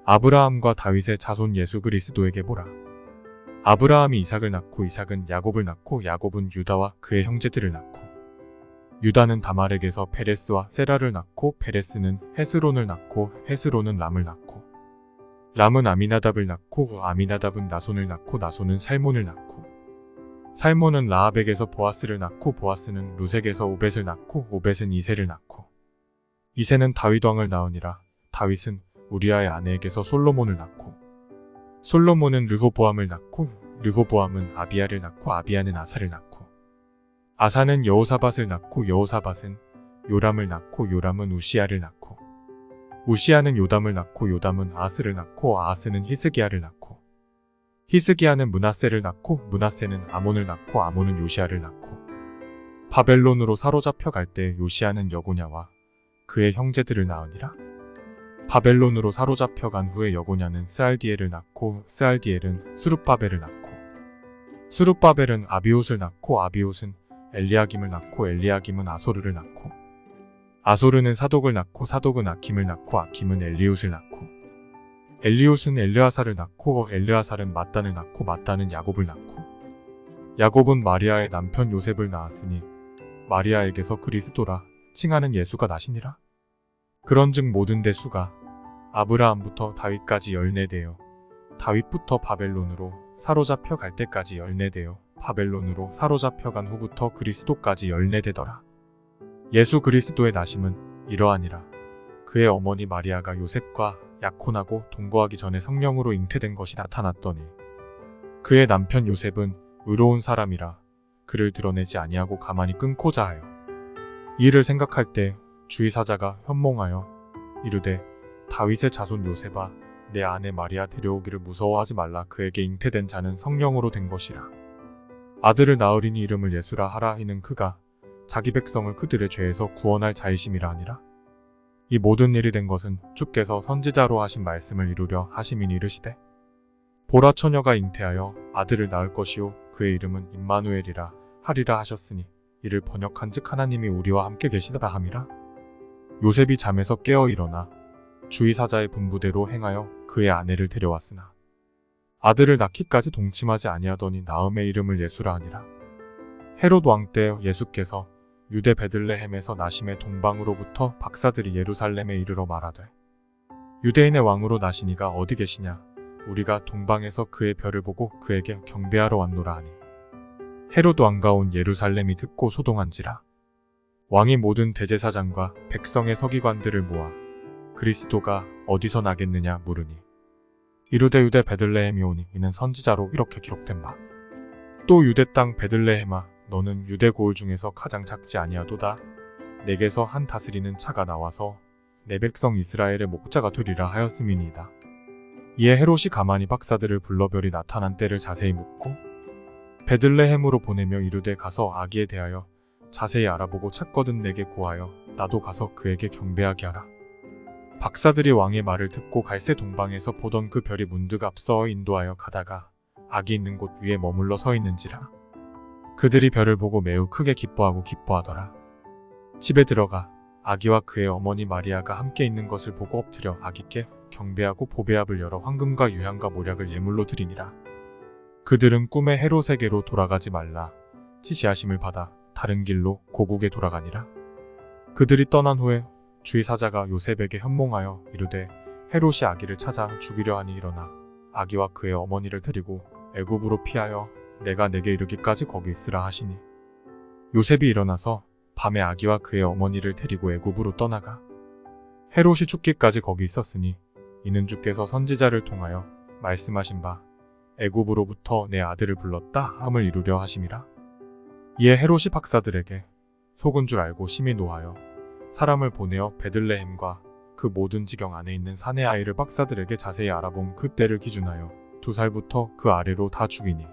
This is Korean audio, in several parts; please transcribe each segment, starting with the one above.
아브라함과 다윗의 자손 예수 그리스도에게 보라. 아브라함이 이삭을 낳고 이삭은 야곱을 낳고 야곱은 유다와 그의 형제들을 낳고 유다는 다말에게서 페레스와 세라를 낳고 페레스는 헤스론을 낳고 헤스론은 람을 낳고 람은 아미나답을 낳고 아미나답은 나손을 낳고 나손은 살몬을 낳고 살몬은 라합에게서 보아스를 낳고 보아스는 루색에서 오벳을 낳고 오벳은 이새를 낳고 이새는 다윗 왕을 낳으니라. 다윗은 우리아의 아내에게서 솔로몬을 낳고 솔로몬은 르호보암을 낳고 르호보암은 아비야를 낳고 아비야는 아사를 낳고 아사는 여호사밧을 낳고 여호사밧은 요람을 낳고 요람은 우시야를 낳고 우시야는 요담을 낳고 요담은 아하스를 낳고 아하스는 히스기야를 낳고 히스기야는 므낫세를 낳고 므낫세는 아몬을 낳고 아몬은 요시야를 낳고 바벨론으로 사로잡혀 갈 때 요시야는 여고냐와 그의 형제들을 낳으니라. 바벨론으로 사로잡혀 간 후에 여고냐는 스알디엘을 낳고 스알디엘은 수룹바벨을 낳고 수룹바벨은 아비옷을 낳고 아비옷은 엘리야김을 낳고 엘리야김은 아소르를 낳고 아소르는 사독을 낳고 사독은 아킴을 낳고 아킴은 엘리웃을 낳고 엘리웃은 엘르아살을 낳고 엘르아살은 mat단을 낳고 mat단은 야곱을 낳고 야곱은 마리아의 남편 요셉을 낳았으니 마리아에게서 그리스도라 칭하는 예수가 나시니라. 그런즉 모든 대수가 아브라함부터 다윗까지 14대요 다윗부터 바벨론으로 사로잡혀 갈 때까지 14대요 바벨론으로 사로잡혀 간 후부터 그리스도까지 14대더라. 예수 그리스도의 나심은 이러하니라. 그의 어머니 마리아가 요셉과 약혼하고 동거하기 전에 성령으로 잉태된 것이 나타났더니 그의 남편 요셉은 의로운 사람이라 그를 드러내지 아니하고 가만히 끊고자 하여 이를 생각할 때 주의 사자가 현몽하여 이르되 다윗의 자손 요셉아 내 아내 마리아 데려오기를 무서워하지 말라. 그에게 잉태된 자는 성령으로 된 것이라. 아들을 낳으리니 이름을 예수라 하라. 이는 그가 자기 백성을 그들의 죄에서 구원할 자이심이라 하니라. 이 모든 일이 된 것은 주께서 선지자로 하신 말씀을 이루려 하심이니 이르시되 보라 처녀가 잉태하여 아들을 낳을 것이요 그의 이름은 임마누엘이라 하리라 하셨으니 이를 번역한즉 하나님이 우리와 함께 계시다 함이라. 요셉이 잠에서 깨어 일어나 주의 사자의 분부대로 행하여 그의 아내를 데려왔으나 아들을 낳기까지 동침하지 아니하더니 나음의 이름을 예수라 하니라. 헤롯 왕 때 예수께서 유대 베들레헴에서 나심의 동방으로부터 박사들이 예루살렘에 이르러 말하되 유대인의 왕으로 나시니가 어디 계시냐. 우리가 동방에서 그의 별을 보고 그에게 경배하러 왔노라 하니 헤롯 왕가 온 예루살렘이 듣고 소동한지라. 왕이 모든 대제사장과 백성의 서기관들을 모아 그리스도가 어디서 나겠느냐 물으니 이르되 유대 베들레헴이 오니 이는 선지자로 이렇게 기록된 바. 또 유대 땅 베들레헴아 너는 유대 고을 중에서 가장 작지 아니하도다. 내게서 한 다스리는 차가 나와서 내 백성 이스라엘의 목자가 되리라 하였음이니이다. 이에 헤롯이 가만히 박사들을 불러 별이 나타난 때를 자세히 묻고 베들레헴으로 보내며 이르되 가서 아기에 대하여 자세히 알아보고 찾거든 내게 고하여 나도 가서 그에게 경배하게 하라. 박사들이 왕의 말을 듣고 갈새 동방에서 보던 그 별이 문득 앞서 인도하여 가다가 아기 있는 곳 위에 머물러 서 있는지라. 그들이 별을 보고 매우 크게 기뻐하고 기뻐하더라. 집에 들어가 아기와 그의 어머니 마리아가 함께 있는 것을 보고 엎드려 아기께 경배하고 보배압을 열어 황금과 유향과 모략을 예물로 드리니라. 그들은 꿈에 헤롯에게로 돌아가지 말라 지시하심을 받아 다른 길로 고국에 돌아가니라. 그들이 떠난 후에 주의 사자가 요셉에게 현몽하여 이르되 헤롯이 아기를 찾아 죽이려 하니 일어나 아기와 그의 어머니를 데리고 애굽으로 피하여 내가 내게 이르기까지 거기 있으라 하시니 요셉이 일어나서 밤에 아기와 그의 어머니를 데리고 애굽으로 떠나가 헤롯이 죽기까지 거기 있었으니 이는 주께서 선지자를 통하여 말씀하신 바 애굽으로부터 내 아들을 불렀다 함을 이루려 하심이라. 이에 헤롯이 박사들에게 속은 줄 알고 심히 노하여 사람을 보내어 베들레헴과 그 모든 지경 안에 있는 산의 아이를 박사들에게 자세히 알아본 그 때를 기준하여 2살부터 그 아래로 다 죽이니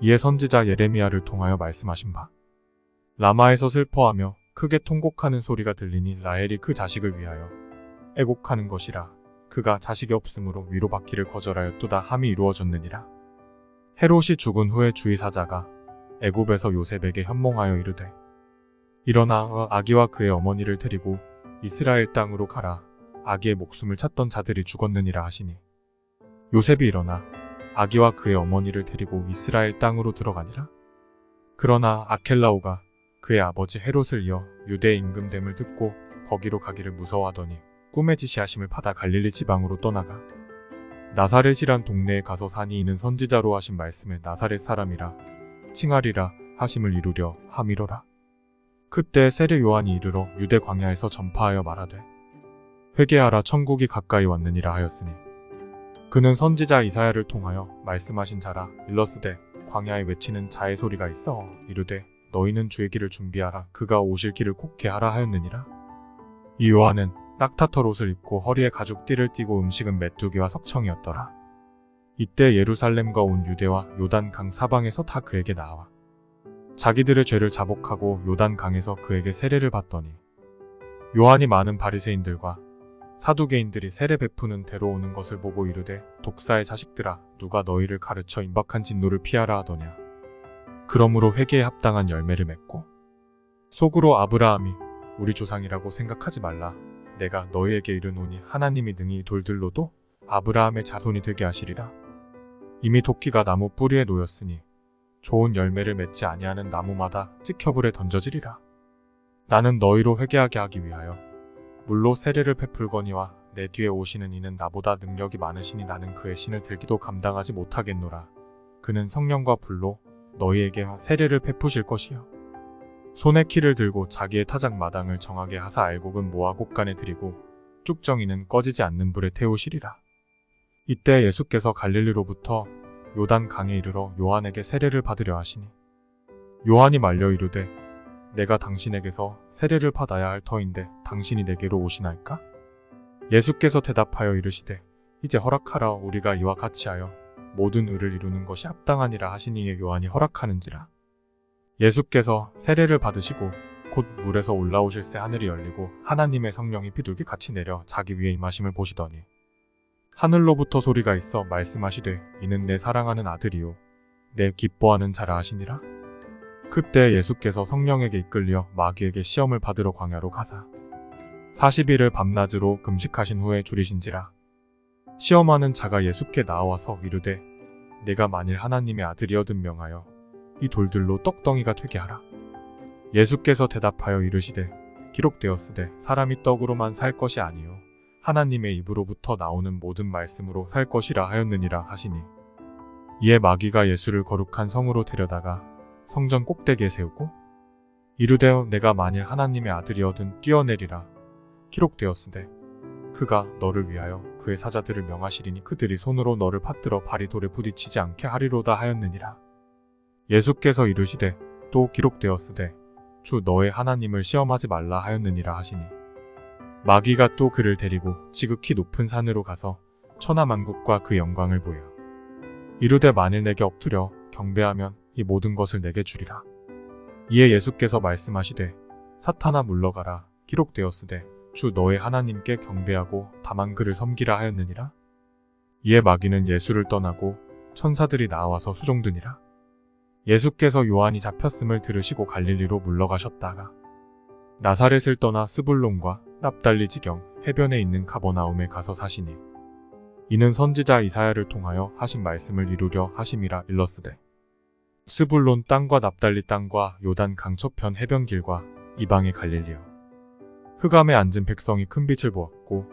이에 선지자 예레미야를 통하여 말씀하신 바 라마에서 슬퍼하며 크게 통곡하는 소리가 들리니 라헬이 그 자식을 위하여 애곡하는 것이라. 그가 자식이 없으므로 위로받기를 거절하였도다 함이 이루어졌느니라. 헤롯이 죽은 후에 주의 사자가 애굽에서 요셉에게 현몽하여 이르되 일어나 아기와 그의 어머니를 데리고 이스라엘 땅으로 가라. 아기의 목숨을 찾던 자들이 죽었느니라 하시니 요셉이 일어나 아기와 그의 어머니를 데리고 이스라엘 땅으로 들어가니라. 그러나 아켈라오가 그의 아버지 헤롯을 이어 유대의 임금됨을 듣고 거기로 가기를 무서워하더니 꿈의 지시하심을 받아 갈릴리 지방으로 떠나가 나사렛이란 동네에 가서 사니 이는 선지자로 하신 말씀에 나사렛 사람이라 칭하리라 하심을 이루려 함이로라. 그때 세례 요한이 이르러 유대 광야에서 전파하여 말하되 회개하라 천국이 가까이 왔느니라 하였으니 그는 선지자 이사야를 통하여 말씀하신 자라. 일러스되 광야에 외치는 자의 소리가 있어 이르되 너희는 주의 길을 준비하라 그가 오실 길을 곱게 하라 하였느니라. 이 요한은 낙타털 옷을 입고 허리에 가죽 띠를 띠고 음식은 메뚜기와 석청이었더라. 이때 예루살렘과 온 유대와 요단 강 사방에서 다 그에게 나와 자기들의 죄를 자복하고 요단 강에서 그에게 세례를 받더니 요한이 많은 바리새인들과 사두개인들이 세례 베푸는 데로 오는 것을 보고 이르되 독사의 자식들아 누가 너희를 가르쳐 임박한 진노를 피하라 하더냐. 그러므로 회개에 합당한 열매를 맺고 속으로 아브라함이 우리 조상이라고 생각하지 말라. 내가 너희에게 이르노니 하나님이 능히 돌들로도 아브라함의 자손이 되게 하시리라. 이미 도끼가 나무 뿌리에 놓였으니 좋은 열매를 맺지 아니하는 나무마다 찍혀불에 던져지리라. 나는 너희로 회개하게 하기 위하여 물로 세례를 베풀거니와 내 뒤에 오시는 이는 나보다 능력이 많으시니 나는 그의 신을 들기도 감당하지 못하겠노라. 그는 성령과 불로 너희에게 세례를 베푸실 것이요 손에 키를 들고 자기의 타작 마당을 정하게 하사 알곡은 모아 곳간에 들이고 쭉정이는 꺼지지 않는 불에 태우시리라. 이때 예수께서 갈릴리로부터 요단 강에 이르러 요한에게 세례를 받으려 하시니 요한이 말려 이르되 내가 당신에게서 세례를 받아야 할 터인데 당신이 내게로 오시나이까? 예수께서 대답하여 이르시되 이제 허락하라. 우리가 이와 같이 하여 모든 의를 이루는 것이 합당하니라 하시니 요한이 허락하는지라. 예수께서 세례를 받으시고 곧 물에서 올라오실새 하늘이 열리고 하나님의 성령이 비둘기 같이 내려 자기 위에 임하심을 보시더니 하늘로부터 소리가 있어 말씀하시되 이는 내 사랑하는 아들이요 내 기뻐하는 자라 하시니라. 그때 예수께서 성령에게 이끌려 마귀에게 시험을 받으러 광야로 가사 40일을 밤낮으로 금식하신 후에 줄이신지라. 시험하는 자가 예수께 나와서 이르되 내가 만일 하나님의 아들이어든 명하여 이 돌들로 떡덩이가 되게 하라. 예수께서 대답하여 이르시되 기록되었으되 사람이 떡으로만 살 것이 아니요 하나님의 입으로부터 나오는 모든 말씀으로 살 것이라 하였느니라 하시니 이에 마귀가 예수를 거룩한 성으로 데려다가 성전 꼭대기에 세우고 이르되 내가 만일 하나님의 아들이어든 뛰어내리라. 기록되었으되 그가 너를 위하여 그의 사자들을 명하시리니 그들이 손으로 너를 받들어 발이 돌에 부딪히지 않게 하리로다 하였느니라. 예수께서 이르시되 또 기록되었으되 주 너의 하나님을 시험하지 말라 하였느니라 하시니 마귀가 또 그를 데리고 지극히 높은 산으로 가서 천하만국과 그 영광을 보여 이르되 만일 내게 엎드려 경배하면 이 모든 것을 내게 주리라. 이에 예수께서 말씀하시되 사탄아 물러가라. 기록되었으되 주 너의 하나님께 경배하고 다만 그를 섬기라 하였느니라. 이에 마귀는 예수를 떠나고 천사들이 나와서 수종드니라. 예수께서 요한이 잡혔음을 들으시고 갈릴리로 물러가셨다가 나사렛을 떠나 스불론과 납달리 지경 해변에 있는 가버나움에 가서 사시니 이는 선지자 이사야를 통하여 하신 말씀을 이루려 하심이라. 일러스되 스불론 땅과 납달리 땅과 요단 강초편 해변길과 이방의 갈릴리여 흑암에 앉은 백성이 큰 빛을 보았고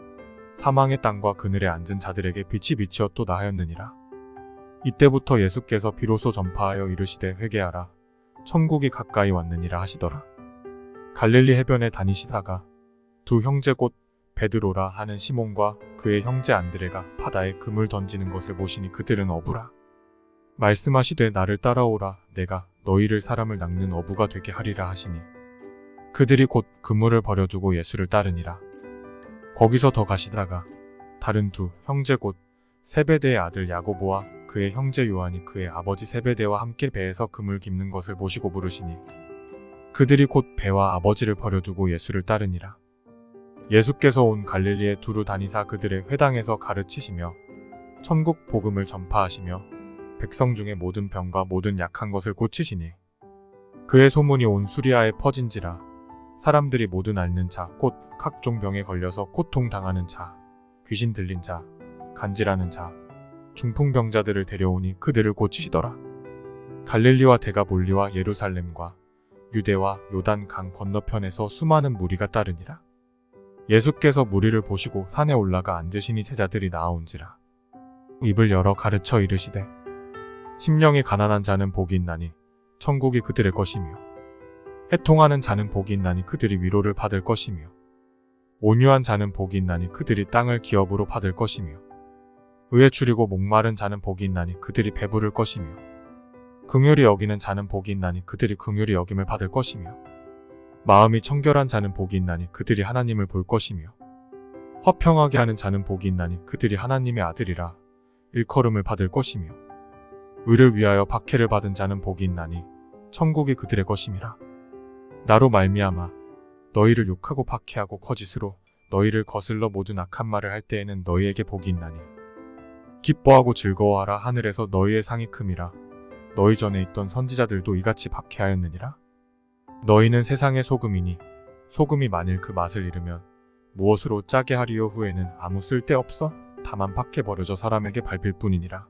사망의 땅과 그늘에 앉은 자들에게 빛이 비치었도다 하였느니라. 이때부터 예수께서 비로소 전파하여 이르시되 회개하라 천국이 가까이 왔느니라 하시더라. 갈릴리 해변에 다니시다가 두 형제 곧 베드로라 하는 시몬과 그의 형제 안드레가 바다에 금을 던지는 것을 보시니 그들은 어부라. 말씀하시되 나를 따라오라. 내가 너희를 사람을 낚는 어부가 되게 하리라 하시니 그들이 곧 그물을 버려두고 예수를 따르니라. 거기서 더 가시다가 다른 두 형제 곧 세베대의 아들 야고보와 그의 형제 요한이 그의 아버지 세베대와 함께 배에서 금을 깁는 것을 보시고 부르시니 그들이 곧 배와 아버지를 버려두고 예수를 따르니라. 예수께서 온 갈릴리에 두루 다니사 그들의 회당에서 가르치시며 천국 복음을 전파하시며 백성 중에 모든 병과 모든 약한 것을 고치시니 그의 소문이 온 수리아에 퍼진지라. 사람들이 모두 앓는 자, 곧 각종 병에 걸려서 고통당하는 자, 귀신 들린 자, 간질하는 자, 중풍병자들을 데려오니 그들을 고치시더라. 갈릴리와 데가볼리와 예루살렘과 유대와 요단 강 건너편에서 수많은 무리가 따르니라. 예수께서 무리를 보시고 산에 올라가 앉으시니 제자들이 나아온지라. 입을 열어 가르쳐 이르시되 심령이 가난한 자는 복이 있나니 천국이 그들의 것이며 해통하는 자는 복이 있나니 그들이 위로를 받을 것이며 온유한 자는 복이 있나니 그들이 땅을 기업으로 받을 것이며 의에 추리고 목마른 자는 복이 있나니 그들이 배부를 것이며 긍휼히 여기는 자는 복이 있나니 그들이 긍휼히 여김을 받을 것이며 마음이 청결한 자는 복이 있나니 그들이 하나님을 볼 것이며 화평하게 하는 자는 복이 있나니 그들이 하나님의 아들이라 일컬음을 받을 것이며 의를 위하여 박해를 받은 자는 복이 있나니 천국이 그들의 것임이라. 나로 말미암아 너희를 욕하고 박해하고 거짓으로 너희를 거슬러 모든 악한 말을 할 때에는 너희에게 복이 있나니 기뻐하고 즐거워하라. 하늘에서 너희의 상이 큼이라. 너희 전에 있던 선지자들도 이같이 박해하였느니라. 너희는 세상의 소금이니 소금이 만일 그 맛을 잃으면 무엇으로 짜게 하리요. 후에는 아무 쓸데없어 다만 밖에 버려져 사람에게 밟힐 뿐이니라.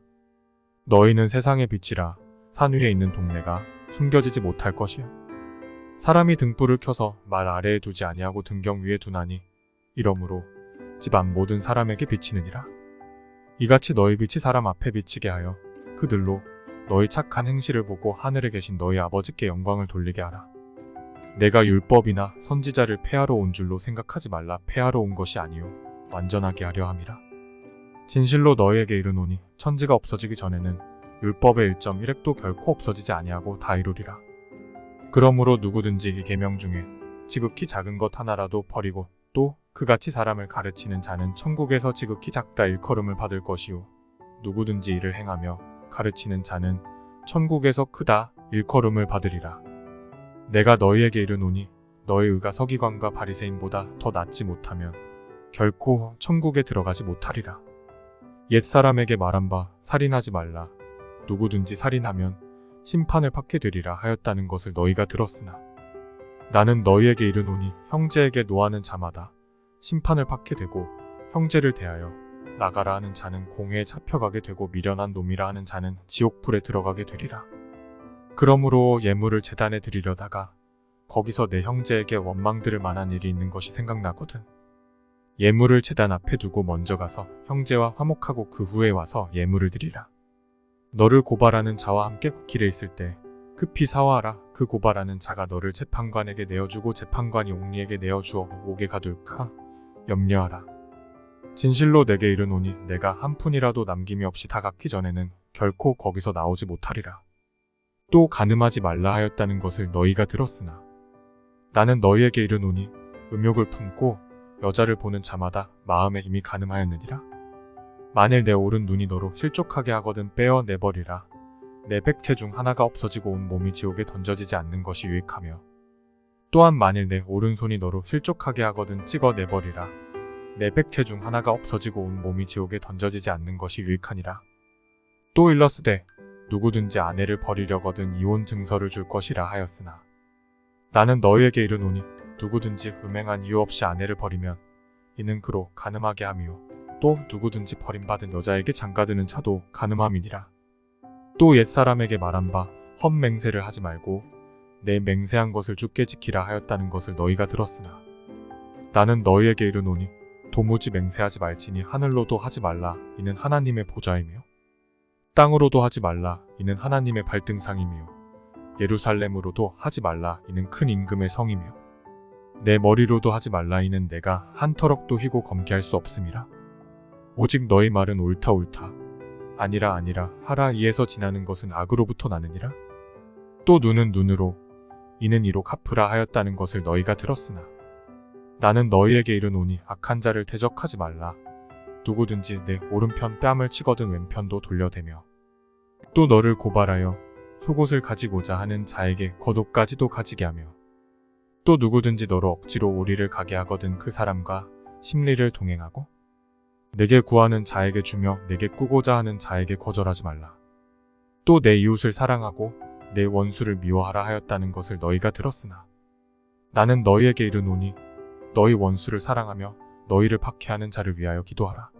너희는 세상의 빛이라. 산 위에 있는 동네가 숨겨지지 못할 것이요. 사람이 등불을 켜서 말 아래에 두지 아니하고 등경 위에 두나니 이러므로 집 안 모든 사람에게 비치느니라. 이같이 너희 빛이 사람 앞에 비치게 하여 그들로 너희 착한 행실을 보고 하늘에 계신 너희 아버지께 영광을 돌리게 하라. 내가 율법이나 선지자를 폐하러 온 줄로 생각하지 말라. 폐하러 온 것이 아니요 완전하게 하려 함이라. 진실로 너희에게 이르노니 천지가 없어지기 전에는 율법의 1.1획도 결코 없어지지 아니하고 다 이루리라. 그러므로 누구든지 이 계명 중에 지극히 작은 것 하나라도 버리고 또 그같이 사람을 가르치는 자는 천국에서 지극히 작다 일컬음을 받을 것이요 누구든지 이를 행하며 가르치는 자는 천국에서 크다 일컬음을 받으리라. 내가 너희에게 이르노니 너희 의가 서기관과 바리새인보다 더 낫지 못하면 결코 천국에 들어가지 못하리라. 옛사람에게 말한 바 살인하지 말라. 누구든지 살인하면 심판을 받게 되리라 하였다는 것을 너희가 들었으나 나는 너희에게 이르노니 형제에게 노하는 자마다 심판을 받게 되고 형제를 대하여 나가라 하는 자는 공회에 잡혀가게 되고 미련한 놈이라 하는 자는 지옥불에 들어가게 되리라. 그러므로 예물을 제단에 드리려다가 거기서 내 형제에게 원망 들을 만한 일이 있는 것이 생각나거든. 예물을 제단 앞에 두고 먼저 가서 형제와 화목하고 그 후에 와서 예물을 드리라. 너를 고발하는 자와 함께 길에 있을 때 급히 사화하라. 그 고발하는 자가 너를 재판관에게 내어주고 재판관이 옥리에게 내어주어 옥에 가둘까 염려하라. 진실로 내게 이르노니 내가 한 푼이라도 남김이 없이 다 갚기 전에는 결코 거기서 나오지 못하리라. 또 간음하지 말라 하였다는 것을 너희가 들었으나 나는 너희에게 이르노니 음욕을 품고 여자를 보는 자마다 마음에 이미 간음하였느니라. 만일 내 오른 눈이 너로 실족하게 하거든 빼어 내버리라. 내 백체 중 하나가 없어지고 온 몸이 지옥에 던져지지 않는 것이 유익하며 또한 만일 내 오른손이 너로 실족하게 하거든 찍어 내버리라. 내 백체 중 하나가 없어지고 온 몸이 지옥에 던져지지 않는 것이 유익하니라. 또 일러스되 누구든지 아내를 버리려거든 이혼 증서를 줄 것이라 하였으나 나는 너희에게 이르노니 누구든지 음행한 이유 없이 아내를 버리면 이는 그로 간음하게 함이요 또 누구든지 버림받은 여자에게 장가드는 자도 간음함이니라. 또 옛사람에게 말한 바 헛맹세를 하지 말고 내 맹세한 것을 주께 지키라 하였다는 것을 너희가 들었으나 나는 너희에게 이르노니 도무지 맹세하지 말지니 하늘로도 하지 말라. 이는 하나님의 보좌이며 땅으로도 하지 말라. 이는 하나님의 발등상이며 예루살렘으로도 하지 말라. 이는 큰 임금의 성이며 내 머리로도 하지 말라. 이는 내가 한 터럭도 휘고 검게할 수 없음이라. 오직 너희 말은 옳다 옳다 아니라 아니라 하라. 이에서 지나는 것은 악으로부터 나느니라. 또 눈은 눈으로 이는 이로 갚으라 하였다는 것을 너희가 들었으나 나는 너희에게 이르노니 악한 자를 대적하지 말라. 누구든지 내 오른편 뺨을 치거든 왼편도 돌려대며 또 너를 고발하여 속옷을 가지고자 하는 자에게 겉옷까지도 가지게 하며 또 누구든지 너로 억지로 오리를 가게 하거든 그 사람과 심리를 동행하고 내게 구하는 자에게 주며 내게 꾸고자 하는 자에게 거절하지 말라. 또 내 이웃을 사랑하고 내 원수를 미워하라 하였다는 것을 너희가 들었으나 나는 너희에게 이르노니 너희 원수를 사랑하며 너희를 박해하는 자를 위하여 기도하라.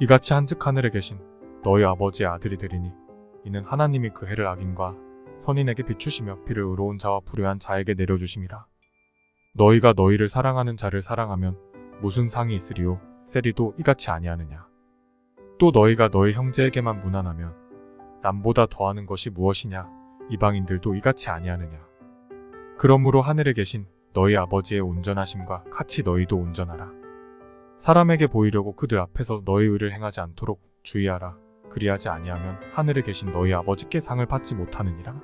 이같이 한즉 하늘에 계신 너희 아버지의 아들이 되리니 이는 하나님이 그 해를 악인과 선인에게 비추시며 비를 의로운 자와 불의한 자에게 내려주심이라. 너희가 너희를 사랑하는 자를 사랑하면 무슨 상이 있으리요? 세리도 이같이 아니하느냐? 또 너희가 너희 형제에게만 무난하면 남보다 더하는 것이 무엇이냐? 이방인들도 이같이 아니하느냐? 그러므로 하늘에 계신 너희 아버지의 온전하심과 같이 너희도 온전하라. 사람에게 보이려고 그들 앞에서 너희 의를 행하지 않도록 주의하라. 그리하지 아니하면 하늘에 계신 너희 아버지께 상을 받지 못하느니라.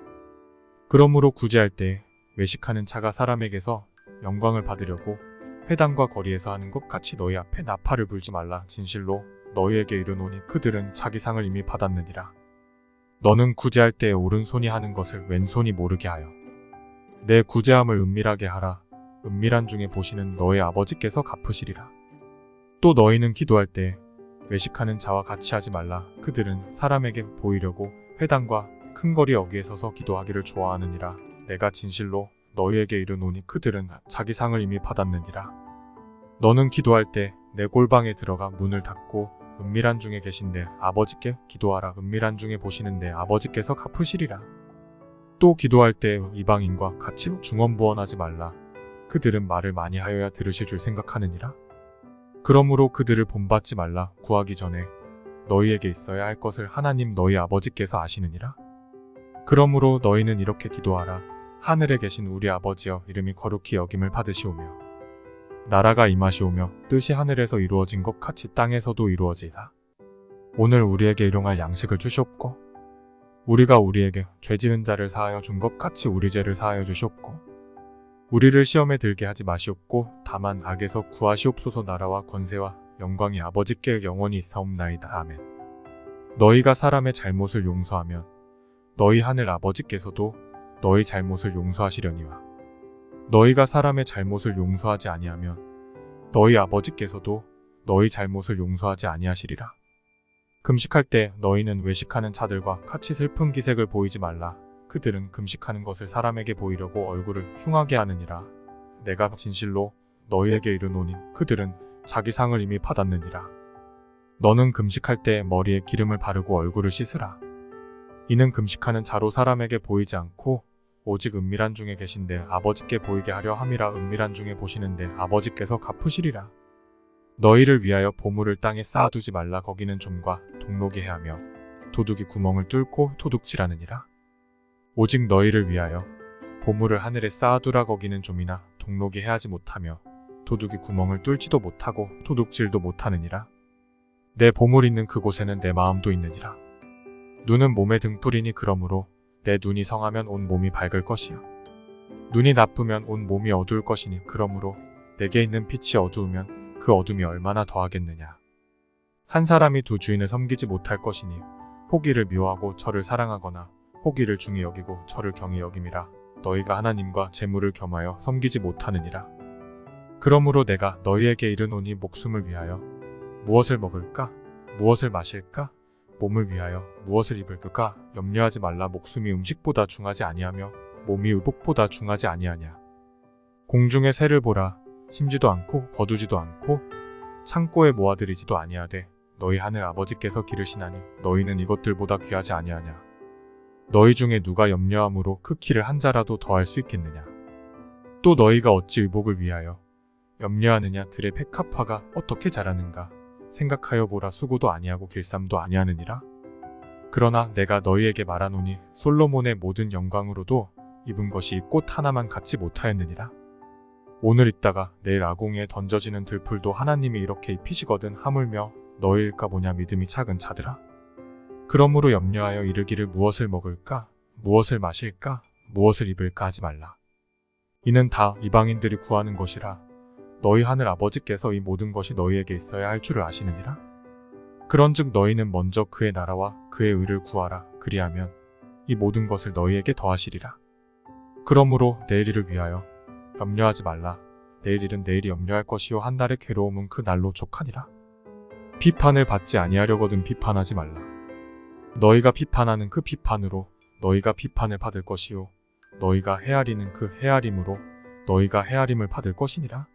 그러므로 구제할 때에 외식하는 자가 사람에게서 영광을 받으려고 회당과 거리에서 하는 것 같이 너희 앞에 나팔을 불지 말라. 진실로 너희에게 이르노니 그들은 자기 상을 이미 받았느니라. 너는 구제할 때에 오른손이 하는 것을 왼손이 모르게 하여 내 구제함을 은밀하게 하라. 은밀한 중에 보시는 너희 아버지께서 갚으시리라. 또 너희는 기도할 때에 외식하는 자와 같이 하지 말라. 그들은 사람에게 보이려고 회당과 큰 거리 어귀에 서서 기도하기를 좋아하느니라. 내가 진실로 너희에게 이르노니 그들은 자기 상을 이미 받았느니라. 너는 기도할 때 내 골방에 들어가 문을 닫고 은밀한 중에 계신 내 아버지께 기도하라. 은밀한 중에 보시는 내 아버지께서 갚으시리라. 또 기도할 때 이방인과 같이 중언부언하지 말라. 그들은 말을 많이 하여야 들으실 줄 생각하느니라. 그러므로 그들을 본받지 말라. 구하기 전에 너희에게 있어야 할 것을 하나님 너희 아버지께서 아시느니라. 그러므로 너희는 이렇게 기도하라. 하늘에 계신 우리 아버지여, 이름이 거룩히 여김을 받으시오며 나라가 임하시오며 뜻이 하늘에서 이루어진 것 같이 땅에서도 이루어지이다. 오늘 우리에게 일용할 양식을 주시옵고 우리가 우리에게 죄 지은 자를 사하여 준 것 같이 우리 죄를 사하여 주시옵고 우리를 시험에 들게 하지 마시옵고 다만 악에서 구하시옵소서. 나라와 권세와 영광이 아버지께 영원히 있사옵나이다. 아멘. 너희가 사람의 잘못을 용서하면 너희 하늘 아버지께서도 너희 잘못을 용서하시려니와 너희가 사람의 잘못을 용서하지 아니하면 너희 아버지께서도 너희 잘못을 용서하지 아니하시리라. 금식할 때 너희는 외식하는 자들과 같이 슬픈 기색을 보이지 말라. 그들은 금식하는 것을 사람에게 보이려고 얼굴을 흉하게 하느니라. 내가 진실로 너희에게 이르노니 그들은 자기 상을 이미 받았느니라. 너는 금식할 때 머리에 기름을 바르고 얼굴을 씻으라. 이는 금식하는 자로 사람에게 보이지 않고 오직 은밀한 중에 계신데 아버지께 보이게 하려 함이라. 은밀한 중에 보시는데 아버지께서 갚으시리라. 너희를 위하여 보물을 땅에 쌓아두지 말라. 거기는 좀과 동록이 해하며 도둑이 구멍을 뚫고 도둑질하느니라. 오직 너희를 위하여 보물을 하늘에 쌓아두라. 거기는 좀이나 동록이 해하지 못하며 도둑이 구멍을 뚫지도 못하고 도둑질도 못하느니라. 내 보물 있는 그곳에는 내 마음도 있느니라. 눈은 몸의 등불이니 그러므로 내 눈이 성하면 온 몸이 밝을 것이요 눈이 나쁘면 온 몸이 어두울 것이니 그러므로 내게 있는 빛이 어두우면 그 어둠이 얼마나 더하겠느냐. 한 사람이 두 주인을 섬기지 못할 것이니 혹이를 미워하고 저를 사랑하거나 혹이를 중히 여기고 저를 경히 여김이라. 너희가 하나님과 재물을 겸하여 섬기지 못하느니라. 그러므로 내가 너희에게 이르노니 목숨을 위하여 무엇을 먹을까? 무엇을 마실까? 몸을 위하여 무엇을 입을까? 염려하지 말라. 목숨이 음식보다 중하지 아니하며 몸이 의복보다 중하지 아니하냐. 공중의 새를 보라. 심지도 않고 거두지도 않고 창고에 모아들이지도 아니하되 너희 하늘 아버지께서 기르시나니 너희는 이것들보다 귀하지 아니하냐. 너희 중에 누가 염려함으로 그 키를 한 자라도 더할 수 있겠느냐. 또 너희가 어찌 의복을 위하여 염려하느냐. 들의 백합화가 어떻게 자라는가. 생각하여 보라. 수고도 아니하고 길쌈도 아니하느니라. 그러나 내가 너희에게 말하노니 솔로몬의 모든 영광으로도 입은 것이 이 꽃 하나만 갖지 못하였느니라. 오늘 있다가 내일 아궁이에 던져지는 들풀도 하나님이 이렇게 입히시거든. 하물며 너희일까 보냐. 믿음이 작은 자들아. 그러므로 염려하여 이르기를 무엇을 먹을까? 무엇을 마실까? 무엇을 입을까? 하지 말라. 이는 다 이방인들이 구하는 것이라. 너희 하늘 아버지께서 이 모든 것이 너희에게 있어야 할 줄을 아시느니라. 그런즉 너희는 먼저 그의 나라와 그의 의를 구하라. 그리하면 이 모든 것을 너희에게 더하시리라. 그러므로 내일 일을 위하여 염려하지 말라. 내일 일은 내일이 염려할 것이요 한 날의 괴로움은 그 날로 족하니라. 비판을 받지 아니하려거든 비판하지 말라. 너희가 비판하는 그 비판으로 너희가 비판을 받을 것이요 너희가 헤아리는 그 헤아림으로 너희가 헤아림을 받을 것이니라.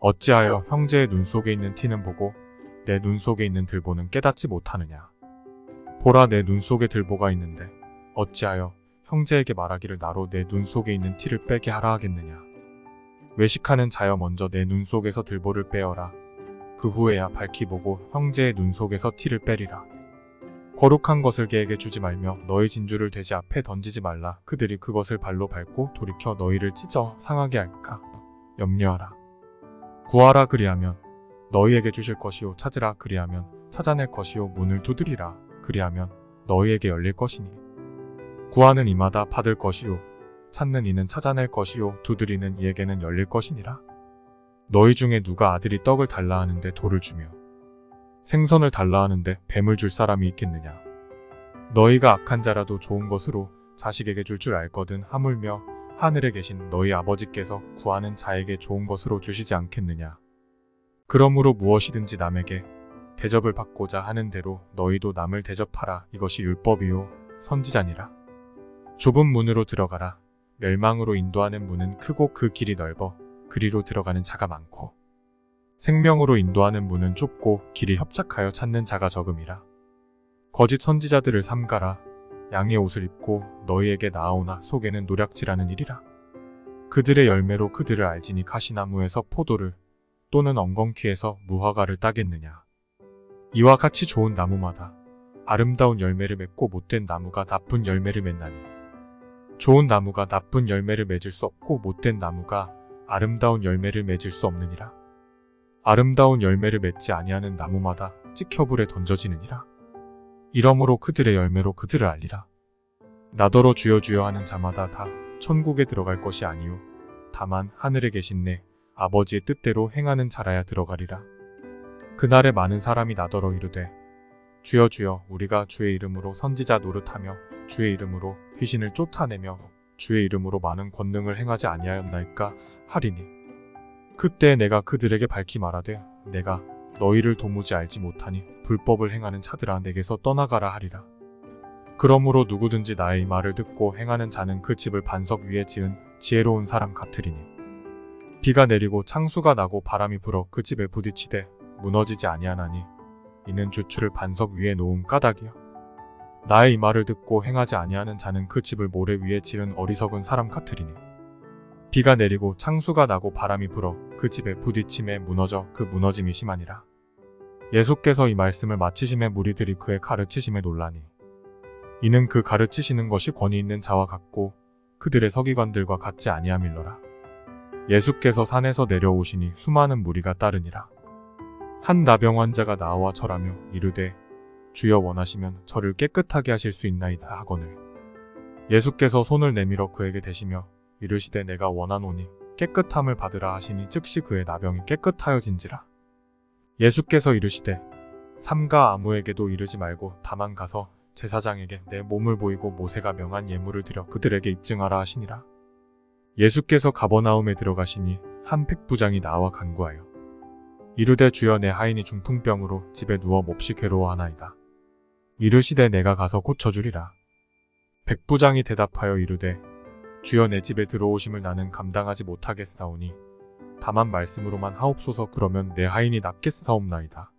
어찌하여 형제의 눈 속에 있는 티는 보고 내 눈 속에 있는 들보는 깨닫지 못하느냐. 보라, 내 눈 속에 들보가 있는데 어찌하여 형제에게 말하기를 나로 내 눈 속에 있는 티를 빼게 하라 하겠느냐. 외식하는 자여 먼저 내 눈 속에서 들보를 빼어라. 그 후에야 밝히 보고 형제의 눈 속에서 티를 빼리라. 거룩한 것을 개에게 주지 말며 너희 진주를 돼지 앞에 던지지 말라. 그들이 그것을 발로 밟고 돌이켜 너희를 찢어 상하게 할까 염려하라. 구하라, 그리하면 너희에게 주실 것이요. 찾으라, 그리하면 찾아낼 것이요. 문을 두드리라, 그리하면 너희에게 열릴 것이니. 구하는 이마다 받을 것이요. 찾는 이는 찾아낼 것이요. 두드리는 이에게는 열릴 것이니라. 너희 중에 누가 아들이 떡을 달라 하는데 돌을 주며 생선을 달라 하는데 뱀을 줄 사람이 있겠느냐. 너희가 악한 자라도 좋은 것으로 자식에게 줄 줄 알거든 하물며 하늘에 계신 너희 아버지께서 구하는 자에게 좋은 것으로 주시지 않겠느냐. 그러므로 무엇이든지 남에게 대접을 받고자 하는 대로 너희도 남을 대접하라. 이것이 율법이요 선지자니라. 좁은 문으로 들어가라. 멸망으로 인도하는 문은 크고 그 길이 넓어 그리로 들어가는 자가 많고 생명으로 인도하는 문은 좁고 길이 협착하여 찾는 자가 적음이라. 거짓 선지자들을 삼가라. 양의 옷을 입고 너희에게 나아오나 속에는 노략질하는 일이라. 그들의 열매로 그들을 알지니 가시나무에서 포도를 또는 엉겅퀴에서 무화과를 따겠느냐. 이와 같이 좋은 나무마다 아름다운 열매를 맺고 못된 나무가 나쁜 열매를 맺나니 좋은 나무가 나쁜 열매를 맺을 수 없고 못된 나무가 아름다운 열매를 맺을 수 없느니라. 아름다운 열매를 맺지 아니하는 나무마다 찍혀불에 던져지느니라. 이러므로 그들의 열매로 그들을 알리라. 나더러 주여 주여 하는 자마다 다 천국에 들어갈 것이 아니요 다만 하늘에 계신 내 아버지의 뜻대로 행하는 자라야 들어가리라. 그날에 많은 사람이 나더러 이르되 주여 주여 우리가 주의 이름으로 선지자 노릇하며 주의 이름으로 귀신을 쫓아내며 주의 이름으로 많은 권능을 행하지 아니하였나이까 하리니 그때 내가 그들에게 밝히 말하되 내가 너희를 도무지 알지 못하니 불법을 행하는 자들아 내게서 떠나가라 하리라. 그러므로 누구든지 나의 말을 듣고 행하는 자는 그 집을 반석 위에 지은 지혜로운 사람 같으리니 비가 내리고 창수가 나고 바람이 불어 그 집에 부딪히되 무너지지 아니하나니 이는 주추를 반석 위에 놓은 까닭이요. 나의 이 말을 듣고 행하지 아니하는 자는 그 집을 모래 위에 지은 어리석은 사람 같으리니 비가 내리고 창수가 나고 바람이 불어 그 집에 부딪힘에 무너져 그 무너짐이 심하니라. 예수께서 이 말씀을 마치심에 무리들이 그의 가르치심에 놀라니 이는 그 가르치시는 것이 권위 있는 자와 같고 그들의 서기관들과 같지 아니함일러라. 예수께서 산에서 내려오시니 수많은 무리가 따르니라. 한 나병 환자가 나와 절하며 이르되 주여 원하시면 저를 깨끗하게 하실 수 있나이다 하거늘 예수께서 손을 내밀어 그에게 대시며 이르시되 내가 원하노니 깨끗함을 받으라 하시니 즉시 그의 나병이 깨끗하여진지라. 예수께서 이르시되 삼가 아무에게도 이르지 말고 다만 가서 제사장에게 내 몸을 보이고 모세가 명한 예물을 드려 그들에게 입증하라 하시니라. 예수께서 가버나움에 들어가시니 한 백부장이 나와 간구하여 이르되 주여 내 하인이 중풍병으로 집에 누워 몹시 괴로워하나이다. 이르시되 내가 가서 고쳐주리라. 백부장이 대답하여 이르되 주여 내 집에 들어오심을 나는 감당하지 못하겠사오니 다만 말씀으로만 하옵소서. 그러면 내 하인이 낫겠사옵나이다.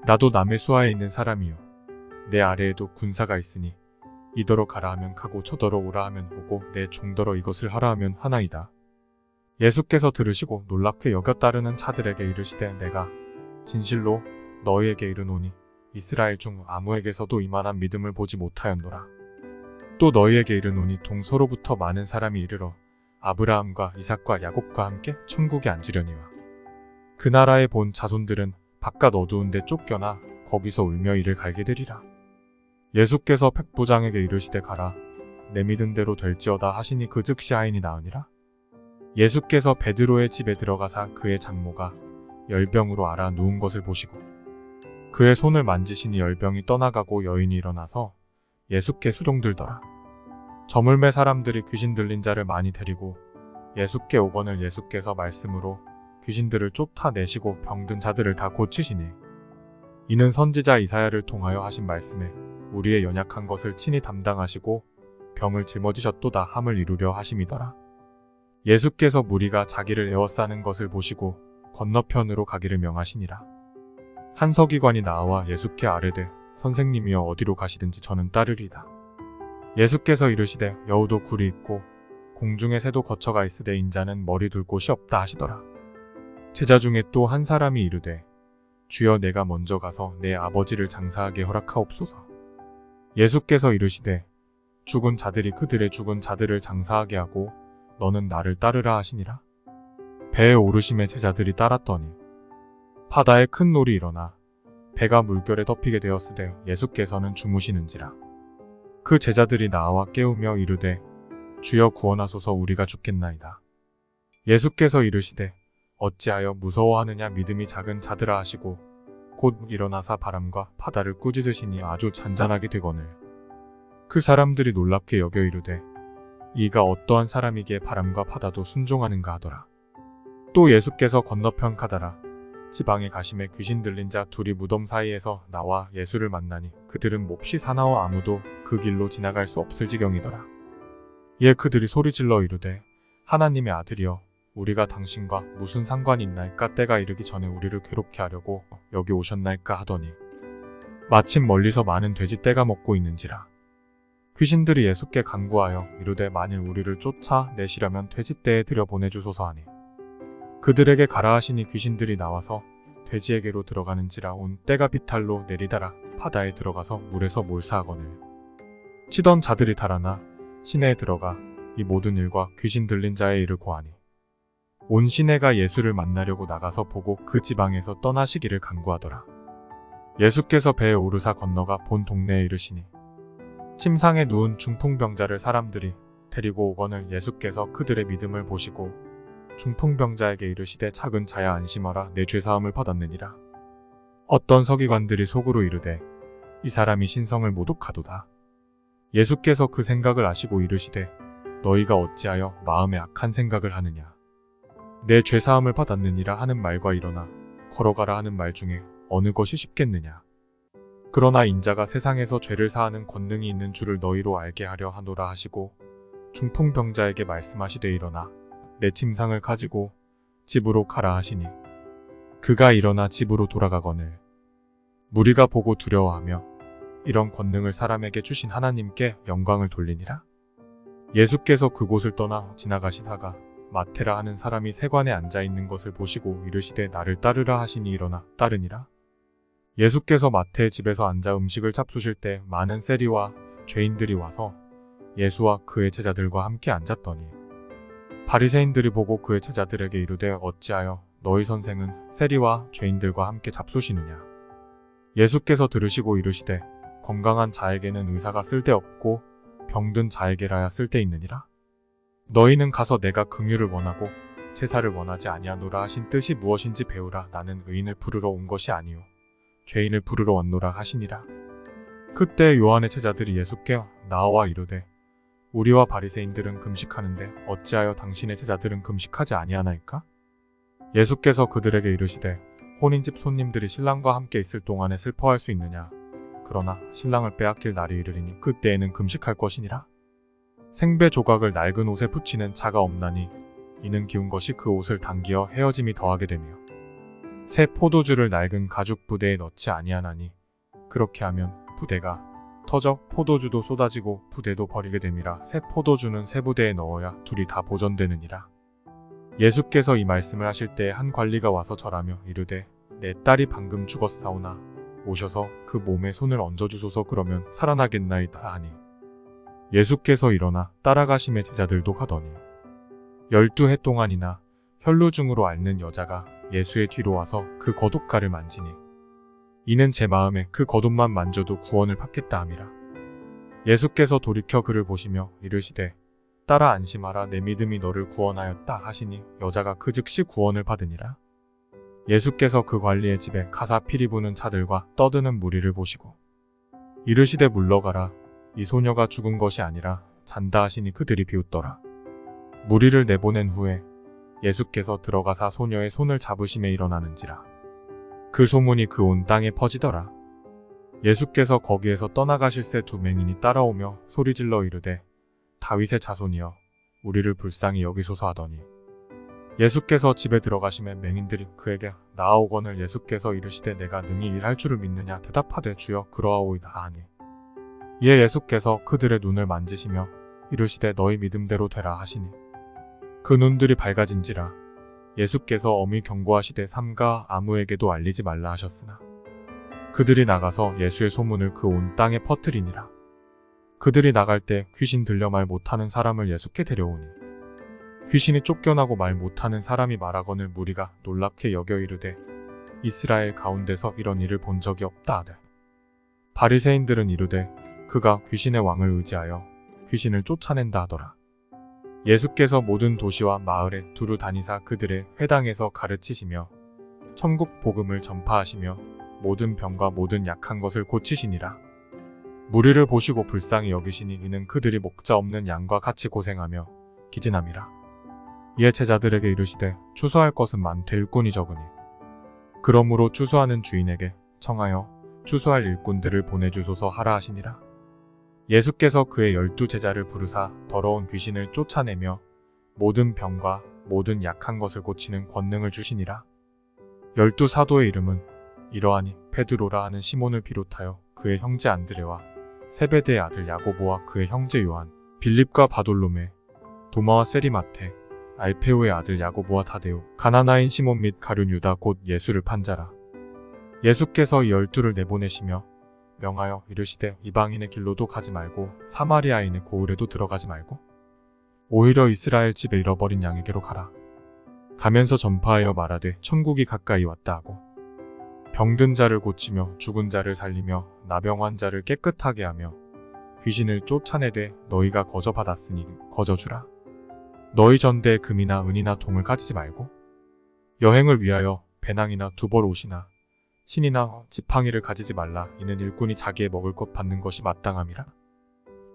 나도 남의 수하에 있는 사람이요 내 아래에도 군사가 있으니 이더러 가라 하면 가고 저더러 오라 하면 오고 내 종더러 이것을 하라 하면 하나이다. 예수께서 들으시고 놀랍게 여겨 따르는 자들에게 이르시되 내가 진실로 너희에게 이르노니 이스라엘 중 아무에게서도 이만한 믿음을 보지 못하였노라. 또 너희에게 이르노니 동서로부터 많은 사람이 이르러 아브라함과 이삭과 야곱과 함께 천국에 앉으려니와 그 나라에 본 자손들은 바깥 어두운 데 쫓겨나 거기서 울며 이를 갈게 되리라. 예수께서 백부장에게 이르시되 가라 내 믿은 대로 될지어다 하시니 그 즉시 하인이 나으니라. 예수께서 베드로의 집에 들어가사 그의 장모가 열병으로 앓아 누운 것을 보시고 그의 손을 만지시니 열병이 떠나가고 여인이 일어나서 예수께 수종들더라. 저물매 사람들이 귀신 들린 자를 많이 데리고 예수께 오거늘 예수께서 말씀으로 귀신들을 쫓아내시고 병든 자들을 다 고치시니 이는 선지자 이사야를 통하여 하신 말씀에 우리의 연약한 것을 친히 담당하시고 병을 짊어지셨도다 함을 이루려 하심이더라. 예수께서 무리가 자기를 에워싸는 것을 보시고 건너편으로 가기를 명하시니라. 한 서기관이 나와 예수께 아뢰되 선생님이여 어디로 가시든지 저는 따르리다. 예수께서 이르시되 여우도 굴이 있고 공중의 새도 거처가 있으되 인자는 머리 둘 곳이 없다 하시더라. 제자 중에 또 한 사람이 이르되 주여 내가 먼저 가서 내 아버지를 장사하게 허락하옵소서. 예수께서 이르시되 죽은 자들이 그들의 죽은 자들을 장사하게 하고 너는 나를 따르라 하시니라. 배에 오르심에 제자들이 따랐더니 바다에 큰 놀이 일어나 배가 물결에 덮이게 되었으되 예수께서는 주무시는지라. 그 제자들이 나와 깨우며 이르되 주여 구원하소서 우리가 죽겠나이다. 예수께서 이르시되 어찌하여 무서워하느냐 믿음이 작은 자들아 하시고 곧 일어나사 바람과 바다를 꾸짖으시니 아주 잔잔하게 되거늘. 그 사람들이 놀랍게 여겨 이르되 이가 어떠한 사람이기에 바람과 바다도 순종하는가 하더라. 또 예수께서 건너편 가다라 지방에 가심에 귀신 들린 자 둘이 무덤 사이에서 나와 예수를 만나니 그들은 몹시 사나워 아무도 그 길로 지나갈 수 없을 지경이더라. 이에 그들이 소리질러 이르되 하나님의 아들이여 우리가 당신과 무슨 상관이 있나이까 때가 이르기 전에 우리를 괴롭게 하려고 여기 오셨나이까 하더니 마침 멀리서 많은 돼지 떼가 먹고 있는지라. 귀신들이 예수께 간구하여 이르되 만일 우리를 쫓아내시려면 돼지떼에 들여보내주소서 하니 그들에게 가라 하시니 귀신들이 나와서 돼지에게로 들어가는지라 온 떼가 비탈로 내리다라 바다에 들어가서 물에서 몰사하거늘. 치던 자들이 달아나 시내에 들어가 이 모든 일과 귀신 들린 자의 일을 고하니 온 시내가 예수를 만나려고 나가서 보고 그 지방에서 떠나시기를 간구하더라. 예수께서 배에 오르사 건너가 본 동네에 이르시니 침상에 누운 중풍병자를 사람들이 데리고 오거늘 예수께서 그들의 믿음을 보시고 중풍병자에게 이르시되 작은 자야 안심하라 내 죄사함을 받았느니라. 어떤 서기관들이 속으로 이르되 이 사람이 신성을 모독하도다. 예수께서 그 생각을 아시고 이르시되 너희가 어찌하여 마음에 악한 생각을 하느냐. 내 죄사함을 받았느니라 하는 말과 일어나 걸어가라 하는 말 중에 어느 것이 쉽겠느냐. 그러나 인자가 세상에서 죄를 사하는 권능이 있는 줄을 너희로 알게 하려 하노라 하시고 중풍병자에게 말씀하시되 일어나 내 침상을 가지고 집으로 가라 하시니 그가 일어나 집으로 돌아가거늘. 무리가 보고 두려워하며 이런 권능을 사람에게 주신 하나님께 영광을 돌리니라. 예수께서 그곳을 떠나 지나가시다가 마테라 하는 사람이 세관에 앉아있는 것을 보시고 이르시되 나를 따르라 하시니 일어나 따르니라. 예수께서 마태의 집에서 앉아 음식을 잡수실 때 많은 세리와 죄인들이 와서 예수와 그의 제자들과 함께 앉았더니 바리새인들이 보고 그의 제자들에게 이르되 어찌하여 너희 선생은 세리와 죄인들과 함께 잡수시느냐. 예수께서 들으시고 이르시되 건강한 자에게는 의사가 쓸데없고 병든 자에게라야 쓸데있느니라. 너희는 가서 내가 긍휼을 원하고 제사를 원하지 아니하노라 하신 뜻이 무엇인지 배우라. 나는 의인을 부르러 온 것이 아니요 죄인을 부르러 왔노라 하시니라. 그때 요한의 제자들이 예수께 나와 이르되 우리와 바리새인들은 금식하는데 어찌하여 당신의 제자들은 금식하지 아니하나이까? 예수께서 그들에게 이르시되 혼인집 손님들이 신랑과 함께 있을 동안에 슬퍼할 수 있느냐. 그러나 신랑을 빼앗길 날이 이르리니 그때에는 금식할 것이니라. 생배 조각을 낡은 옷에 붙이는 자가 없나니 이는 기운 것이 그 옷을 당기어 헤어짐이 더하게 되며 새 포도주를 낡은 가죽 부대에 넣지 아니하나니 그렇게 하면 부대가 터져 포도주도 쏟아지고 부대도 버리게 됨이라. 새 포도주는 새 부대에 넣어야 둘이 다 보존되느니라. 예수께서 이 말씀을 하실 때에 한 관리가 와서 절하며 이르되 내 딸이 방금 죽었사오나 오셔서 그 몸에 손을 얹어주소서 그러면 살아나겠나이다 하니 예수께서 일어나 따라가심에 제자들도 가더니 12해 동안이나 혈루증으로 앓는 여자가 예수의 뒤로 와서 그 겉옷가를 만지니 이는 제 마음에 그 겉옷만 만져도 구원을 받겠다 함이라. 예수께서 돌이켜 그를 보시며 이르시되 딸아 안심하라 내 믿음이 너를 구원하였다 하시니 여자가 그 즉시 구원을 받으니라. 예수께서 그 관리의 집에 가사 피리 부는 자들과 떠드는 무리를 보시고 이르시되 물러가라 이 소녀가 죽은 것이 아니라 잔다 하시니 그들이 비웃더라. 무리를 내보낸 후에 예수께서 들어가사 소녀의 손을 잡으심에 일어나는지라. 그 소문이 그 온 땅에 퍼지더라. 예수께서 거기에서 떠나가실새 두 맹인이 따라오며 소리질러 이르되 다윗의 자손이여 우리를 불쌍히 여기소서 하더니 예수께서 집에 들어가시매 맹인들이 그에게 나아오거늘 예수께서 이르시되 내가 능히 일할 줄을 믿느냐 대답하되 주여 그러하오이다 하니 이에 예수께서 그들의 눈을 만지시며 이르시되 너희 믿음대로 되라 하시니 그 눈들이 밝아진지라. 예수께서 엄히 경고하시되 삼가 아무에게도 알리지 말라 하셨으나 그들이 나가서 예수의 소문을 그 온 땅에 퍼뜨리니라. 그들이 나갈 때 귀신 들려 말 못하는 사람을 예수께 데려오니 귀신이 쫓겨나고 말 못하는 사람이 말하거늘 무리가 놀랍게 여겨 이르되 이스라엘 가운데서 이런 일을 본 적이 없다 하되 바리새인들은 이르되 그가 귀신의 왕을 의지하여 귀신을 쫓아낸다 하더라. 예수께서 모든 도시와 마을에 두루 다니사 그들의 회당에서 가르치시며 천국 복음을 전파하시며 모든 병과 모든 약한 것을 고치시니라. 무리를 보시고 불쌍히 여기시니 이는 그들이 목자 없는 양과 같이 고생하며 기진함이라. 이에 제자들에게 이르시되 추수할 것은 많되 일꾼이 적으니 그러므로 추수하는 주인에게 청하여 추수할 일꾼들을 보내주소서 하라 하시니라. 예수께서 그의 12 제자를 부르사 더러운 귀신을 쫓아내며 모든 병과 모든 약한 것을 고치는 권능을 주시니라. 12 사도의 이름은 이러하니 베드로라 하는 시몬을 비롯하여 그의 형제 안드레와 세베대의 아들 야고보와 그의 형제 요한, 빌립과 바돌로메, 도마와 세리마테, 알페오의 아들 야고보와 타데오, 가나나인 시몬 및 가룟 유다 곧 예수를 판 자라. 예수께서 이 12를 내보내시며 명하여 이르시되 이방인의 길로도 가지 말고 사마리아인의 고을에도 들어가지 말고 오히려 이스라엘 집에 잃어버린 양에게로 가라. 가면서 전파하여 말하되 천국이 가까이 왔다 하고 병든 자를 고치며 죽은 자를 살리며 나병환 자를 깨끗하게 하며 귀신을 쫓아내되 너희가 거저 받았으니 거저 주라. 너희 전대에 금이나 은이나 동을 가지지 말고 여행을 위하여 배낭이나 두벌 옷이나 신이나 지팡이를 가지지 말라. 이는 일꾼이 자기의 먹을 것 받는 것이 마땅함이라.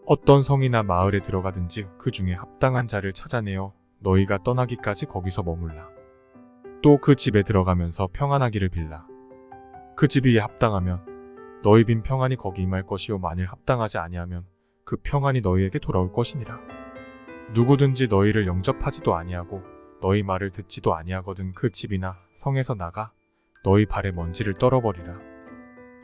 어떤 성이나 마을에 들어가든지 그 중에 합당한 자를 찾아내어 너희가 떠나기까지 거기서 머물라. 또 그 집에 들어가면서 평안하기를 빌라. 그 집이 합당하면 너희 빈 평안이 거기 임할 것이요 만일 합당하지 아니하면 그 평안이 너희에게 돌아올 것이니라. 누구든지 너희를 영접하지도 아니하고 너희 말을 듣지도 아니하거든 그 집이나 성에서 나가 너희 발에 먼지를 떨어버리라.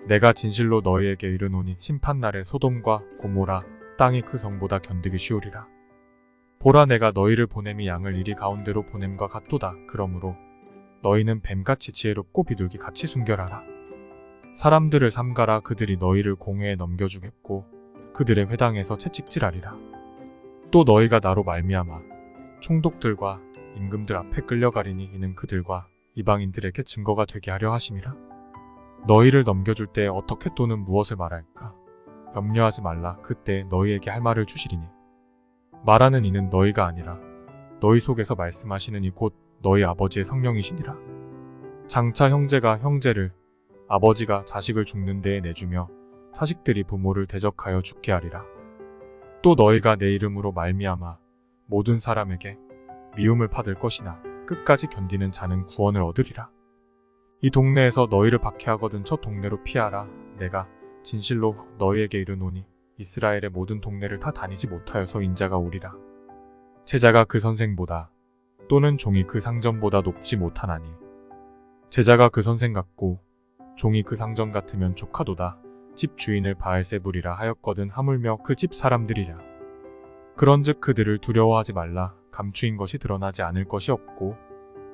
내가 진실로 너희에게 이르노니 심판날에 소돔과 고모라 땅이 그 성보다 견디기 쉬우리라. 보라 내가 너희를 보냄이 양을 이리 가운데로 보냄과 같도다. 그러므로 너희는 뱀같이 지혜롭고 비둘기 같이 순결하라. 사람들을 삼가라. 그들이 너희를 공회에 넘겨주겠고 그들의 회당에서 채찍질하리라. 또 너희가 나로 말미암아 총독들과 임금들 앞에 끌려가리니 이는 그들과 이방인들에게 증거가 되게 하려 하심이라. 너희를 넘겨줄 때 어떻게 또는 무엇을 말할까 염려하지 말라. 그때 너희에게 할 말을 주시리니 말하는 이는 너희가 아니라 너희 속에서 말씀하시는 이 곧 너희 아버지의 성령이시니라. 장차 형제가 형제를 아버지가 자식을 죽는 데에 내주며 자식들이 부모를 대적하여 죽게 하리라. 또 너희가 내 이름으로 말미암아 모든 사람에게 미움을 받을 것이나 끝까지 견디는 자는 구원을 얻으리라. 이 동네에서 너희를 박해하거든 저 동네로 피하라. 내가 진실로 너희에게 이르노니 이스라엘의 모든 동네를 다 다니지 못하여서 인자가 오리라. 제자가 그 선생보다 또는 종이 그 상전보다 높지 못하나니 제자가 그 선생 같고 종이 그 상전 같으면 조카도다. 집 주인을 바알세불이라 하였거든 하물며 그 집 사람들이랴. 그런즉 그들을 두려워하지 말라. 감추인 것이 드러나지 않을 것이 없고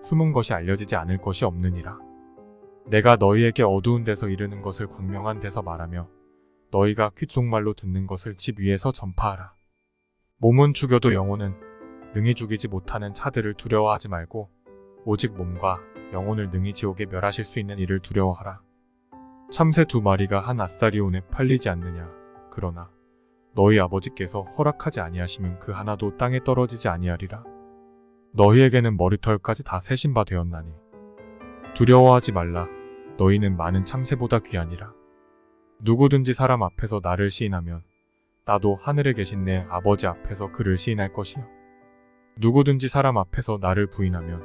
숨은 것이 알려지지 않을 것이 없느니라. 내가 너희에게 어두운 데서 이르는 것을 광명한 데서 말하며 너희가 귓속말로 듣는 것을 집 위에서 전파하라. 몸은 죽여도 영혼은 능히 죽이지 못하는 차들을 두려워하지 말고 오직 몸과 영혼을 능히 지옥에 멸하실 수 있는 이를 두려워하라. 참새 2마리가 한 아사리온에 팔리지 않느냐. 그러나 너희 아버지께서 허락하지 아니하시면 그 하나도 땅에 떨어지지 아니하리라. 너희에게는 머리털까지 다 세신 바 되었나니 두려워하지 말라. 너희는 많은 참새보다 귀하니라. 누구든지 사람 앞에서 나를 시인하면 나도 하늘에 계신 내 아버지 앞에서 그를 시인할 것이요 누구든지 사람 앞에서 나를 부인하면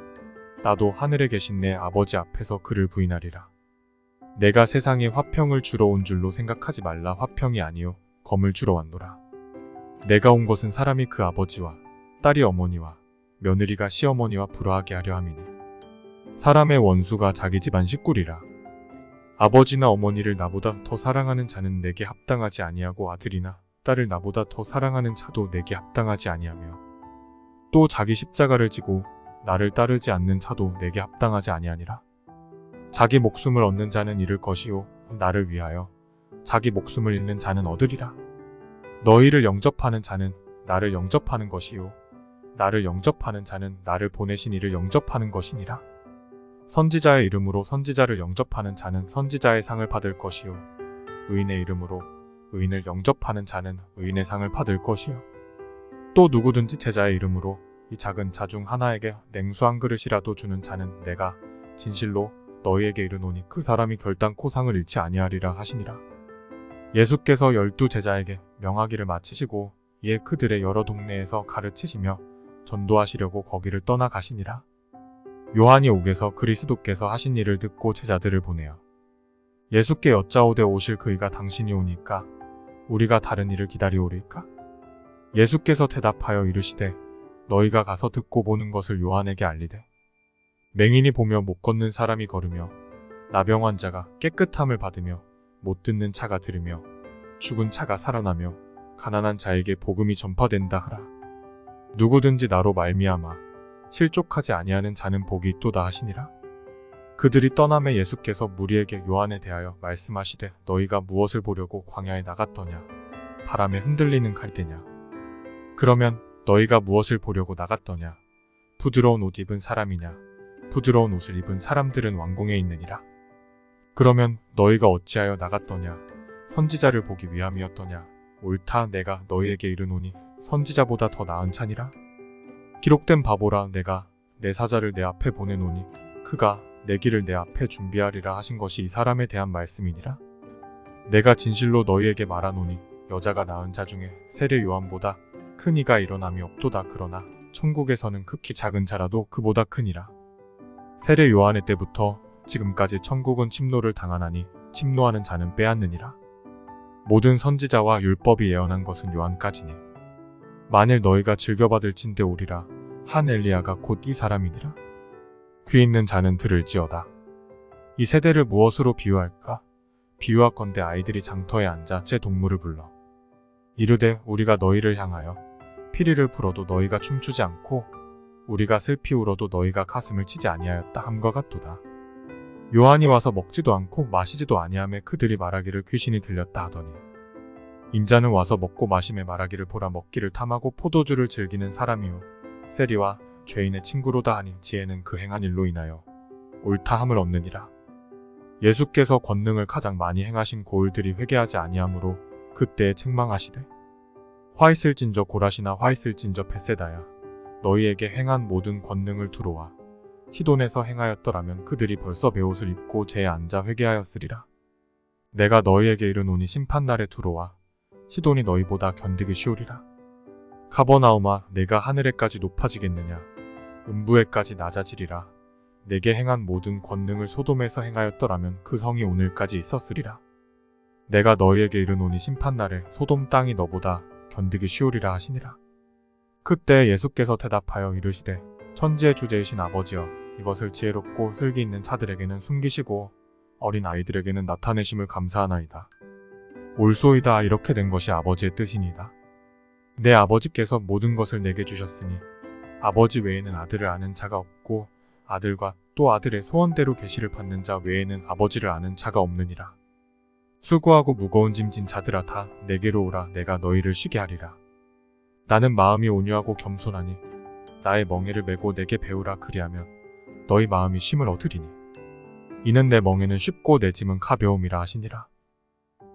나도 하늘에 계신 내 아버지 앞에서 그를 부인하리라. 내가 세상에 화평을 주러 온 줄로 생각하지 말라. 화평이 아니요 검을 주러 왔노라. 내가 온 것은 사람이 그 아버지와 딸이 어머니와 며느리가 시어머니와 불화하게 하려 함이니 사람의 원수가 자기 집안 식구리라. 아버지나 어머니를 나보다 더 사랑하는 자는 내게 합당하지 아니하고 아들이나 딸을 나보다 더 사랑하는 자도 내게 합당하지 아니하며 또 자기 십자가를 지고 나를 따르지 않는 자도 내게 합당하지 아니하니라. 자기 목숨을 얻는 자는 잃을 것이요 나를 위하여 자기 목숨을 잃는 자는 얻으리라. 너희를 영접하는 자는 나를 영접하는 것이요 나를 영접하는 자는 나를 보내신 이를 영접하는 것이니라. 선지자의 이름으로 선지자를 영접하는 자는 선지자의 상을 받을 것이요 의인의 이름으로 의인을 영접하는 자는 의인의 상을 받을 것이요 또 누구든지 제자의 이름으로 이 작은 자 중 하나에게 냉수 한 그릇이라도 주는 자는 내가 진실로 너희에게 이르노니 그 사람이 결단코 상을 잃지 아니하리라 하시니라. 예수께서 12 제자에게 명하기를 마치시고 이에 그들의 여러 동네에서 가르치시며 전도하시려고 거기를 떠나가시니라. 요한이 옥에서 그리스도께서 하신 일을 듣고 제자들을 보내어 예수께 여짜오되 오실 그이가 당신이 오니까 우리가 다른 일을 기다리오리까? 예수께서 대답하여 이르시되 너희가 가서 듣고 보는 것을 요한에게 알리되 맹인이 보며 못 걷는 사람이 걸으며 나병 환자가 깨끗함을 받으며 못 듣는 자가 들으며 죽은 자가 살아나며 가난한 자에게 복음이 전파된다 하라. 누구든지 나로 말미암아 실족하지 아니하는 자는 복이 있도다 하시니라. 그들이 떠남에 예수께서 무리에게 요한에 대하여 말씀하시되 너희가 무엇을 보려고 광야에 나갔더냐? 바람에 흔들리는 갈대냐? 그러면 너희가 무엇을 보려고 나갔더냐? 부드러운 옷 입은 사람이냐? 부드러운 옷을 입은 사람들은 왕궁에 있느니라. 그러면 너희가 어찌하여 나갔더냐? 선지자를 보기 위함이었더냐? 옳다 내가 너희에게 이르노니 선지자보다 더 나은 차니라. 기록된 바보라 내가 내 사자를 내 앞에 보내노니 그가 내 길을 내 앞에 준비하리라 하신 것이 이 사람에 대한 말씀이니라. 내가 진실로 너희에게 말하노니 여자가 낳은 자 중에 세례 요한보다 큰 이가 일어남이 없도다. 그러나 천국에서는 극히 작은 자라도 그보다 크니라. 세례 요한의 때부터 지금까지 천국은 침노를 당하나니 침노하는 자는 빼앗느니라. 모든 선지자와 율법이 예언한 것은 요한까지니 만일 너희가 즐겨받을진대 오리라 한 엘리야가 곧 이 사람이니라. 귀 있는 자는 들을지어다. 이 세대를 무엇으로 비유할까? 비유하건대 아이들이 장터에 앉아 제 동물을 불러 이르되 우리가 너희를 향하여 피리를 불어도 너희가 춤추지 않고 우리가 슬피 울어도 너희가 가슴을 치지 아니하였다 함과 같도다. 요한이 와서 먹지도 않고 마시지도 아니하며 그들이 말하기를 귀신이 들렸다 하더니 인자는 와서 먹고 마심에 말하기를 보라 먹기를 탐하고 포도주를 즐기는 사람이요 세리와 죄인의 친구로다 하니 지혜는 그 행한 일로 인하여 옳다 함을 얻느니라. 예수께서 권능을 가장 많이 행하신 고을들이 회개하지 아니하므로 그때에 책망하시되 화 있을진저 고라시나 화 있을진저 벳세다야 너희에게 행한 모든 권능을 두루와 시돈에서 행하였더라면 그들이 벌써 베옷을 입고 제에 앉아 회개하였으리라. 내가 너희에게 이르노니 심판날에 두루와 시돈이 너희보다 견디기 쉬우리라. 가버나움아 내가 하늘에까지 높아지겠느냐 음부에까지 낮아지리라. 내게 행한 모든 권능을 소돔에서 행하였더라면 그 성이 오늘까지 있었으리라. 내가 너희에게 이르노니 심판날에 소돔 땅이 너보다 견디기 쉬우리라 하시니라. 그때 예수께서 대답하여 이르시되 천지의 주제이신 아버지여 이것을 지혜롭고 슬기 있는 자들에게는 숨기시고 어린 아이들에게는 나타내심을 감사하나이다. 옳소이다. 이렇게 된 것이 아버지의 뜻이니이다. 내 아버지께서 모든 것을 내게 주셨으니 아버지 외에는 아들을 아는 자가 없고 아들과 또 아들의 소원대로 계시를 받는 자 외에는 아버지를 아는 자가 없느니라. 수고하고 무거운 짐진 자들아 다 내게로 오라. 내가 너희를 쉬게 하리라. 나는 마음이 온유하고 겸손하니 나의 멍에를 메고 내게 배우라. 그리하면 너희 마음이 쉼을 얻으리니 이는 내 멍에는 쉽고 내 짐은 가벼움이라 하시니라.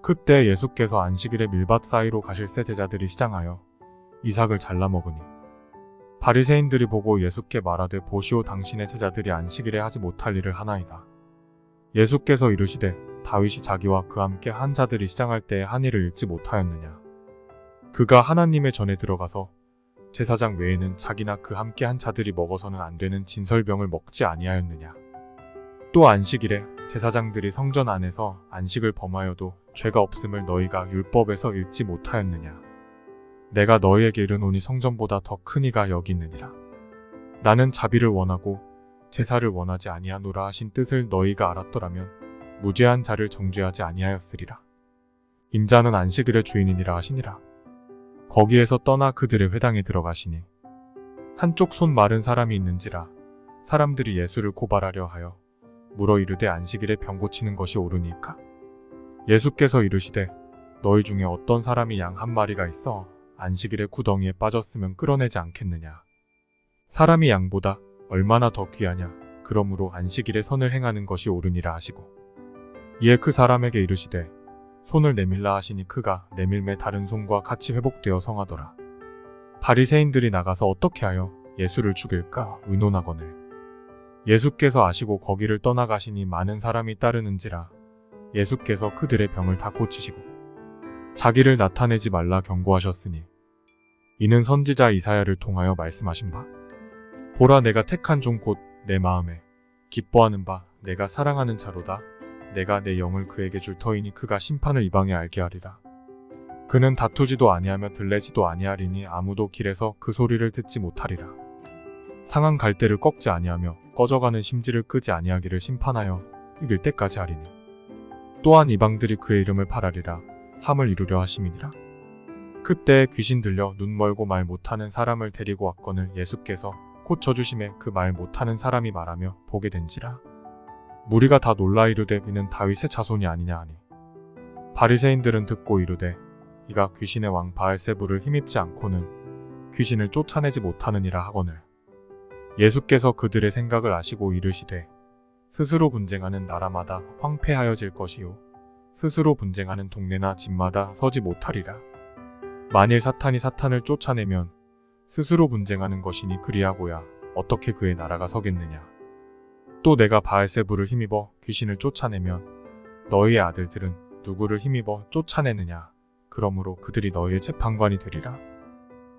그때 예수께서 안식일에 밀밭 사이로 가실새 제자들이 시장하여 이삭을 잘라 먹으니 바리새인들이 보고 예수께 말하되 보시오 당신의 제자들이 안식일에 하지 못할 일을 하나이다. 예수께서 이르시되 다윗이 자기와 그와 함께 한 자들이 시장할 때에 한 일을 읽지 못하였느냐. 그가 하나님의 전에 들어가서 제사장 외에는 자기나 그 함께 한 자들이 먹어서는 안 되는 진설병을 먹지 아니하였느냐. 또 안식일에 제사장들이 성전 안에서 안식을 범하여도 죄가 없음을 너희가 율법에서 읽지 못하였느냐. 내가 너희에게 이르노니 성전보다 더 큰 이가 여기 있느니라. 나는 자비를 원하고 제사를 원하지 아니하노라 하신 뜻을 너희가 알았더라면 무죄한 자를 정죄하지 아니하였으리라. 인자는 안식일의 주인이니라 하시니라. 거기에서 떠나 그들의 회당에 들어가시니 한쪽 손 마른 사람이 있는지라 사람들이 예수를 고발하려 하여 물어 이르되 안식일에 병 고치는 것이 옳으니까? 예수께서 이르시되 너희 중에 어떤 사람이 양 한 마리가 있어 안식일에 구덩이에 빠졌으면 끌어내지 않겠느냐? 사람이 양보다 얼마나 더 귀하냐? 그러므로 안식일에 선을 행하는 것이 옳으니라 하시고 이에 그 사람에게 이르시되 손을 내밀라 하시니 그가 내밀매 다른 손과 같이 회복되어 성하더라. 바리새인들이 나가서 어떻게 하여 예수를 죽일까 의논하거늘 예수께서 아시고 거기를 떠나가시니 많은 사람이 따르는지라 예수께서 그들의 병을 다 고치시고 자기를 나타내지 말라 경고하셨으니 이는 선지자 이사야를 통하여 말씀하신 바 보라 내가 택한 종 곧 내 마음에 기뻐하는 바 내가 사랑하는 자로다. 내가 내 영을 그에게 줄 터이니 그가 심판을 이방에 알게 하리라. 그는 다투지도 아니하며 들레지도 아니하리니 아무도 길에서 그 소리를 듣지 못하리라. 상한 갈대를 꺾지 아니하며 꺼져가는 심지를 끄지 아니하기를 심판하여 이길 때까지 하리니 또한 이방들이 그의 이름을 팔하리라 함을 이루려 하심이니라. 그때 귀신 들려 눈 멀고 말 못하는 사람을 데리고 왔거늘 예수께서 고쳐주심에 그 말 못하는 사람이 말하며 보게 된지라. 무리가 다 놀라 이르되 이는 다윗의 자손이 아니냐 하니 바리새인들은 듣고 이르되 이가 귀신의 왕 바알세불을 힘입지 않고는 귀신을 쫓아내지 못하느니라 하거늘 예수께서 그들의 생각을 아시고 이르시되 스스로 분쟁하는 나라마다 황폐하여질 것이요 스스로 분쟁하는 동네나 집마다 서지 못하리라. 만일 사탄이 사탄을 쫓아내면 스스로 분쟁하는 것이니 그리하고야 어떻게 그의 나라가 서겠느냐. 또 내가 바알세불을 힘입어 귀신을 쫓아내면 너희의 아들들은 누구를 힘입어 쫓아내느냐. 그러므로 그들이 너희의 재판관이 되리라.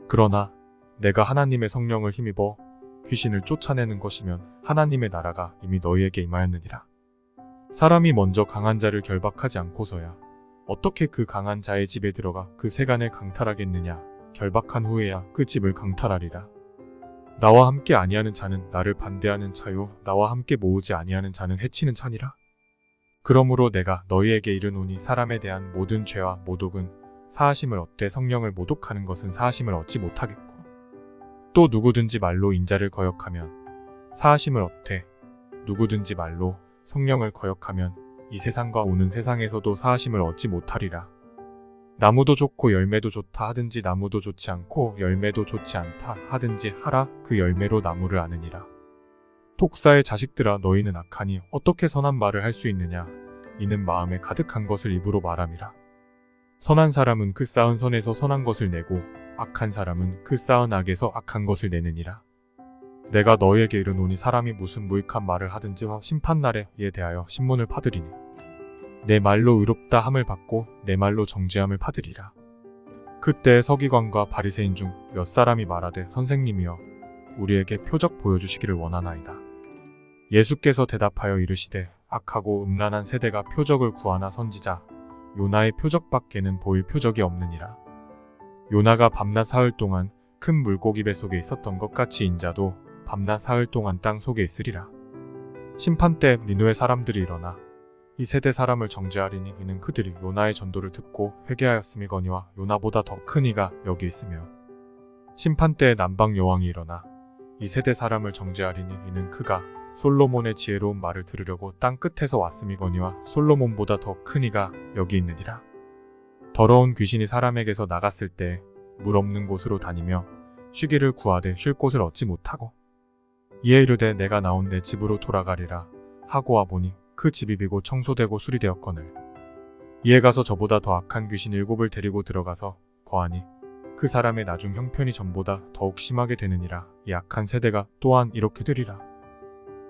그러나 내가 하나님의 성령을 힘입어 귀신을 쫓아내는 것이면 하나님의 나라가 이미 너희에게 임하였느니라. 사람이 먼저 강한 자를 결박하지 않고서야 어떻게 그 강한 자의 집에 들어가 그 세간을 강탈하겠느냐. 결박한 후에야 그 집을 강탈하리라. 나와 함께 아니하는 자는 나를 반대하는 자요 나와 함께 모으지 아니하는 자는 해치는 자니라. 그러므로 내가 너희에게 이르노니 사람에 대한 모든 죄와 모독은 사하심을 얻되 성령을 모독하는 것은 사하심을 얻지 못하겠고 또 누구든지 말로 인자를 거역하면 사하심을 얻되 누구든지 말로 성령을 거역하면 이 세상과 오는 세상에서도 사하심을 얻지 못하리라. 나무도 좋고 열매도 좋다 하든지 나무도 좋지 않고 열매도 좋지 않다 하든지 하라. 그 열매로 나무를 아느니라. 독사의 자식들아 너희는 악하니 어떻게 선한 말을 할 수 있느냐. 이는 마음에 가득한 것을 입으로 말함이라. 선한 사람은 그 쌓은 선에서 선한 것을 내고 악한 사람은 그 쌓은 악에서 악한 것을 내느니라. 내가 너희에게 이르노니 사람이 무슨 무익한 말을 하든지 심판날에 이에 대하여 신문을 파들이니 내 말로 의롭다 함을 받고 내 말로 정죄함을 받으리라. 그때 서기관과 바리새인 중 몇 사람이 말하되 선생님이여 우리에게 표적 보여주시기를 원하나이다. 예수께서 대답하여 이르시되 악하고 음란한 세대가 표적을 구하나 선지자 요나의 표적밖에는 보일 표적이 없느니라. 요나가 밤낮 사흘 동안 큰 물고기 뱃속에 있었던 것 같이 인자도 밤낮 사흘 동안 땅 속에 있으리라. 심판 때 니느웨 사람들이 일어나 이 세대 사람을 정죄하리니 이는 그들이 요나의 전도를 듣고 회개하였음이거니와 요나보다 더 큰 이가 여기 있으며 심판 때에 남방 여왕이 일어나 이 세대 사람을 정죄하리니 이는 그가 솔로몬의 지혜로운 말을 들으려고 땅 끝에서 왔음이거니와 솔로몬보다 더 큰 이가 여기 있느니라. 더러운 귀신이 사람에게서 나갔을 때 물 없는 곳으로 다니며 쉬기를 구하되 쉴 곳을 얻지 못하고 이에 이르되 내가 나온 내 집으로 돌아가리라 하고 와보니 그 집이 비고 청소되고 수리되었거늘 이에 가서 저보다 더 악한 귀신 7을 데리고 들어가서 거하니 그 사람의 나중 형편이 전보다 더욱 심하게 되느니라. 이 악한 세대가 또한 이렇게 되리라.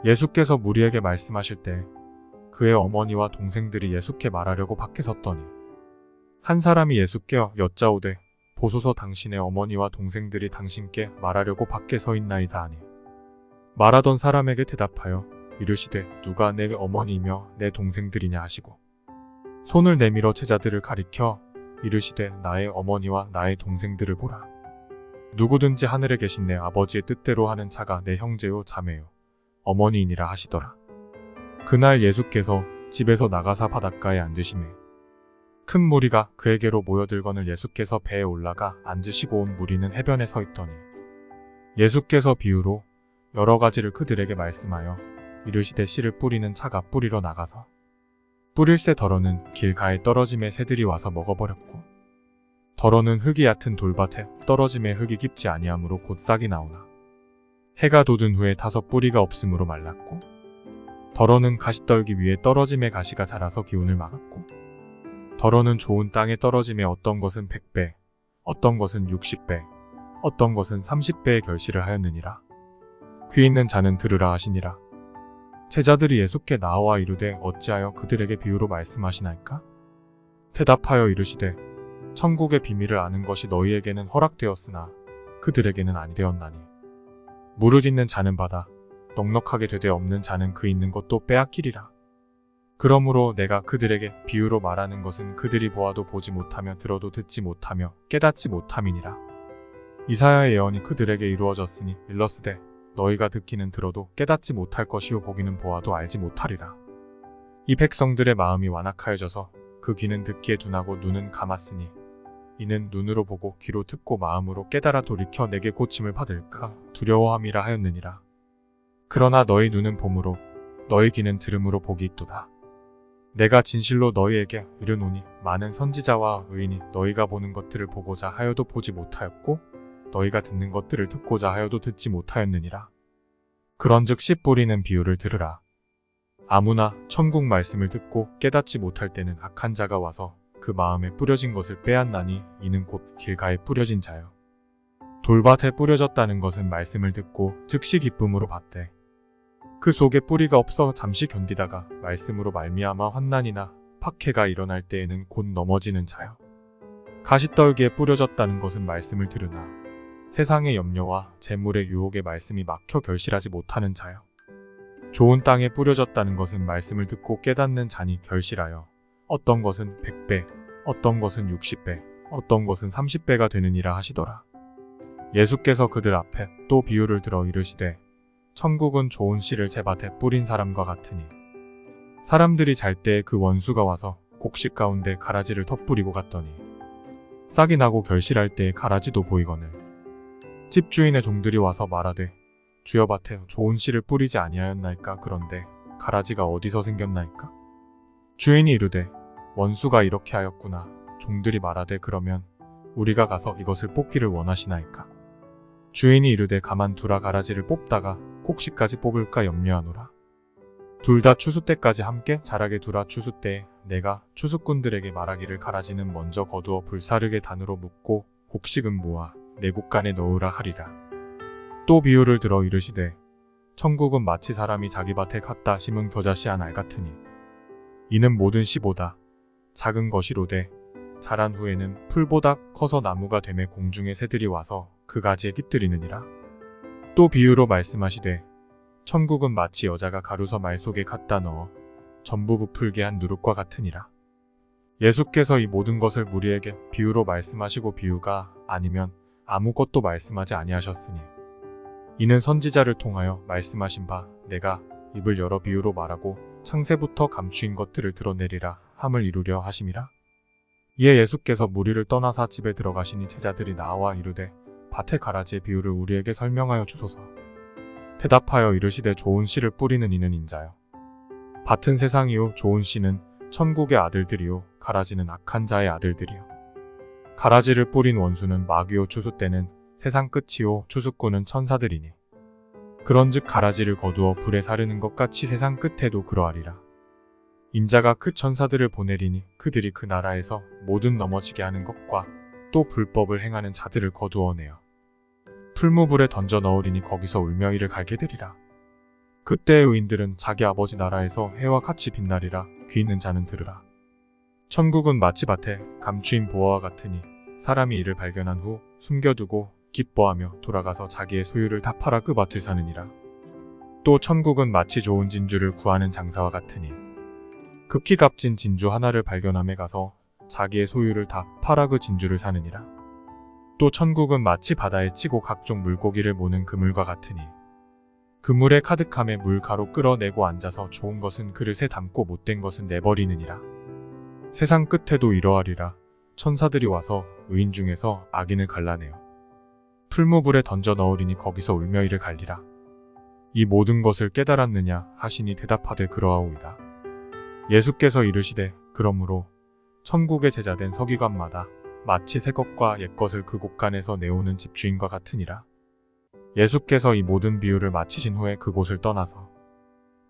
예수께서 무리에게 말씀하실 때 그의 어머니와 동생들이 예수께 말하려고 밖에 섰더니 한 사람이 예수께 여짜오되 보소서 당신의 어머니와 동생들이 당신께 말하려고 밖에 서 있나이다 하니 말하던 사람에게 대답하여 이르시되 누가 내 어머니이며 내 동생들이냐 하시고 손을 내밀어 제자들을 가리켜 이르시되 나의 어머니와 나의 동생들을 보라. 누구든지 하늘에 계신 내 아버지의 뜻대로 하는 자가 내 형제요 자매요 어머니이니라 하시더라. 그날 예수께서 집에서 나가사 바닷가에 앉으시매 큰 무리가 그에게로 모여들거늘 예수께서 배에 올라가 앉으시고 온 무리는 해변에 서 있더니 예수께서 비유로 여러 가지를 그들에게 말씀하여 이르시되 씨를 뿌리는 차가 뿌리러 나가서 뿌릴새 덜어는 길가에 떨어짐에 새들이 와서 먹어버렸고 덜어는 흙이 얕은 돌밭에 떨어짐에 흙이 깊지 아니하므로 곧 싹이 나오나 해가 돋은 후에 타서 뿌리가 없으므로 말랐고 덜어는 가시떨기 위에 떨어짐에 가시가 자라서 기운을 막았고 덜어는 좋은 땅에 떨어짐에 어떤 것은 100배 어떤 것은 60배 어떤 것은 30배의 결실을 하였느니라. 귀 있는 자는 들으라 하시니라. 제자들이 예수께 나와 이르되 어찌하여 그들에게 비유로 말씀하시나이까? 대답하여 이르시되 천국의 비밀을 아는 것이 너희에게는 허락되었으나 그들에게는 아니되었나니 무릇 있는 자는 받아 넉넉하게 되되 없는 자는 그 있는 것도 빼앗기리라. 그러므로 내가 그들에게 비유로 말하는 것은 그들이 보아도 보지 못하며 들어도 듣지 못하며 깨닫지 못함이니라. 이사야의 예언이 그들에게 이루어졌으니 일러스되 너희가 듣기는 들어도 깨닫지 못할 것이요 보기는 보아도 알지 못하리라. 이 백성들의 마음이 완악하여져서 그 귀는 듣기에 둔하고 눈은 감았으니 이는 눈으로 보고 귀로 듣고 마음으로 깨달아 돌이켜 내게 고침을 받을까 두려워함이라 하였느니라. 그러나 너희 눈은 봄으로 너희 귀는 들음으로 복이 있도다. 내가 진실로 너희에게 이르노니 많은 선지자와 의인이 너희가 보는 것들을 보고자 하여도 보지 못하였고 너희가 듣는 것들을 듣고자 하여도 듣지 못하였느니라. 그런즉 씨 뿌리는 비유를 들으라. 아무나 천국 말씀을 듣고 깨닫지 못할 때는 악한 자가 와서 그 마음에 뿌려진 것을 빼앗나니 이는 곧 길가에 뿌려진 자요. 돌밭에 뿌려졌다는 것은 말씀을 듣고 즉시 기쁨으로 받되 그 속에 뿌리가 없어 잠시 견디다가 말씀으로 말미암아 환난이나 박해가 일어날 때에는 곧 넘어지는 자요. 가시떨기에 뿌려졌다는 것은 말씀을 들으나 세상의 염려와 재물의 유혹에 말씀이 막혀 결실하지 못하는 자요. 좋은 땅에 뿌려졌다는 것은 말씀을 듣고 깨닫는 자니 결실하여 어떤 것은 100배, 어떤 것은 60배, 어떤 것은 30배가 되느니라 하시더라. 예수께서 그들 앞에 또 비유를 들어 이르시되 천국은 좋은 씨를 제밭에 뿌린 사람과 같으니 사람들이 잘 때에 그 원수가 와서 곡식 가운데 가라지를 덧뿌리고 갔더니 싹이 나고 결실할 때에 가라지도 보이거늘 집주인의 종들이 와서 말하되 주여 밭에 좋은 씨를 뿌리지 아니하였나이까? 그런데 가라지가 어디서 생겼나이까? 주인이 이르되 원수가 이렇게 하였구나. 종들이 말하되 그러면 우리가 가서 이것을 뽑기를 원하시나이까? 주인이 이르되 가만두라. 가라지를 뽑다가 곡식까지 뽑을까 염려하노라. 둘 다 추수 때까지 함께 자라게 두라. 추수 때에 내가 추수꾼들에게 말하기를 가라지는 먼저 거두어 불사르게 단으로 묶고 곡식은 모아 내 곡간에 넣으라 하리라. 또 비유를 들어 이르시되 천국은 마치 사람이 자기 밭에 갖다 심은 겨자씨 한 알 같으니 이는 모든 씨보다 작은 것이로되 자란 후에는 풀보다 커서 나무가 되매 공중의 새들이 와서 그 가지에 깃들이느니라. 또 비유로 말씀하시되 천국은 마치 여자가 가루서 말 속에 갖다 넣어 전부 부풀게 한 누룩과 같으니라. 예수께서 이 모든 것을 무리에게 비유로 말씀하시고 비유가 아니면 아무것도 말씀하지 아니하셨으니 이는 선지자를 통하여 말씀하신 바 내가 입을 열어 비유로 말하고 창세부터 감추인 것들을 드러내리라 함을 이루려 하심이라. 이에 예수께서 무리를 떠나사 집에 들어가시니 제자들이 나와 이르되 밭의 가라지의 비유를 우리에게 설명하여 주소서. 대답하여 이르시되 좋은 씨를 뿌리는 이는 인자요 밭은 세상이요 좋은 씨는 천국의 아들들이요 가라지는 악한 자의 아들들이요. 가라지를 뿌린 원수는 마귀요 추수 때는 세상 끝이요 추수꾼은 천사들이니 그런즉 가라지를 거두어 불에 사르는 것 같이 세상 끝에도 그러하리라. 인자가 그 천사들을 보내리니 그들이 그 나라에서 모든 넘어지게 하는 것과 또 불법을 행하는 자들을 거두어내어 풀무불에 던져 넣으리니 거기서 울며 이를 갈게 되리라. 그때의 의인들은 자기 아버지 나라에서 해와 같이 빛나리라. 귀 있는 자는 들으라. 천국은 마치 밭에 감추인 보화와 같으니 사람이 이를 발견한 후 숨겨두고 기뻐하며 돌아가서 자기의 소유를 다 팔아 그 밭을 사느니라. 또 천국은 마치 좋은 진주를 구하는 장사와 같으니 급히 값진 진주 하나를 발견함에 가서 자기의 소유를 다 팔아 그 진주를 사느니라. 또 천국은 마치 바다에 치고 각종 물고기를 모는 그물과 같으니 그물에 가득함에 물가로 끌어내고 앉아서 좋은 것은 그릇에 담고 못된 것은 내버리느니라. 세상 끝에도 이러하리라. 천사들이 와서 의인 중에서 악인을 갈라내어 풀무불에 던져 넣으리니 거기서 울며 이를 갈리라. 이 모든 것을 깨달았느냐 하시니 대답하되 그러하오이다. 예수께서 이르시되 그러므로 천국의 제자된 서기관마다 마치 새 것과 옛 것을 그 곳간에서 내오는 집주인과 같으니라. 예수께서 이 모든 비유를 마치신 후에 그곳을 떠나서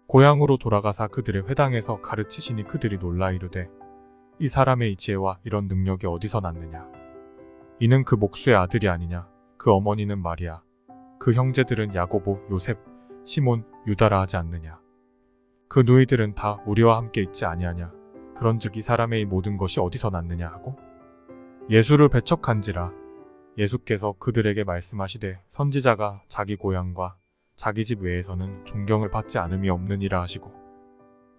고향으로 돌아가사 그들의 회당에서 가르치시니 그들이 놀라 이르되 이 사람의 이 지혜와 이런 능력이 어디서 났느냐. 이는 그 목수의 아들이 아니냐. 그 어머니는 마리아, 그 형제들은 야고보, 요셉, 시몬, 유다라 하지 않느냐. 그 누이들은 다 우리와 함께 있지 아니하냐. 그런즉 이 사람의 이 모든 것이 어디서 났느냐 하고 예수를 배척한지라. 예수께서 그들에게 말씀하시되 선지자가 자기 고향과 자기 집 외에서는 존경을 받지 않음이 없느니라 하시고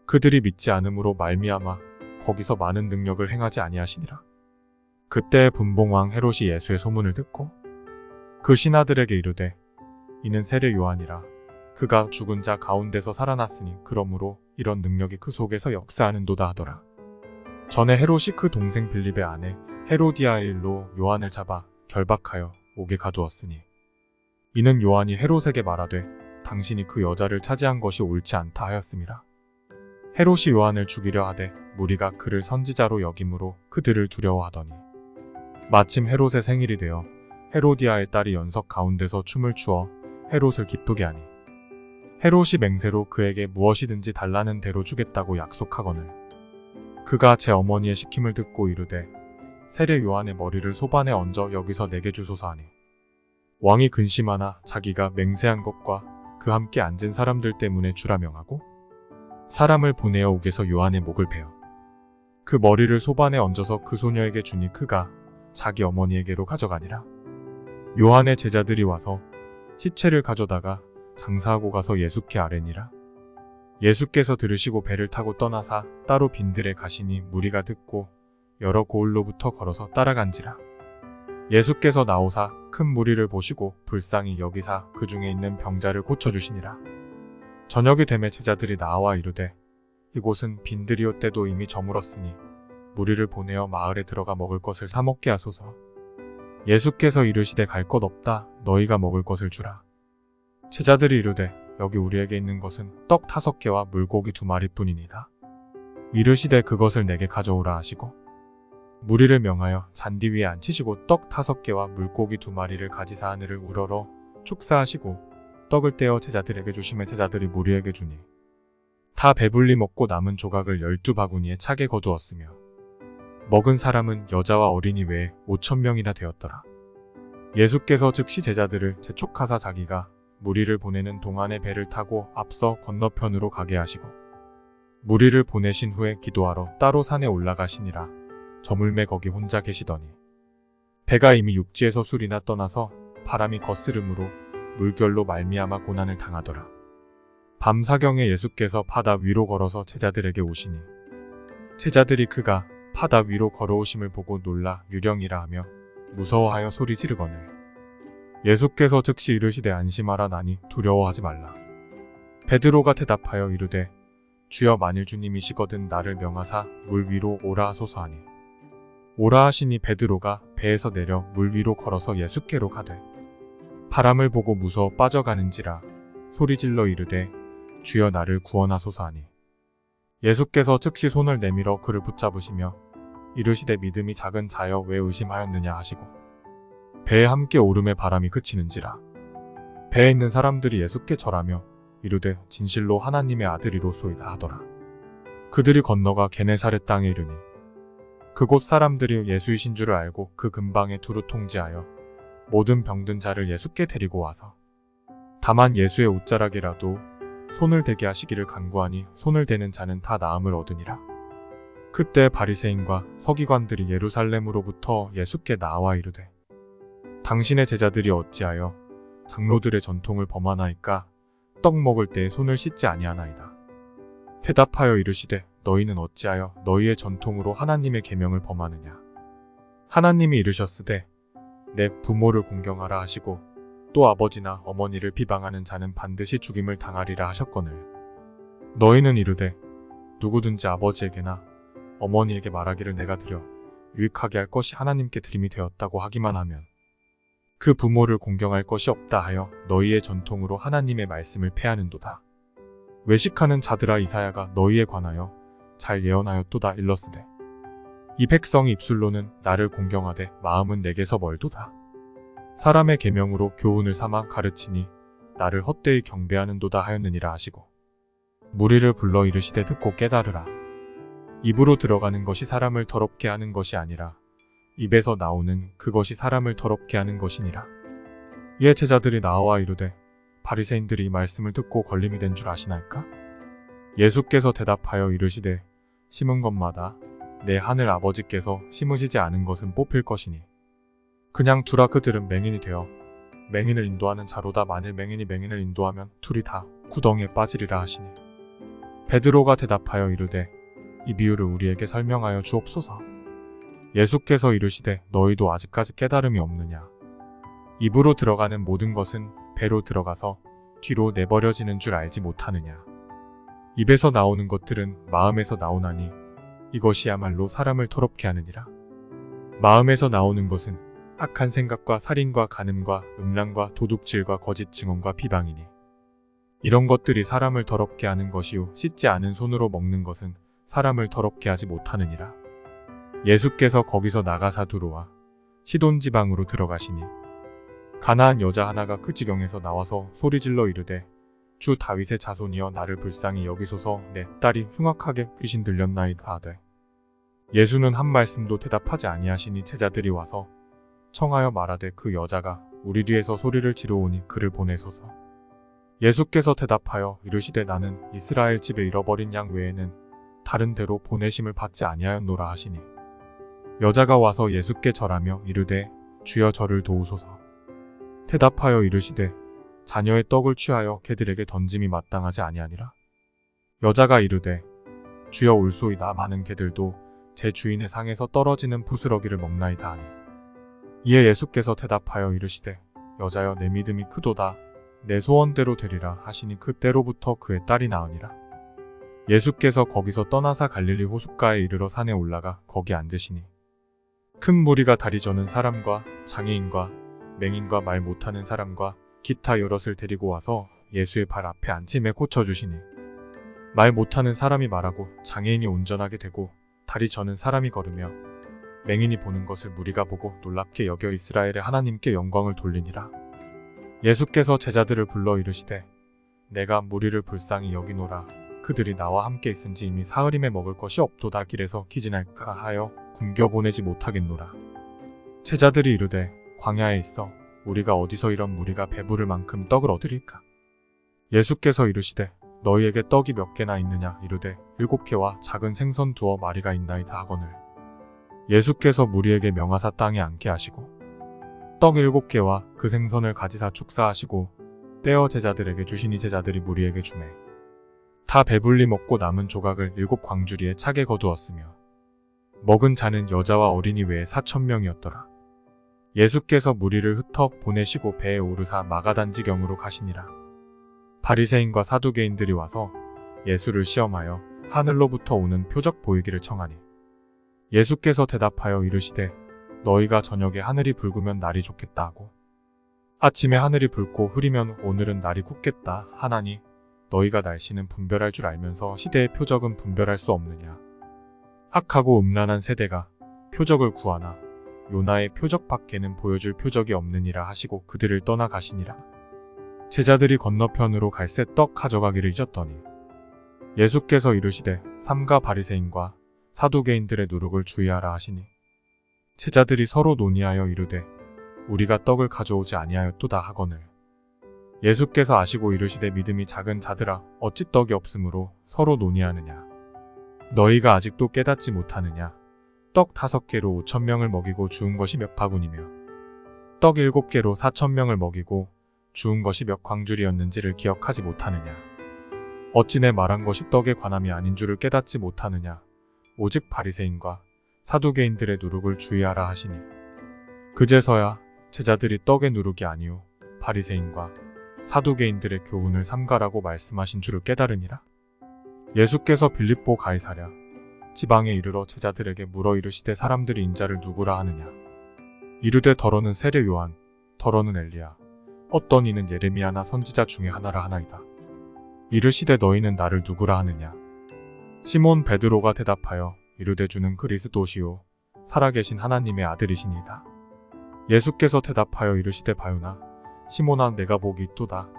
그들이 믿지 않음으로 말미암아 거기서 많은 능력을 행하지 아니하시니라. 그때 분봉왕 헤롯이 예수의 소문을 듣고 그 신하들에게 이르되 이는 세례 요한이라. 그가 죽은 자 가운데서 살아났으니 그러므로 이런 능력이 그 속에서 역사하는도다 하더라. 전에 헤롯이 그 동생 빌립의 아내 헤로디아의 일로 요한을 잡아 결박하여 옥에 가두었으니 이는 요한이 헤롯에게 말하되 당신이 그 여자를 차지한 것이 옳지 않다 하였음이라. 헤롯이 요한을 죽이려 하되 무리가 그를 선지자로 여김으로 그들을 두려워하더니 마침 헤롯의 생일이 되어 헤로디아의 딸이 연석 가운데서 춤을 추어 헤롯을 기쁘게 하니 헤롯이 맹세로 그에게 무엇이든지 달라는 대로 주겠다고 약속하거늘 그가 제 어머니의 시킴을 듣고 이르되 세례 요한의 머리를 소반에 얹어 여기서 내게 주소서 하니 왕이 근심하나 자기가 맹세한 것과 그 함께 앉은 사람들 때문에 주라 명하고 사람을 보내어 옥에서 요한의 목을 베어 그 머리를 소반에 얹어서 그 소녀에게 주니 그가 자기 어머니에게로 가져가니라. 요한의 제자들이 와서 시체를 가져다가 장사하고 가서 예수께 아뢰니라. 예수께서 들으시고 배를 타고 떠나사 따로 빈들에 가시니 무리가 듣고 여러 고을로부터 걸어서 따라간지라. 예수께서 나오사 큰 무리를 보시고 불쌍히 여기사 그 중에 있는 병자를 고쳐주시니라. 저녁이 되매 제자들이 나와 이르되 이곳은 빈들이오 때도 이미 저물었으니 무리를 보내어 마을에 들어가 먹을 것을 사 먹게 하소서. 예수께서 이르시되 갈 것 없다. 너희가 먹을 것을 주라. 제자들이 이르되 여기 우리에게 있는 것은 떡 5개와 물고기 2마리뿐이니이다. 이르시되 그것을 내게 가져오라 하시고 무리를 명하여 잔디 위에 앉히시고 떡 5개와 물고기 2마리를 가지사 하늘을 우러러 축사하시고 떡을 떼어 제자들에게 주시매 제자들이 무리에게 주니 다 배불리 먹고 남은 조각을 12바구니에 차게 거두었으며 먹은 사람은 여자와 어린이 외에 5,000명이나 되었더라. 예수께서 즉시 제자들을 재촉하사 자기가 무리를 보내는 동안에 배를 타고 앞서 건너편으로 가게 하시고 무리를 보내신 후에 기도하러 따로 산에 올라가시니라. 저물매 거기 혼자 계시더니 배가 이미 육지에서 술이나 떠나서 바람이 거스름으로 물결로 말미암아 고난을 당하더라. 밤사경에 예수께서 바다 위로 걸어서 제자들에게 오시니 제자들이 그가 바다 위로 걸어오심을 보고 놀라 유령이라 하며 무서워하여 소리 지르거늘 예수께서 즉시 이르시되 안심하라. 나니 두려워하지 말라. 베드로가 대답하여 이르되 주여 만일 주님이시거든 나를 명하사 물 위로 오라 하소서 하니 오라 하시니 베드로가 배에서 내려 물 위로 걸어서 예수께로 가되 바람을 보고 무서워 빠져가는지라 소리질러 이르되 주여 나를 구원하소서 하니 예수께서 즉시 손을 내밀어 그를 붙잡으시며 이르시되 믿음이 작은 자여 왜 의심하였느냐 하시고 배에 함께 오름에 바람이 그치는지라. 배에 있는 사람들이 예수께 절하며 이르되 진실로 하나님의 아들이로소이다 하더라. 그들이 건너가 게네사렛 땅에 이르니 그곳 사람들이 예수이신 줄을 알고 그 근방에 두루 통지하여 모든 병든 자를 예수께 데리고 와서 다만 예수의 옷자락이라도 손을 대게 하시기를 간구하니 손을 대는 자는 다 나음을 얻으니라. 그때 바리새인과 서기관들이 예루살렘으로부터 예수께 나와 이르되 당신의 제자들이 어찌하여 장로들의 전통을 범하나이까 떡 먹을 때에 손을 씻지 아니하나이다. 대답하여 이르시되 너희는 어찌하여 너희의 전통으로 하나님의 계명을 범하느냐. 하나님이 이르셨으되 내 부모를 공경하라 하시고 또 아버지나 어머니를 비방하는 자는 반드시 죽임을 당하리라 하셨거늘 너희는 이르되 누구든지 아버지에게나 어머니에게 말하기를 내가 드려 유익하게 할 것이 하나님께 드림이 되었다고 하기만 하면 그 부모를 공경할 것이 없다 하여 너희의 전통으로 하나님의 말씀을 폐하는도다. 외식하는 자들아 이사야가 너희에 관하여 잘 예언하였도다 일렀으되 이 백성이 입술로는 나를 공경하되 마음은 내게서 멀도다. 사람의 계명으로 교훈을 삼아 가르치니 나를 헛되이 경배하는도다 하였느니라 하시고 무리를 불러 이르시되 듣고 깨달으라. 입으로 들어가는 것이 사람을 더럽게 하는 것이 아니라 입에서 나오는 그것이 사람을 더럽게 하는 것이니라. 이에 제자들이 나와 이르되 바리새인들이 이 말씀을 듣고 걸림이 된 줄 아시나이까? 예수께서 대답하여 이르시되 심은 것마다 내 하늘 아버지께서 심으시지 않은 것은 뽑힐 것이니 그냥 두라. 그들은 맹인이 되어 맹인을 인도하는 자로다. 만일 맹인이 맹인을 인도하면 둘이 다 구덩이에 빠지리라 하시니 베드로가 대답하여 이르되 이 비유를 우리에게 설명하여 주옵소서. 예수께서 이르시되 너희도 아직까지 깨달음이 없느냐. 입으로 들어가는 모든 것은 배로 들어가서 뒤로 내버려지는 줄 알지 못하느냐. 입에서 나오는 것들은 마음에서 나오나니 이것이야말로 사람을 더럽게 하느니라. 마음에서 나오는 것은 악한 생각과 살인과 간음과 음란과 도둑질과 거짓 증언과 비방이니 이런 것들이 사람을 더럽게 하는 것이요 씻지 않은 손으로 먹는 것은 사람을 더럽게 하지 못하느니라. 예수께서 거기서 나가사 두로와 시돈 지방으로 들어가시니 가나안 여자 하나가 그 지경에서 나와서 소리질러 이르되 주 다윗의 자손이여 나를 불쌍히 여기소서. 내 딸이 흉악하게 귀신 들렸나이다 하되 예수는 한 말씀도 대답하지 아니하시니 제자들이 와서 청하여 말하되 그 여자가 우리 뒤에서 소리를 지르오니 그를 보내소서. 예수께서 대답하여 이르시되 나는 이스라엘 집에 잃어버린 양 외에는 다른 데로 보내심을 받지 아니하였노라 하시니 여자가 와서 예수께 절하며 이르되 주여 저를 도우소서. 대답하여 이르시되 자녀의 떡을 취하여 개들에게 던짐이 마땅하지 아니하니라. 여자가 이르되 주여 올소이다. 많은 개들도 제 주인의 상에서 떨어지는 부스러기를 먹나이다 하니 이에 예수께서 대답하여 이르시되 여자여 내 믿음이 크도다. 내 소원대로 되리라 하시니 그때로부터 그의 딸이 나으니라. 예수께서 거기서 떠나사 갈릴리 호숫가에 이르러 산에 올라가 거기 앉으시니 큰 무리가 다리 저는 사람과 장애인과 맹인과 말 못하는 사람과 기타 여럿을 데리고 와서 예수의 발 앞에 앉힘에 고쳐주시니 말 못하는 사람이 말하고 장애인이 온전하게 되고 다리 저는 사람이 걸으며 맹인이 보는 것을 무리가 보고 놀랍게 여겨 이스라엘의 하나님께 영광을 돌리니라. 예수께서 제자들을 불러 이르시되 내가 무리를 불쌍히 여기노라. 그들이 나와 함께 있은지 이미 사흘임에 먹을 것이 없도다. 길에서 기진할까 하여 굶겨보내지 못하겠노라. 제자들이 이르되 광야에 있어 우리가 어디서 이런 무리가 배부를 만큼 떡을 얻으리까? 예수께서 이르시되 너희에게 떡이 몇 개나 있느냐. 이르되 7개와 작은 생선 2마리가 있나이다 하거늘 예수께서 무리에게 명하사 땅에 앉게 하시고 떡 7개와 그 생선을 가지사 축사하시고 떼어 제자들에게 주시니 제자들이 무리에게 주매 다 배불리 먹고 남은 조각을 7광주리에 차게 거두었으며 먹은 자는 여자와 어린이 외에 4,000명이었더라. 예수께서 무리를 흩어 보내시고 배에 오르사 마가단 지경으로 가시니라. 바리새인과 사두개인들이 와서 예수를 시험하여 하늘로부터 오는 표적 보이기를 청하니 예수께서 대답하여 이르시되 너희가 저녁에 하늘이 붉으면 날이 좋겠다 하고 아침에 하늘이 붉고 흐리면 오늘은 날이 굳겠다 하나니 너희가 날씨는 분별할 줄 알면서 시대의 표적은 분별할 수 없느냐. 악하고 음란한 세대가 표적을 구하나 요나의 표적 밖에는 보여줄 표적이 없느니라 하시고 그들을 떠나가시니라. 제자들이 건너편으로 갈새 떡 가져가기를 잊었더니 예수께서 이르시되 삼가 바리새인과 사두개인들의 누룩을 주의하라 하시니 제자들이 서로 논의하여 이르되 우리가 떡을 가져오지 아니하였도다 하거늘 예수께서 아시고 이르시되 믿음이 작은 자들아 어찌 떡이 없으므로 서로 논의하느냐. 너희가 아직도 깨닫지 못하느냐. 떡 5개로 5,000명을 먹이고 주운 것이 몇 바구니며 떡 7개로 4,000명을 먹이고 주운 것이 몇 광주리였는지를 기억하지 못하느냐. 어찌 내 말한 것이 떡에 관함이 아닌 줄을 깨닫지 못하느냐. 오직 바리새인과 사두개인들의 누룩을 주의하라 하시니 그제서야 제자들이 떡의 누룩이 아니요 바리새인과 사두개인들의 교훈을 삼가라고 말씀하신 줄을 깨달으니라. 예수께서 빌립보 가이사랴 지방에 이르러 제자들에게 물어 이르시되 사람들이 인자를 누구라 하느냐. 이르되 더러는 세례 요한, 더러는 엘리야, 어떤 이는 예레미야나 선지자 중에 하나라 하나이다. 이르시되 너희는 나를 누구라 하느냐. 시몬 베드로가 대답하여 이르되 주는 그리스도시요 살아계신 하나님의 아들이시니이다. 예수께서 대답하여 이르시되 바요나 시몬아 내가 복이 있도다.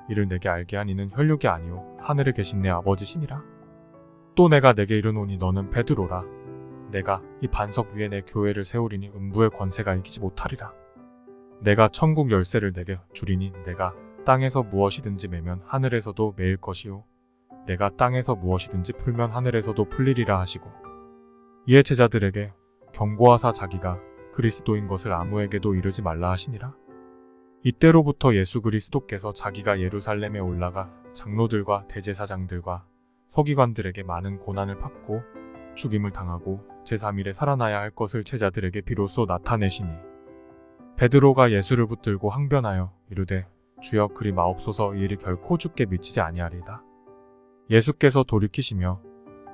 이를 내게 알게 하니는 혈육이 아니요 하늘에 계신 내 아버지시니라. 또 내가 내게 이르노니 너는 베드로라. 내가 이 반석 위에 내 교회를 세우리니 음부의 권세가 이기지 못하리라. 내가 천국 열쇠를 내게 주리니 내가 땅에서 무엇이든지 매면 하늘에서도 매일 것이요 내가 땅에서 무엇이든지 풀면 하늘에서도 풀리리라 하시고 이에 제자들에게 경고하사 자기가 그리스도인 것을 아무에게도 이르지 말라 하시니라. 이때로부터 예수 그리스도께서 자기가 예루살렘에 올라가 장로들과 대제사장들과 서기관들에게 많은 고난을 받고 죽임을 당하고 제3일에 살아나야 할 것을 제자들에게 비로소 나타내시니 베드로가 예수를 붙들고 항변하여 이르되 주여 그리 마옵소서 이 일이 결코 주께 미치지 아니하리이다. 예수께서 돌이키시며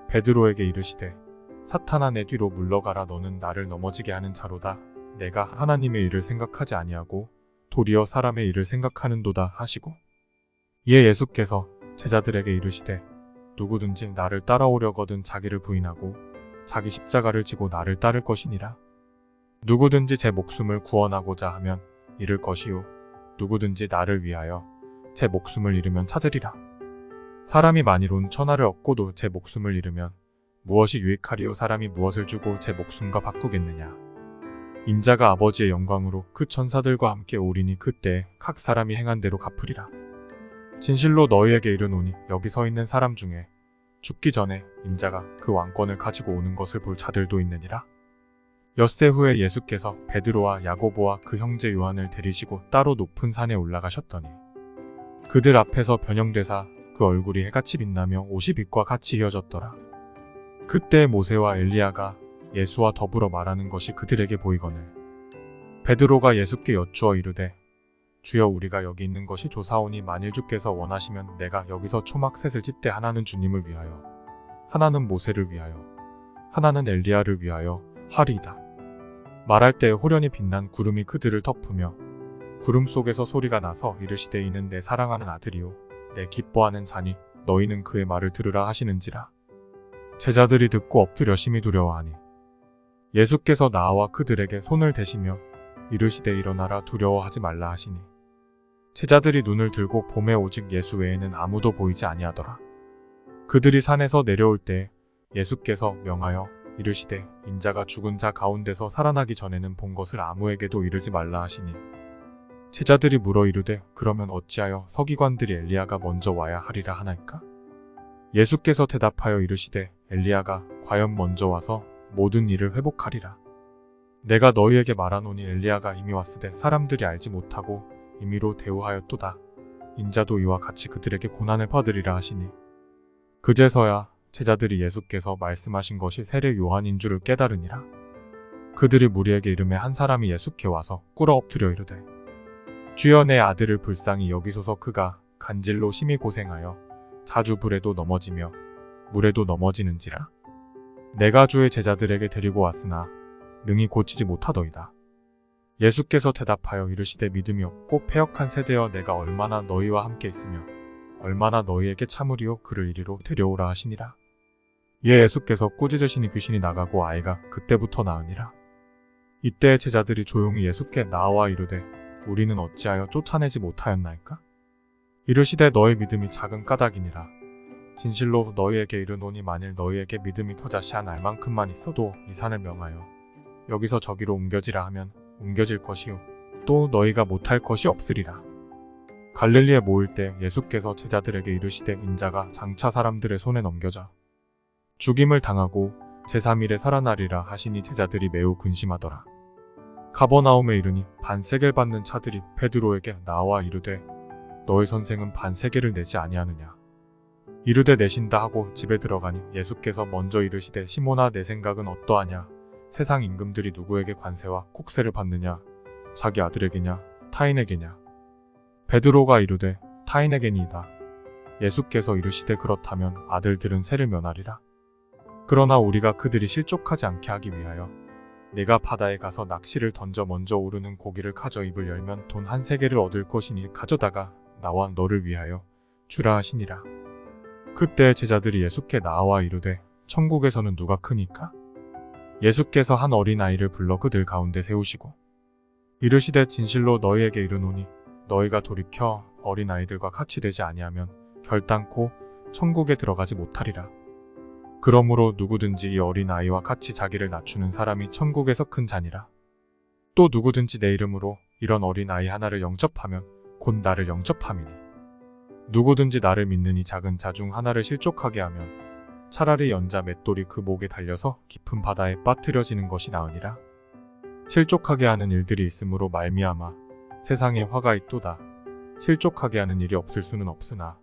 베드로에게 이르시되 사탄아 내 뒤로 물러가라. 너는 나를 넘어지게 하는 자로다. 내가 하나님의 일을 생각하지 아니하고 도리어 사람의 일을 생각하는도다 하시고 이에 예수께서 제자들에게 이르시되 누구든지 나를 따라오려거든 자기를 부인하고 자기 십자가를 지고 나를 따를 것이니라. 누구든지 제 목숨을 구원하고자 하면 잃을 것이요 누구든지 나를 위하여 제 목숨을 잃으면 찾으리라. 사람이 만일 천하를 얻고도 제 목숨을 잃으면 무엇이 유익하리요. 사람이 무엇을 주고 제 목숨과 바꾸겠느냐. 인자가 아버지의 영광으로 그 천사들과 함께 오리니 그때 각 사람이 행한 대로 갚으리라. 진실로 너희에게 이르노니 여기 서 있는 사람 중에 죽기 전에 인자가 그 왕권을 가지고 오는 것을 볼 자들도 있느니라. 엿새 후에 예수께서 베드로와 야고보와 그 형제 요한을 데리시고 따로 높은 산에 올라가셨더니 그들 앞에서 변형되사 그 얼굴이 해같이 빛나며 옷이 빛과 같이 휘어졌더라. 그때 모세와 엘리야가 예수와 더불어 말하는 것이 그들에게 보이거늘 베드로가 예수께 여쭈어 이르되 주여 우리가 여기 있는 것이 조사오니 만일 주께서 원하시면 내가 여기서 초막셋을 짓되 하나는 주님을 위하여 하나는 모세를 위하여 하나는 엘리야를 위하여 하리이다. 말할 때 호련히 빛난 구름이 그들을 덮으며 구름 속에서 소리가 나서 이르시되 이는 내 사랑하는 아들이요 내 기뻐하는 자니 너희는 그의 말을 들으라 하시는지라. 제자들이 듣고 엎드려 심히 두려워하니 예수께서 나와 그들에게 손을 대시며 이르시되 일어나라 두려워하지 말라 하시니 제자들이 눈을 들고 보매 오직 예수 외에는 아무도 보이지 아니하더라. 그들이 산에서 내려올 때 예수께서 명하여 이르시되 인자가 죽은 자 가운데서 살아나기 전에는 본 것을 아무에게도 이르지 말라 하시니 제자들이 물어 이르되 그러면 어찌하여 서기관들이 엘리야가 먼저 와야 하리라 하나이까? 예수께서 대답하여 이르시되 엘리야가 과연 먼저 와서 모든 일을 회복하리라. 내가 너희에게 말하노니 엘리야가 이미 왔으되 사람들이 알지 못하고 임의로 대우하였도다. 인자도 이와 같이 그들에게 고난을 받으리라 하시니 그제서야 제자들이 예수께서 말씀하신 것이 세례 요한인 줄을 깨달으니라. 그들이 무리에게 이르매 한 사람이 예수께 와서 꿇어 엎드려 이르되 주여 내 아들을 불쌍히 여기소서. 그가 간질로 심히 고생하여 자주 불에도 넘어지며 물에도 넘어지는지라. 내가 주의 제자들에게 데리고 왔으나 능히 고치지 못하더이다. 예수께서 대답하여 이르시되 믿음이 없고 패역한 세대여 내가 얼마나 너희와 함께 있으며 얼마나 너희에게 참으리요 그를 이리로 데려오라 하시니라. 이에 예수께서 꾸짖으시니 귀신이 나가고 아이가 그때부터 나으니라. 이때 제자들이 조용히 예수께 나와 이르되 우리는 어찌하여 쫓아내지 못하였나이까? 이르시되 너희 믿음이 작은 까닭이니라. 진실로 너희에게 이르노니 만일 너희에게 믿음이 겨자씨 한 알만큼만 있어도 이 산을 명하여 여기서 저기로 옮겨지라 하면 옮겨질 것이요 또 너희가 못할 것이 없으리라. 갈릴리에 모일 때 예수께서 제자들에게 이르시되 인자가 장차 사람들의 손에 넘겨져 죽임을 당하고 제3일에 살아나리라 하시니 제자들이 매우 근심하더라. 가버나움에 이르니 반세겔 받는 차들이 베드로에게 나와 이르되 너희 선생은 반세겔을 내지 아니하느냐. 이르되 내신다 하고 집에 들어가니 예수께서 먼저 이르시되 시몬아 내 생각은 어떠하냐 세상 임금들이 누구에게 관세와 콕세를 받느냐 자기 아들에게냐 타인에게냐. 베드로가 이르되 타인에게니이다. 예수께서 이르시되 그렇다면 아들들은 세를 면하리라. 그러나 우리가 그들이 실족하지 않게 하기 위하여 내가 바다에 가서 낚시를 던져 먼저 오르는 고기를 가져 입을 열면 돈 한 세개를 얻을 것이니 가져다가 나와 너를 위하여 주라 하시니라. 그때 제자들이 예수께 나와 이르되 천국에서는 누가 크니까? 예수께서 한 어린아이를 불러 그들 가운데 세우시고 이르시되 진실로 너희에게 이르노니 너희가 돌이켜 어린아이들과 같이 되지 아니하면 결단코 천국에 들어가지 못하리라. 그러므로 누구든지 이 어린아이와 같이 자기를 낮추는 사람이 천국에서 큰 자니라. 또 누구든지 내 이름으로 이런 어린아이 하나를 영접하면 곧 나를 영접함이니 누구든지 나를 믿는 이 작은 자 중 하나를 실족하게 하면 차라리 연자 맷돌이 그 목에 달려서 깊은 바다에 빠뜨려지는 것이 나으니라. 실족하게 하는 일들이 있으므로 말미암아 세상에 화가 있도다. 실족하게 하는 일이 없을 수는 없으나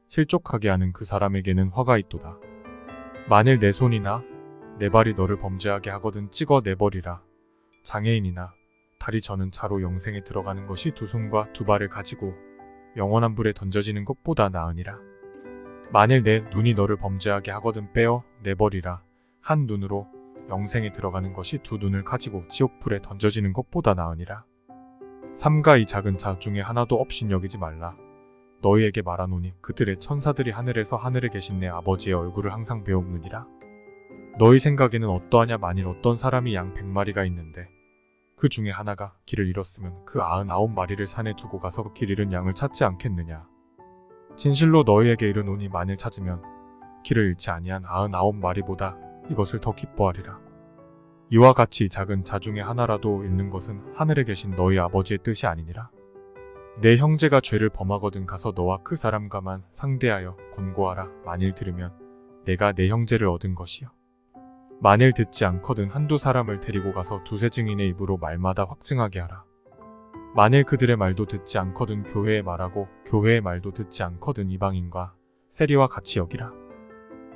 실족하게 하는 그 사람에게는 화가 있도다. 만일 내 손이나 내 발이 너를 범죄하게 하거든 찍어 내버리라. 장애인이나 다리 저는 차로 영생에 들어가는 것이 두 손과 두 발을 가지고 영원한 불에 던져지는 것보다 나으니라. 만일 내 눈이 너를 범죄하게 하거든 빼어 내버리라. 한 눈으로 영생에 들어가는 것이 두 눈을 가지고 지옥불에 던져지는 것보다 나으니라. 삼가 이 작은 자 중에 하나도 없인 여기지 말라. 너희에게 말하노니 그들의 천사들이 하늘에서 하늘에 계신 내 아버지의 얼굴을 항상 배옵느니라. 너희 생각에는 어떠하냐. 만일 어떤 사람이 양 100마리가 있는데 그 중에 하나가 길을 잃었으면 그 99마리를 산에 두고 가서 길 잃은 양을 찾지 않겠느냐. 진실로 너희에게 이르노니 만일 찾으면 길을 잃지 아니한 99마리보다 이것을 더 기뻐하리라. 이와 같이 작은 자 중에 하나라도 잃는 것은 하늘에 계신 너희 아버지의 뜻이 아니니라. 내 형제가 죄를 범하거든 가서 너와 그 사람과만 상대하여 권고하라. 만일 들으면 내가 내 형제를 얻은 것이요. 만일 듣지 않거든 한두 사람을 데리고 가서 두세 증인의 입으로 말마다 확증하게 하라. 만일 그들의 말도 듣지 않거든 교회에 말하고 교회의 말도 듣지 않거든 이방인과 세리와 같이 여기라.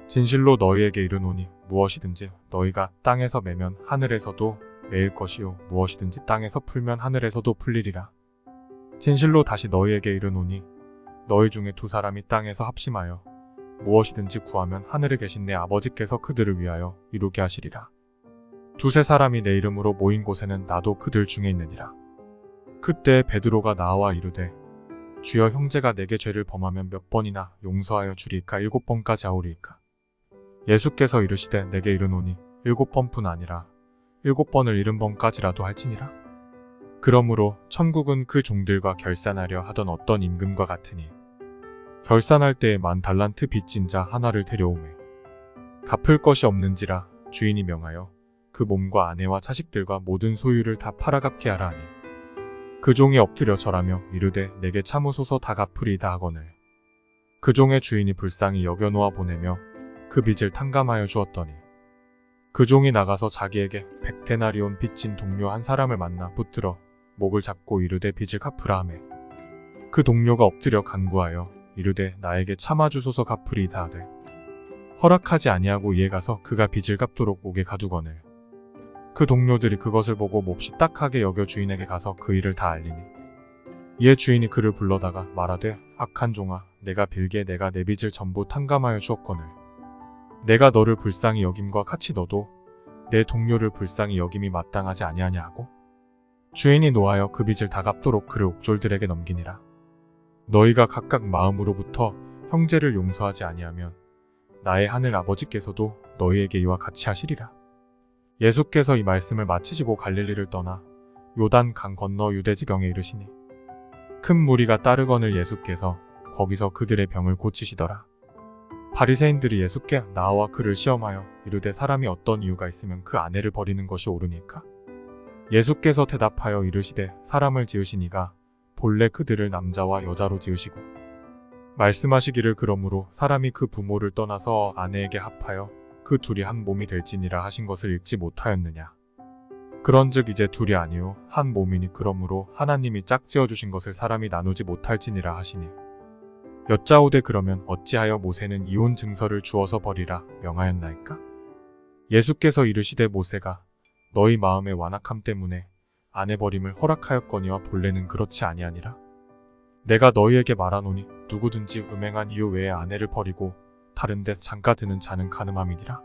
진실로 너희에게 이르노니 무엇이든지 너희가 땅에서 매면 하늘에서도 매일 것이요 무엇이든지 땅에서 풀면 하늘에서도 풀리리라. 진실로 다시 너희에게 이르노니 너희 중에 두 사람이 땅에서 합심하여 무엇이든지 구하면 하늘에 계신 내 아버지께서 그들을 위하여 이루게 하시리라. 두세 사람이 내 이름으로 모인 곳에는 나도 그들 중에 있느니라. 그때 베드로가 나와 이르되 주여 형제가 내게 죄를 범하면 몇 번이나 용서하여 주리이까 7번까지 하오리이까. 예수께서 이르시되 내게 이르노니 7번뿐 아니라 7번을 70번까지라도 할지니라. 그러므로 천국은 그 종들과 결산하려 하던 어떤 임금과 같으니 결산할 때에 10달란트 빚진 자 하나를 데려오매 갚을 것이 없는지라 주인이 명하여 그 몸과 아내와 자식들과 모든 소유를 다 팔아갚게 하라 하니 그 종이 엎드려 절하며 이르되 내게 참으소서 다 갚으리이다 하거늘 그 종의 주인이 불쌍히 여겨 놓아 보내며 그 빚을 탕감하여 주었더니 그 종이 나가서 자기에게 100데나리온 빚진 동료 한 사람을 만나 붙들어 목을 잡고 이르되 빚을 갚으라 하매 그 동료가 엎드려 간구하여 이르되 나에게 참아주소서 갚으리이다 하되 허락하지 아니하고 이에 가서 그가 빚을 갚도록 옥에 가두거늘 그 동료들이 그것을 보고 몹시 딱하게 여겨 주인에게 가서 그 일을 다 알리니 이에 주인이 그를 불러다가 말하되 악한 종아 내가 빌게 내가 내 빚을 전부 탕감하여 주었거늘 내가 너를 불쌍히 여김과 같이 너도 내 동료를 불쌍히 여김이 마땅하지 아니하냐 하고 주인이 노하여 그 빚을 다 갚도록 그를 옥졸들에게 넘기니라. 너희가 각각 마음으로부터 형제를 용서하지 아니하면 나의 하늘 아버지께서도 너희에게 이와 같이 하시리라. 예수께서 이 말씀을 마치시고 갈릴리를 떠나 요단 강 건너 유대지경에 이르시니 큰 무리가 따르거늘 예수께서 거기서 그들의 병을 고치시더라. 바리새인들이 예수께 나와 그를 시험하여 이르되 사람이 어떤 이유가 있으면 그 아내를 버리는 것이 옳으니까? 예수께서 대답하여 이르시되 사람을 지으신 이가 본래 그들을 남자와 여자로 지으시고 말씀하시기를 그러므로 사람이 그 부모를 떠나서 아내에게 합하여 그 둘이 한 몸이 될지니라 하신 것을 읽지 못하였느냐. 그런즉 이제 둘이 아니요 한 몸이니 그러므로 하나님이 짝지어 주신 것을 사람이 나누지 못할지니라 하시니 여짜오되 그러면 어찌하여 모세는 이혼 증서를 주어서 버리라 명하였나이까? 예수께서 이르시되 모세가 너희 마음의 완악함 때문에 아내 버림을 허락하였거니와 본래는 그렇지 아니하니라. 내가 너희에게 말하노니 누구든지 음행한 이유 외에 아내를 버리고 다른 데 장가 드는 자는 간음함이니라.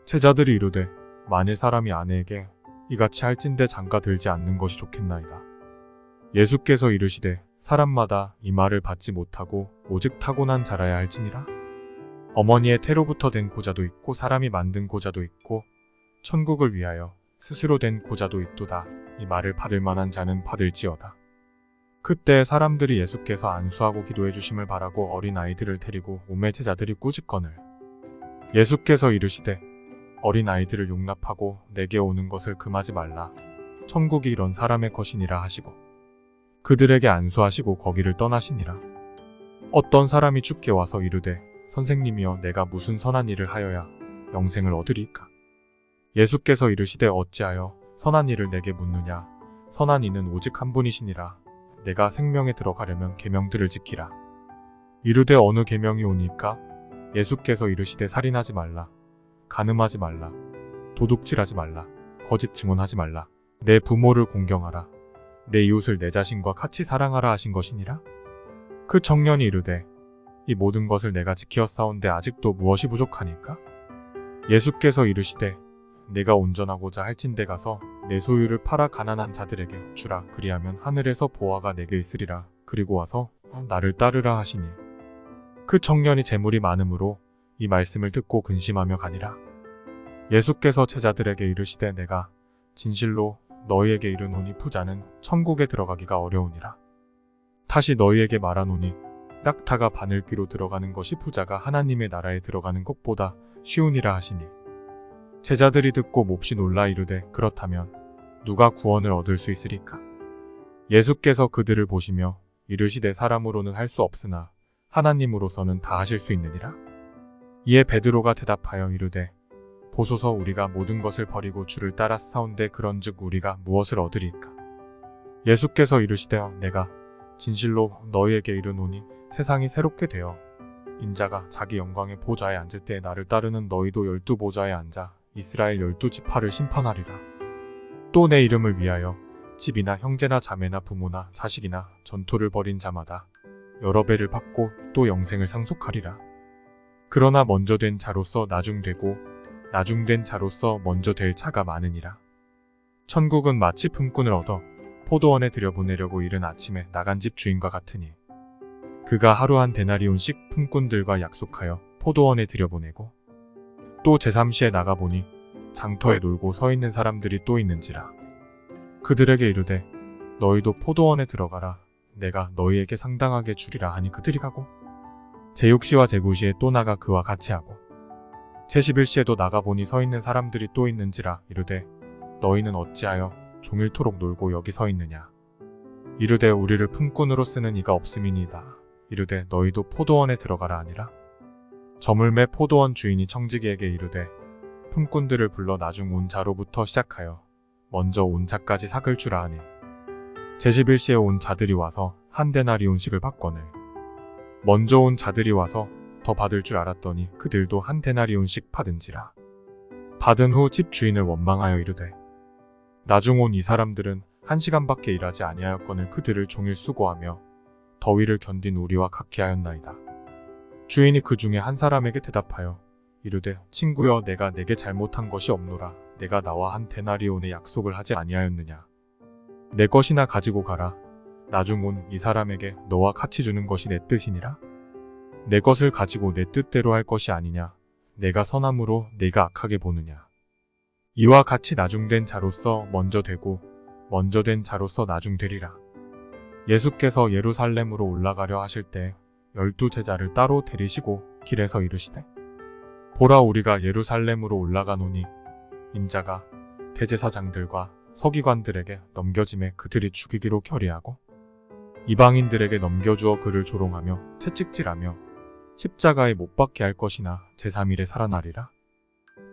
제자들이 이르되 만일 사람이 아내에게 이같이 할진대 장가 들지 않는 것이 좋겠나이다. 예수께서 이르시되 사람마다 이 말을 받지 못하고 오직 타고난 자라야 할지니라. 어머니의 태로부터 된 고자도 있고 사람이 만든 고자도 있고 천국을 위하여 스스로 된 고자도 있도다. 이 말을 받을 만한 자는 받을지어다. 그때 사람들이 예수께서 안수하고 기도해 주심을 바라고 어린아이들을 데리고 오매 제자들이 꾸짖거늘 예수께서 이르시되 어린아이들을 용납하고 내게 오는 것을 금하지 말라. 천국이 이런 사람의 것이니라 하시고 그들에게 안수하시고 거기를 떠나시니라. 어떤 사람이 주께 와서 이르되 선생님이여 내가 무슨 선한 일을 하여야 영생을 얻으리이까? 예수께서 이르시되 어찌하여 선한 일을 내게 묻느냐. 선한 이는 오직 한 분이시니라. 내가 생명에 들어가려면 계명들을 지키라. 이르되 어느 계명이 오니까? 예수께서 이르시되 살인하지 말라. 간음하지 말라. 도둑질하지 말라. 거짓 증언하지 말라. 내 부모를 공경하라. 내 이웃을 내 자신과 같이 사랑하라 하신 것이니라. 그 청년이 이르되 이 모든 것을 내가 지키었사온데 아직도 무엇이 부족하니까? 예수께서 이르시되 내가 온전하고자 할진대 가서 내 소유를 팔아 가난한 자들에게 주라. 그리하면 하늘에서 보화가 내게 있으리라. 그리고 와서 나를 따르라 하시니 그 청년이 재물이 많음으로 이 말씀을 듣고 근심하며 가니라. 예수께서 제자들에게 이르시되 내가 진실로 너희에게 이르노니 부자는 천국에 들어가기가 어려우니라. 다시 너희에게 말하노니 낙타가 바늘귀로 들어가는 것이 부자가 하나님의 나라에 들어가는 것보다 쉬우니라 하시니 제자들이 듣고 몹시 놀라 이르되 그렇다면 누가 구원을 얻을 수 있으리까? 예수께서 그들을 보시며 이르시되 사람으로는 할 수 없으나 하나님으로서는 다 하실 수 있느니라. 이에 베드로가 대답하여 이르되 보소서 우리가 모든 것을 버리고 주를 따랐사온데 그런즉 우리가 무엇을 얻으리이까? 예수께서 이르시되 내가 진실로 너희에게 이르노니 세상이 새롭게 되어 인자가 자기 영광의 보좌에 앉을 때 나를 따르는 너희도 12 보좌에 앉아 이스라엘 12지파를 심판하리라. 또 내 이름을 위하여 집이나 형제나 자매나 부모나 자식이나 전토를 벌인 자마다 여러 배를 받고 또 영생을 상속하리라. 그러나 먼저 된 자로서 나중되고 나중된 자로서 먼저 될 자가 많으니라. 천국은 마치 품꾼을 얻어 포도원에 들여보내려고 이른 아침에 나간 집 주인과 같으니 그가 하루 한 데나리온씩 품꾼들과 약속하여 포도원에 들여보내고 또 제3시에 나가보니 장터에 놀고 서 있는 사람들이 또 있는지라. 그들에게 이르되 너희도 포도원에 들어가라. 내가 너희에게 상당하게 주리라 하니 그들이 가고 제6시와 제9시에 또 나가 그와 같이 하고 제11시에도 나가보니 서 있는 사람들이 또 있는지라. 이르되 너희는 어찌하여 종일토록 놀고 여기 서 있느냐. 이르되 우리를 품꾼으로 쓰는 이가 없음이니이다. 이르되 너희도 포도원에 들어가라 하니라. 저물매 포도원 주인이 청지기에게 이르되 품꾼들을 불러 나중 온 자로부터 시작하여 먼저 온 자까지 삭을 주라 하니 제11시에 온 자들이 와서 한 데나리온씩을 받거늘 먼저 온 자들이 와서 더 받을 줄 알았더니 그들도 한 데나리온씩 받은지라. 받은 후 집 주인을 원망하여 이르되 나중 온 이 사람들은 1시간밖에 일하지 아니하였거늘 그들을 종일 수고하며 더위를 견딘 우리와 같게 하였나이다. 주인이 그 중에 한 사람에게 대답하여 이르되 친구여 내가 내게 잘못한 것이 없노라. 내가 나와 한 데나리온의 약속을 하지 아니하였느냐. 내 것이나 가지고 가라. 나중 온 이 사람에게 너와 같이 주는 것이 내 뜻이니라. 내 것을 가지고 내 뜻대로 할 것이 아니냐. 내가 선함으로 네가 악하게 보느냐. 이와 같이 나중된 자로서 먼저 되고 먼저 된 자로서 나중되리라. 예수께서 예루살렘으로 올라가려 하실 때 12 제자를 따로 데리시고 길에서 이르시되 보라 우리가 예루살렘으로 올라가노니 인자가 대제사장들과 서기관들에게 넘겨짐에 그들이 죽이기로 결의하고 이방인들에게 넘겨주어 그를 조롱하며 채찍질하며 십자가에 못 박게 할 것이나 제3일에 살아나리라.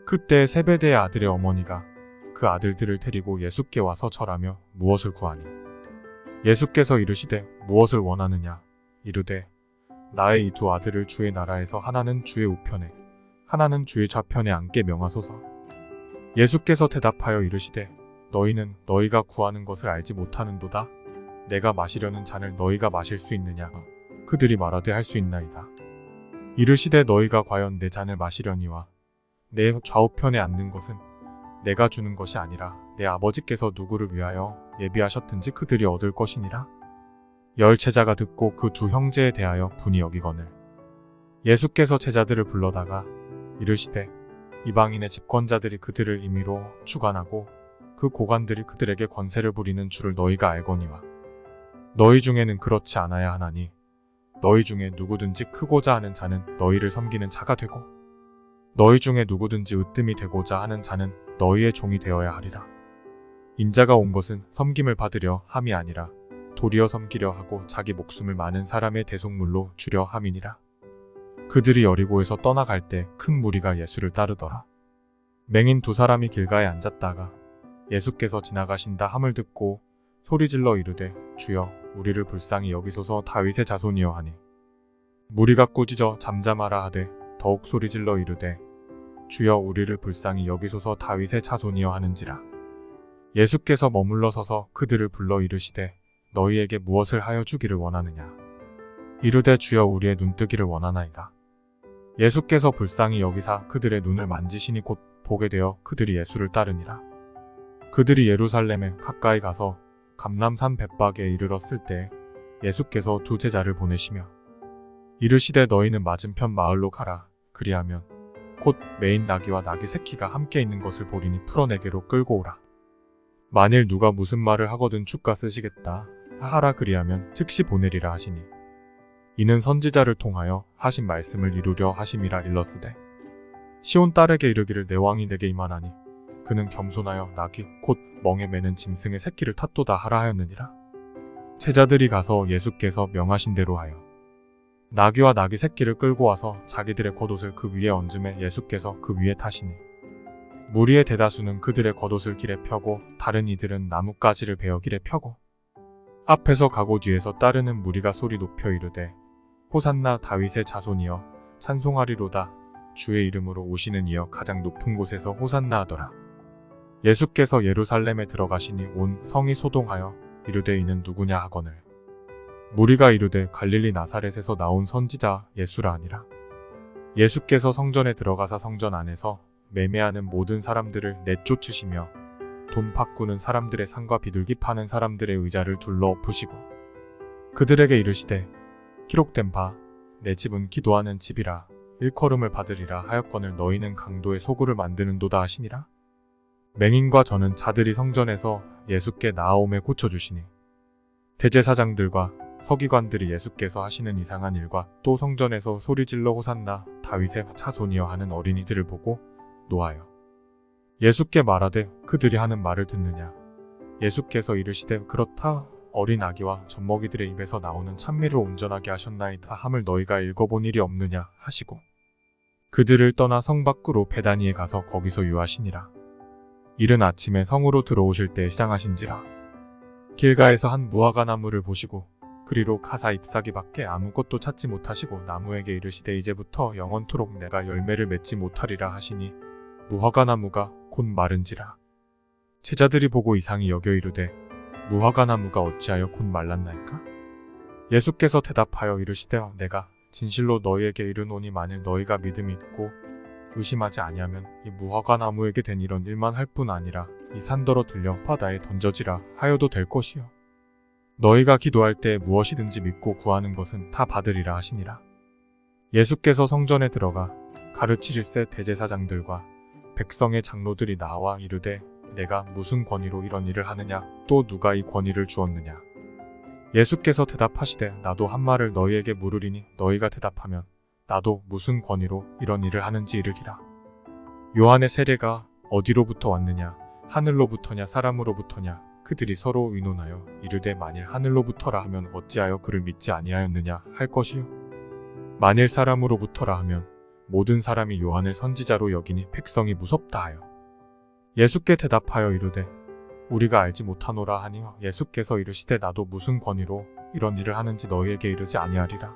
그때 세베대의 아들의 어머니가 그 아들들을 데리고 예수께 와서 절하며 무엇을 구하니 예수께서 이르시되 무엇을 원하느냐. 이르되 나의 이 두 아들을 주의 나라에서 하나는 주의 우편에 하나는 주의 좌편에 앉게 명하소서. 예수께서 대답하여 이르시되 너희는 너희가 구하는 것을 알지 못하는도다. 내가 마시려는 잔을 너희가 마실 수 있느냐? 그들이 말하되 할 수 있나이다. 이르시되 너희가 과연 내 잔을 마시려니와 내 좌우편에 앉는 것은 내가 주는 것이 아니라 내 아버지께서 누구를 위하여 예비하셨든지 그들이 얻을 것이니라. 열 제자가 듣고 그 두 형제에 대하여 분이 여기거늘 예수께서 제자들을 불러다가 이르시되 이방인의 집권자들이 그들을 임의로 주관하고 그 고관들이 그들에게 권세를 부리는 줄을 너희가 알거니와 너희 중에는 그렇지 않아야 하나니 너희 중에 누구든지 크고자 하는 자는 너희를 섬기는 자가 되고 너희 중에 누구든지 으뜸이 되고자 하는 자는 너희의 종이 되어야 하리라. 인자가 온 것은 섬김을 받으려 함이 아니라 도리어 섬기려 하고 자기 목숨을 많은 사람의 대속물로 주려 함이니라. 그들이 여리고에서 떠나갈 때 큰 무리가 예수를 따르더라. 맹인 두 사람이 길가에 앉았다가 예수께서 지나가신다 함을 듣고 소리질러 이르되 주여 우리를 불쌍히 여기소서 다윗의 자손이여 하니 무리가 꾸짖어 잠잠하라 하되 더욱 소리질러 이르되 주여 우리를 불쌍히 여기소서 다윗의 자손이여 하는지라. 예수께서 머물러 서서 그들을 불러 이르시되 너희에게 무엇을 하여 주기를 원하느냐? 이르되 주여 우리의 눈뜨기를 원하나이다. 예수께서 불쌍히 여기사 그들의 눈을 만지시니 곧 보게 되어 그들이 예수를 따르니라. 그들이 예루살렘에 가까이 가서 감람산 벳박에 이르렀을 때 예수께서 두 제자를 보내시며 이르시되 너희는 맞은편 마을로 가라. 그리하면 곧 매인 나귀와 나귀 새끼가 함께 있는 것을 보리니 풀어내게로 끌고 오라. 만일 누가 무슨 말을 하거든 주가 쓰시겠다 하라. 그리하면 즉시 보내리라 하시니 이는 선지자를 통하여 하신 말씀을 이루려 하심이라 일렀으되 시온 딸에게 이르기를 내 왕이 내게 임하나니 그는 겸손하여 나귀 곧 멍에 매는 짐승의 새끼를 탔도다 하라 하였느니라. 제자들이 가서 예수께서 명하신 대로 하여 나귀와 나귀 새끼를 끌고 와서 자기들의 겉옷을 그 위에 얹음에 예수께서 그 위에 타시니 무리의 대다수는 그들의 겉옷을 길에 펴고 다른 이들은 나뭇가지를 베어 길에 펴고 앞에서 가고 뒤에서 따르는 무리가 소리 높여 이르되 호산나 다윗의 자손이여 찬송하리로다. 주의 이름으로 오시는 이여 가장 높은 곳에서 호산나 하더라. 예수께서 예루살렘에 들어가시니 온 성이 소동하여 이르되 이는 누구냐 하거늘 무리가 이르되 갈릴리 나사렛에서 나온 선지자 예수라 하니라. 예수께서 성전에 들어가사 성전 안에서 매매하는 모든 사람들을 내쫓으시며 돈 바꾸는 사람들의 상과 비둘기 파는 사람들의 의자를 둘러 엎으시고 그들에게 이르시되 기록된 바 내 집은 기도하는 집이라 일컬음을 받으리라 하였거늘 너희는 강도의 소굴을 만드는도다 하시니라. 맹인과 저는 자들이 성전에서 예수께 나아오매 고쳐주시니 대제사장들과 서기관들이 예수께서 하시는 이상한 일과 또 성전에서 소리질러 호산나 다윗의 자손이여 하는 어린이들을 보고 노하여 예수께 말하되 그들이 하는 말을 듣느냐? 예수께서 이르시되 그렇다. 어린 아기와 젖먹이들의 입에서 나오는 찬미를 온전하게 하셨나이다 함을 너희가 읽어본 일이 없느냐 하시고 그들을 떠나 성 밖으로 베다니에 가서 거기서 유하시니라. 이른 아침에 성으로 들어오실 때 시장하신지라. 길가에서 한 무화과 나무를 보시고 그리로 가사 잎사귀 밖에 아무것도 찾지 못하시고 나무에게 이르시되 이제부터 영원토록 내가 열매를 맺지 못하리라 하시니 무화과 나무가 곧 마른지라. 제자들이 보고 이상히 여겨 이르되 무화과 나무가 어찌하여 곧 말랐나이까? 예수께서 대답하여 이르시되 내가 진실로 너희에게 이르노니 만일 너희가 믿음이 있고 의심하지 아니하면 이 무화과 나무에게 된 이런 일만 할 뿐 아니라 이 산더러 들려 바다에 던져지라 하여도 될 것이요. 너희가 기도할 때 무엇이든지 믿고 구하는 것은 다 받으리라 하시니라. 예수께서 성전에 들어가 가르치실새 대제사장들과 백성의 장로들이 나와 이르되 내가 무슨 권위로 이런 일을 하느냐? 또 누가 이 권위를 주었느냐? 예수께서 대답하시되 나도 한 말을 너희에게 물으리니 너희가 대답하면 나도 무슨 권위로 이런 일을 하는지 이르리라. 요한의 세례가 어디로부터 왔느냐? 하늘로부터냐 사람으로부터냐? 그들이 서로 의논하여 이르되 만일 하늘로부터라 하면 어찌하여 그를 믿지 아니하였느냐 할 것이요. 만일 사람으로부터라 하면 모든 사람이 요한을 선지자로 여기니 백성이 무섭다 하여 예수께 대답하여 이르되 우리가 알지 못하노라 하니 예수께서 이르시되 나도 무슨 권위로 이런 일을 하는지 너희에게 이르지 아니하리라.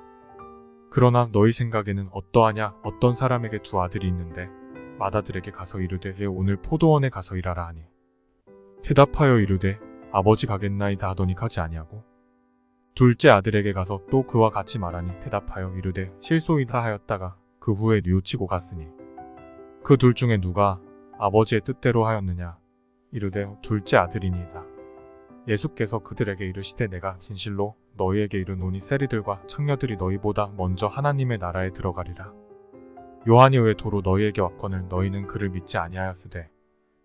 그러나 너희 생각에는 어떠하냐? 어떤 사람에게 두 아들이 있는데 맏아들에게 가서 이르되 예 오늘 포도원에 가서 일하라 하니 대답하여 이르되 아버지 가겠나이다 하더니 가지 아니하고 둘째 아들에게 가서 또 그와 같이 말하니 대답하여 이르되 실소이다 하였다가 그 후에 뉘우치고 갔으니 그 둘 중에 누가 아버지의 뜻대로 하였느냐? 이르되 둘째 아들이니이다. 예수께서 그들에게 이르시되 내가 진실로 너희에게 이르노니 세리들과 창녀들이 너희보다 먼저 하나님의 나라에 들어가리라. 요한이 왜 도로 너희에게 왔거늘 너희는 그를 믿지 아니하였으되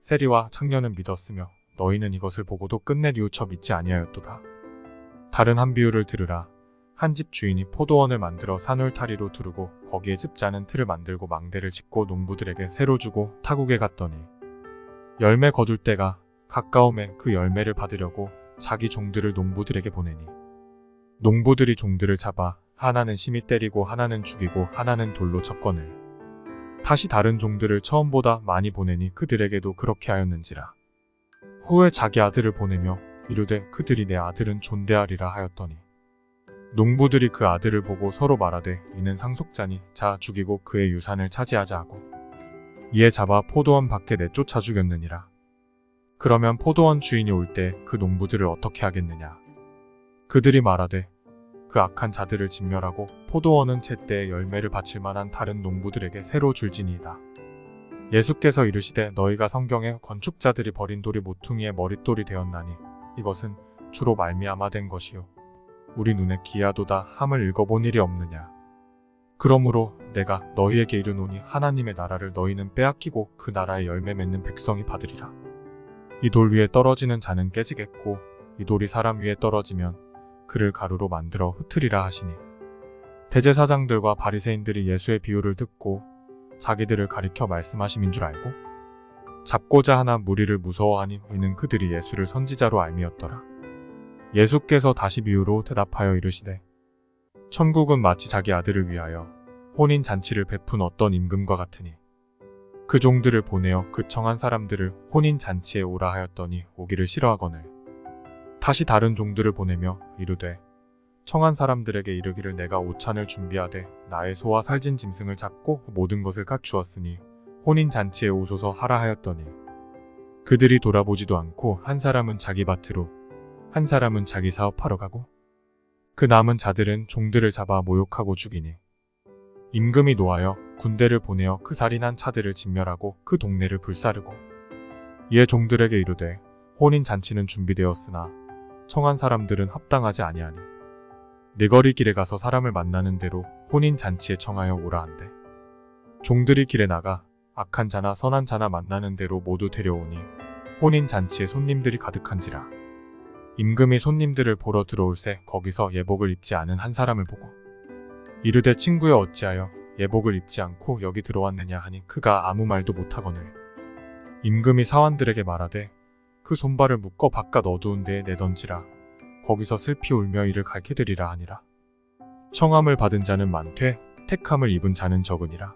세리와 창녀는 믿었으며 너희는 이것을 보고도 끝내 뉘우쳐 믿지 아니하였도다. 다른 한 비유를 들으라. 한 집 주인이 포도원을 만들어 산울타리로 두르고 거기에 즙자는 틀을 만들고 망대를 짓고 농부들에게 새로 주고 타국에 갔더니 열매 거둘 때가 가까움에 그 열매를 받으려고 자기 종들을 농부들에게 보내니 농부들이 종들을 잡아 하나는 심히 때리고 하나는 죽이고 하나는 돌로 쳤거늘 다시 다른 종들을 처음보다 많이 보내니 그들에게도 그렇게 하였는지라. 후에 자기 아들을 보내며 이르되 그들이 내 아들은 존대하리라 하였더니 농부들이 그 아들을 보고 서로 말하되 이는 상속자니 자 죽이고 그의 유산을 차지하자 하고 이에 잡아 포도원 밖에 내쫓아 죽였느니라. 그러면 포도원 주인이 올 때 그 농부들을 어떻게 하겠느냐? 그들이 말하되 그 악한 자들을 진멸하고 포도원은 제때에 열매를 바칠 만한 다른 농부들에게 새로 줄지니이다. 예수께서 이르시되 너희가 성경에 건축자들이 버린 돌이 모퉁이의 머릿돌이 되었나니 이것은 주로 말미암아 된 것이요 우리 눈에 기이하도다 함을 읽어본 일이 없느냐. 그러므로 내가 너희에게 이르노니 하나님의 나라를 너희는 빼앗기고 그 나라의 열매 맺는 백성이 받으리라. 이 돌 위에 떨어지는 자는 깨지겠고 이 돌이 사람 위에 떨어지면 그를 가루로 만들어 흩으리라 하시니 대제사장들과 바리새인들이 예수의 비유를 듣고 자기들을 가리켜 말씀하심인 줄 알고 잡고자 하나 무리를 무서워하니 이는 그들이 예수를 선지자로 알미었더라. 예수께서 다시 비유로 대답하여 이르시되 천국은 마치 자기 아들을 위하여 혼인 잔치를 베푼 어떤 임금과 같으니 그 종들을 보내어 그 청한 사람들을 혼인 잔치에 오라 하였더니 오기를 싫어하거늘 다시 다른 종들을 보내며 이르되 청한 사람들에게 이르기를 내가 오찬을 준비하되 나의 소와 살진 짐승을 잡고 모든 것을 갖추었으니 혼인 잔치에 오소서 하라 하였더니 그들이 돌아보지도 않고 한 사람은 자기 밭으로 한 사람은 자기 사업하러 가고 그 남은 자들은 종들을 잡아 모욕하고 죽이니 임금이 노하여 군대를 보내어 그 살인한 차들을 진멸하고 그 동네를 불사르고 이에 종들에게 이르되 혼인 잔치는 준비되었으나 청한 사람들은 합당하지 아니하니 네거리 길에 가서 사람을 만나는 대로 혼인 잔치에 청하여 오라 한대 종들이 길에 나가 악한 자나 선한 자나 만나는 대로 모두 데려오니 혼인 잔치에 손님들이 가득한지라. 임금이 손님들을 보러 들어올새 거기서 예복을 입지 않은 한 사람을 보고 이르되 친구여 어찌하여 예복을 입지 않고 여기 들어왔느냐 하니 그가 아무 말도 못하거늘 임금이 사환들에게 말하되 그 손발을 묶어 바깥 어두운 데에 내던지라. 거기서 슬피 울며 이를 갈게 되리라 하니라. 청함을 받은 자는 많되 택함을 입은 자는 적으니라.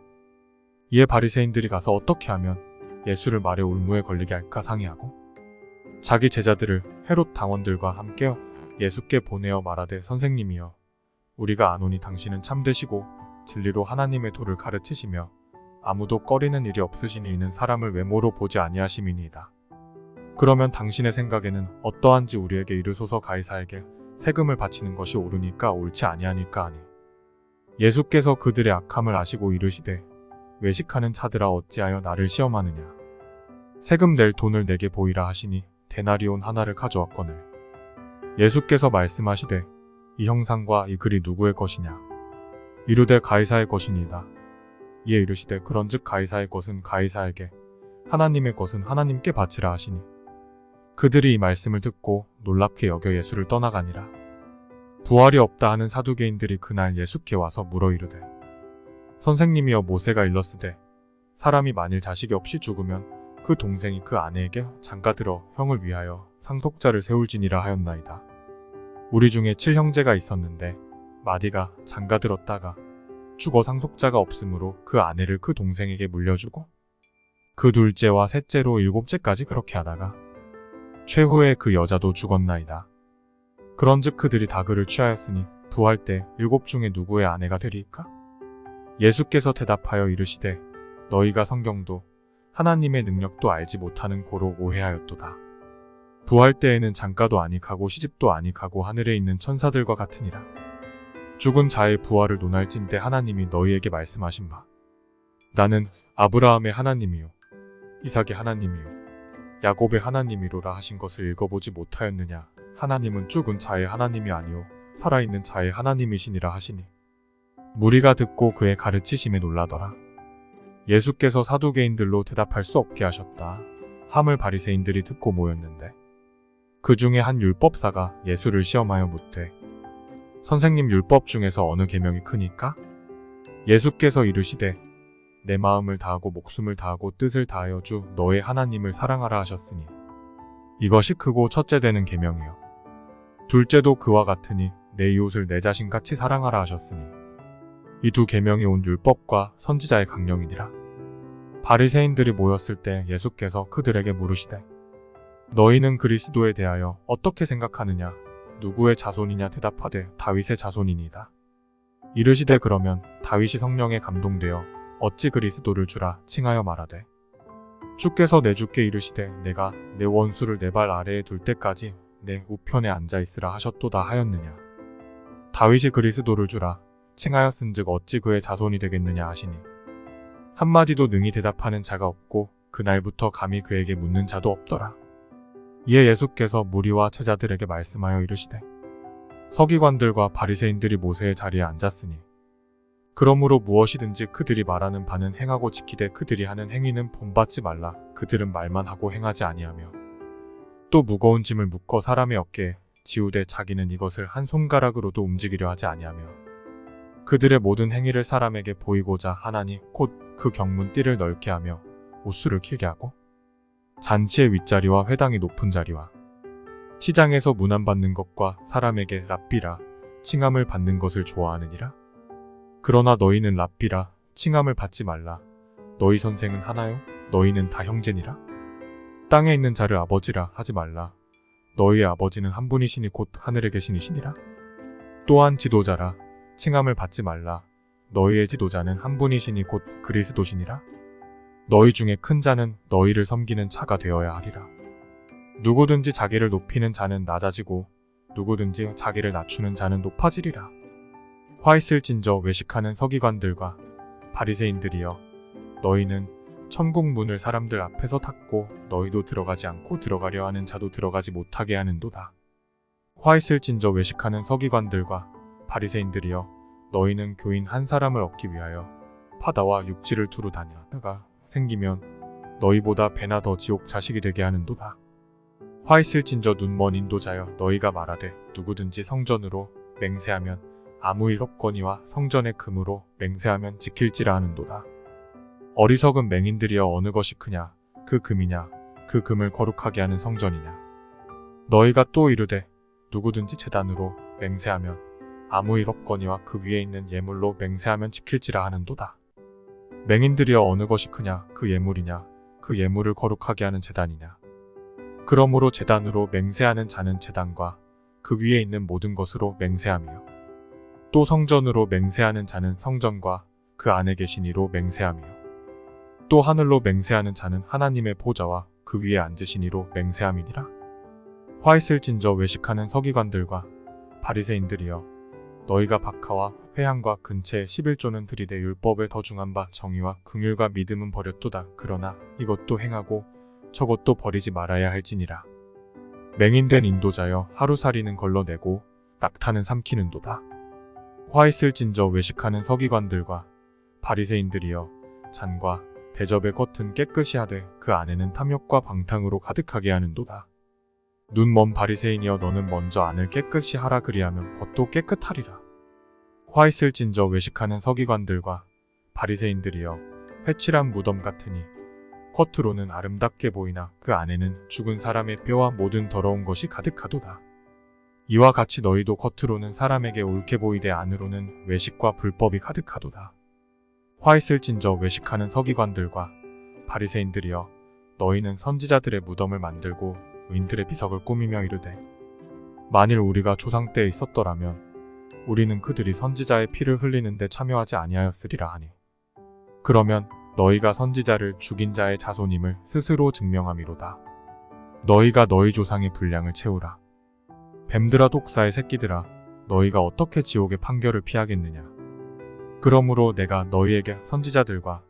이에 바리새인들이 가서 어떻게 하면 예수를 말에 올무에 걸리게 할까 상의하고 자기 제자들을 헤롯 당원들과 함께 예수께 보내어 말하되 선생님이여 우리가 아노니 당신은 참되시고 진리로 하나님의 도를 가르치시며 아무도 꺼리는 일이 없으시니 이는 사람을 외모로 보지 아니하심이니이다. 그러면 당신의 생각에는 어떠한지 우리에게 이르소서. 가이사에게 세금을 바치는 것이 옳으니까 옳지 아니하니까 하니 예수께서 그들의 악함을 아시고 이르시되 외식하는 자들아 어찌하여 나를 시험하느냐. 세금 낼 돈을 내게 보이라 하시니 데나리온 하나를 가져왔거늘 예수께서 말씀하시되 이 형상과 이 글이 누구의 것이냐. 이르되 가이사의 것이니이다. 이에 이르시되 그런즉 가이사의 것은 가이사에게 하나님의 것은 하나님께 바치라 하시니 그들이 이 말씀을 듣고 놀랍게 여겨 예수를 떠나가니라. 부활이 없다 하는 사두개인들이 그날 예수께 와서 물어 이르되 선생님이여 모세가 일렀으되 사람이 만일 자식이 없이 죽으면 그 동생이 그 아내에게 장가들어 형을 위하여 상속자를 세울지니라 하였나이다. 우리 중에 7형제가 있었는데 마디가 장가들었다가 죽어 상속자가 없으므로 그 아내를 그 동생에게 물려주고 그 둘째와 셋째로 7째까지 그렇게 하다가 최후에 그 여자도 죽었나이다. 그런즉 그들이 다 그를 취하였으니 부활 때 7 중에 누구의 아내가 되리이까? 예수께서 대답하여 이르시되 너희가 성경도 하나님의 능력도 알지 못하는 고로 오해하였도다. 부활 때에는 장가도 아니가고 시집도 아니가고 하늘에 있는 천사들과 같으니라. 죽은 자의 부활을 논할진대 하나님이 너희에게 말씀하신 바 나는 아브라함의 하나님이요 이삭의 하나님이요 야곱의 하나님이로라 하신 것을 읽어보지 못하였느냐. 하나님은 죽은 자의 하나님이 아니요 살아있는 자의 하나님이시니라 하시니 무리가 듣고 그의 가르치심에 놀라더라. 예수께서 사두개인들로 대답할 수 없게 하셨다. 함을 바리새인들이 듣고 모였는데 그 중에 한 율법사가 예수를 시험하여 묻되 선생님, 율법 중에서 어느 계명이 크니까? 예수께서 이르시되 내 마음을 다하고 목숨을 다하고 뜻을 다하여 주 너의 하나님을 사랑하라 하셨으니 이것이 크고 첫째 되는 계명이요 둘째도 그와 같으니 내 이웃을 내 자신같이 사랑하라 하셨으니 이 두 계명이 온 율법과 선지자의 강령이니라. 바리새인들이 모였을 때 예수께서 그들에게 물으시되 너희는 그리스도에 대하여 어떻게 생각하느냐? 누구의 자손이냐? 대답하되 다윗의 자손이니이다. 이르시되 그러면 다윗이 성령에 감동되어 어찌 그리스도를 주라 칭하여 말하되 주께서 내 주께 이르시되 내가 내 원수를 내 발 아래에 둘 때까지 내 우편에 앉아 있으라 하셨도다 하였느냐. 다윗이 그리스도를 주라 칭하였은즉 어찌 그의 자손이 되겠느냐 하시니 한마디도 능히 대답하는 자가 없고 그날부터 감히 그에게 묻는 자도 없더라. 이에 예수께서 무리와 제자들에게 말씀하여 이르시되 서기관들과 바리새인들이 모세의 자리에 앉았으니 그러므로 무엇이든지 그들이 말하는 바는 행하고 지키되 그들이 하는 행위는 본받지 말라. 그들은 말만 하고 행하지 아니하며 또 무거운 짐을 묶어 사람의 어깨에 지우되 자기는 이것을 한 손가락으로도 움직이려 하지 아니하며 그들의 모든 행위를 사람에게 보이고자 하나니 곧 그 경문 띠를 넓게 하며 옷수를 길게 하고 잔치의 윗자리와 회당이 높은 자리와 시장에서 문안받는 것과 사람에게 랍비라 칭함을 받는 것을 좋아하느니라. 그러나 너희는 랍비라 칭함을 받지 말라. 너희 선생은 하나요? 너희는 다 형제니라. 땅에 있는 자를 아버지라 하지 말라. 너희의 아버지는 한 분이시니 곧 하늘에 계시니시니라. 또한 지도자라 칭함을 받지 말라. 너희의 지도자는 한 분이시니 곧 그리스도시니라. 너희 중에 큰 자는 너희를 섬기는 차가 되어야 하리라. 누구든지 자기를 높이는 자는 낮아지고 누구든지 자기를 낮추는 자는 높아지리라. 화 있을진저 외식하는 서기관들과 바리새인들이여 너희는 천국 문을 사람들 앞에서 닫고 너희도 들어가지 않고 들어가려 하는 자도 들어가지 못하게 하는도다. 화 있을진저 외식하는 서기관들과 바리새인들이여 너희는 교인 한 사람을 얻기 위하여 바다와 육지를 두루 다니다가 생기면 너희보다 배나 더 지옥 자식이 되게 하는도다. 화 있을진저 눈먼 인도자여 너희가 말하되 누구든지 성전으로 맹세하면 아무 일 없거니와 성전의 금으로 맹세하면 지킬지라 하는도다. 어리석은 맹인들이여 어느 것이 크냐? 그 금이냐? 그 금을 거룩하게 하는 성전이냐? 너희가 또 이르되 누구든지 제단으로 맹세하면 아무 일 없거니와 그 위에 있는 예물로 맹세하면 지킬지라 하는도다. 맹인들이여 어느 것이 크냐? 그 예물이냐? 그 예물을 거룩하게 하는 제단이냐? 그러므로 제단으로 맹세하는 자는 제단과 그 위에 있는 모든 것으로 맹세하며 또 성전으로 맹세하는 자는 성전과 그 안에 계신 이로 맹세하며 또 하늘로 맹세하는 자는 하나님의 보좌와 그 위에 앉으신 이로 맹세함이니라. 화 있을진저 외식하는 서기관들과 바리새인들이여 너희가 박하와 회향과 근체에 11조는 들이되 율법에 더 중한 바 정의와 긍휼과 믿음은 버렸도다. 그러나 이것도 행하고 저것도 버리지 말아야 할지니라. 맹인된 인도자여 하루살이는 걸러내고 낙타는 삼키는도다. 화 있을진저 외식하는 서기관들과 바리새인들이여 잔과 대접의 겉은 깨끗이 하되 그 안에는 탐욕과 방탕으로 가득하게 하는도다. 눈먼 바리새인이여 너는 먼저 안을 깨끗이 하라 그리하면 겉도 깨끗하리라. 화 있을진저 외식하는 서기관들과 바리새인들이여 회칠한 무덤 같으니 겉으로는 아름답게 보이나 그 안에는 죽은 사람의 뼈와 모든 더러운 것이 가득하도다. 이와 같이 너희도 겉으로는 사람에게 옳게 보이되 안으로는 외식과 불법이 가득하도다. 화 있을진저 외식하는 서기관들과 바리새인들이여 너희는 선지자들의 무덤을 만들고 의인들의 비석을 꾸미며 이르되 만일 우리가 조상 때에 있었더라면 우리는 그들이 선지자의 피를 흘리는데 참여하지 아니하였으리라 하니 그러면 너희가 선지자를 죽인 자의 자손임을 스스로 증명함이로다. 너희가 너희 조상의 분량을 채우라. 뱀들아 독사의 새끼들아 너희가 어떻게 지옥의 판결을 피하겠느냐. 그러므로 내가 너희에게 선지자들과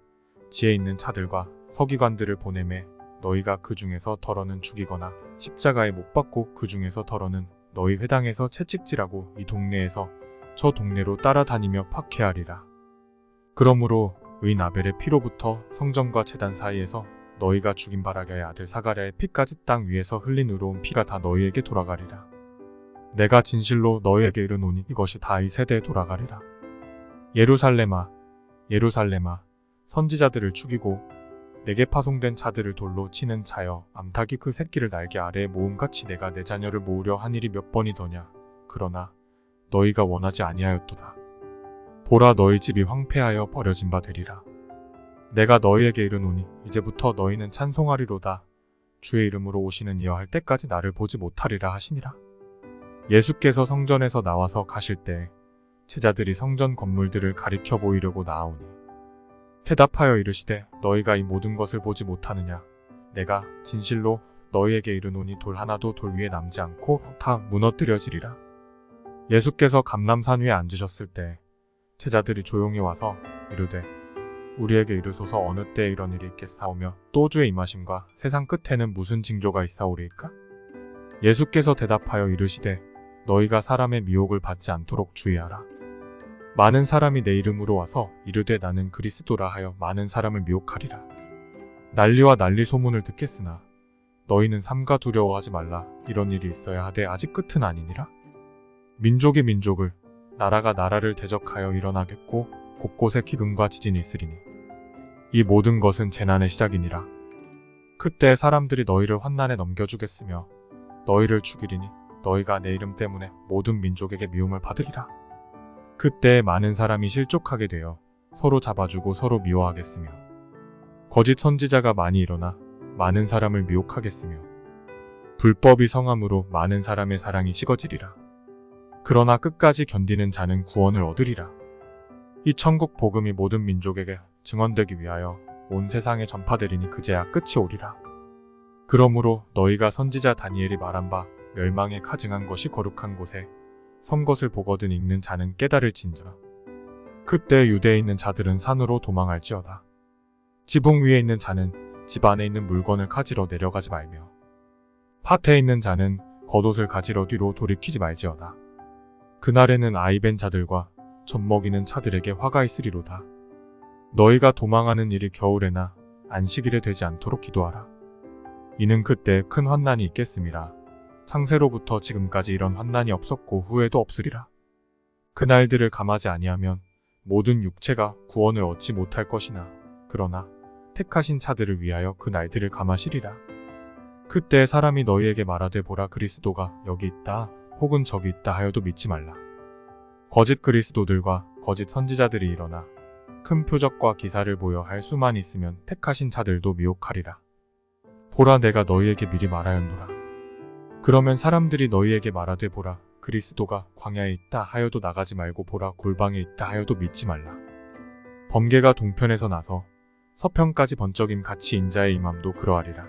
지혜 있는 자들과 서기관들을 보내매 너희가 그 중에서 더러는 죽이거나 십자가에 못 박고 그 중에서 더러는 너희 회당에서 채찍질하고 이 동네에서 저 동네로 따라다니며 박해하리라. 그러므로 의인 아벨의 피로부터 성전과 제단 사이에서 너희가 죽인 바라게의 아들 사가랴의 피까지 땅 위에서 흘린 의로운 피가 다 너희에게 돌아가리라. 내가 진실로 너희에게 이르노니 이것이 다 이 세대에 돌아가리라. 예루살렘아 예루살렘아 선지자들을 죽이고 내게 파송된 자들을 돌로 치는 자여 암탉이 그 새끼를 날개 아래에 모음같이 내가 내 자녀를 모으려 한 일이 몇 번이더냐. 그러나 너희가 원하지 아니하였도다. 보라 너희 집이 황폐하여 버려진 바 되리라. 내가 너희에게 이르노니 이제부터 너희는 찬송하리로다. 주의 이름으로 오시는 이여 할 때까지 나를 보지 못하리라 하시니라. 예수께서 성전에서 나와서 가실 때 제자들이 성전 건물들을 가리켜 보이려고 나아오니 대답하여 이르시되 너희가 이 모든 것을 보지 못하느냐. 내가 진실로 너희에게 이르노니 돌 하나도 돌 위에 남지 않고 다 무너뜨려지리라. 예수께서 감람산 위에 앉으셨을 때 제자들이 조용히 와서 이르되 우리에게 이르소서 어느 때에 이런 일이 있겠사오며 또 주의 임하심과 세상 끝에는 무슨 징조가 있사오리이까? 예수께서 대답하여 이르시되 너희가 사람의 미혹을 받지 않도록 주의하라. 많은 사람이 내 이름으로 와서 이르되 나는 그리스도라 하여 많은 사람을 미혹하리라. 난리와 난리 소문을 듣겠으나 너희는 삼가 두려워하지 말라. 이런 일이 있어야 하되 아직 끝은 아니니라. 민족이 민족을 나라가 나라를 대적하여 일어나겠고 곳곳에 기근과 지진이 있으리니 이 모든 것은 재난의 시작이니라. 그때 사람들이 너희를 환난에 넘겨주겠으며 너희를 죽이리니 너희가 내 이름 때문에 모든 민족에게 미움을 받으리라. 그때 많은 사람이 실족하게 되어 서로 잡아주고 서로 미워하겠으며 거짓 선지자가 많이 일어나 많은 사람을 미혹하겠으며 불법이 성함으로 많은 사람의 사랑이 식어지리라. 그러나 끝까지 견디는 자는 구원을 얻으리라. 이 천국 복음이 모든 민족에게 증언되기 위하여 온 세상에 전파되리니 그제야 끝이 오리라. 그러므로 너희가 선지자 다니엘이 말한 바 멸망에 가증한 것이 거룩한 곳에 선 것을 보거든 읽는 자는 깨달을진저. 그때 유대에 있는 자들은 산으로 도망할지어다. 지붕 위에 있는 자는 집 안에 있는 물건을 가지러 내려가지 말며 밭에 있는 자는 겉옷을 가지러 뒤로 돌이키지 말지어다. 그날에는 아이벤 자들과 젖먹이는 자들에게 화가 있으리로다. 너희가 도망하는 일이 겨울에나 안식일에 되지 않도록 기도하라. 이는 그때 큰 환난이 있겠음이라. 창세로부터 지금까지 이런 환난이 없었고 후에도 없으리라. 그날들을 감하지 아니하면 모든 육체가 구원을 얻지 못할 것이나 그러나 택하신 자들을 위하여 그 날들을 감하시리라. 그때 사람이 너희에게 말하되 보라 그리스도가 여기 있다 혹은 저기 있다 하여도 믿지 말라. 거짓 그리스도들과 거짓 선지자들이 일어나 큰 표적과 기사를 보여 할 수만 있으면 택하신 자들도 미혹하리라. 보라 내가 너희에게 미리 말하였노라. 그러면 사람들이 너희에게 말하되 보라 그리스도가 광야에 있다 하여도 나가지 말고 보라 골방에 있다 하여도 믿지 말라. 번개가 동편에서 나서 서편까지 번쩍임 같이 인자의 임함도 그러하리라.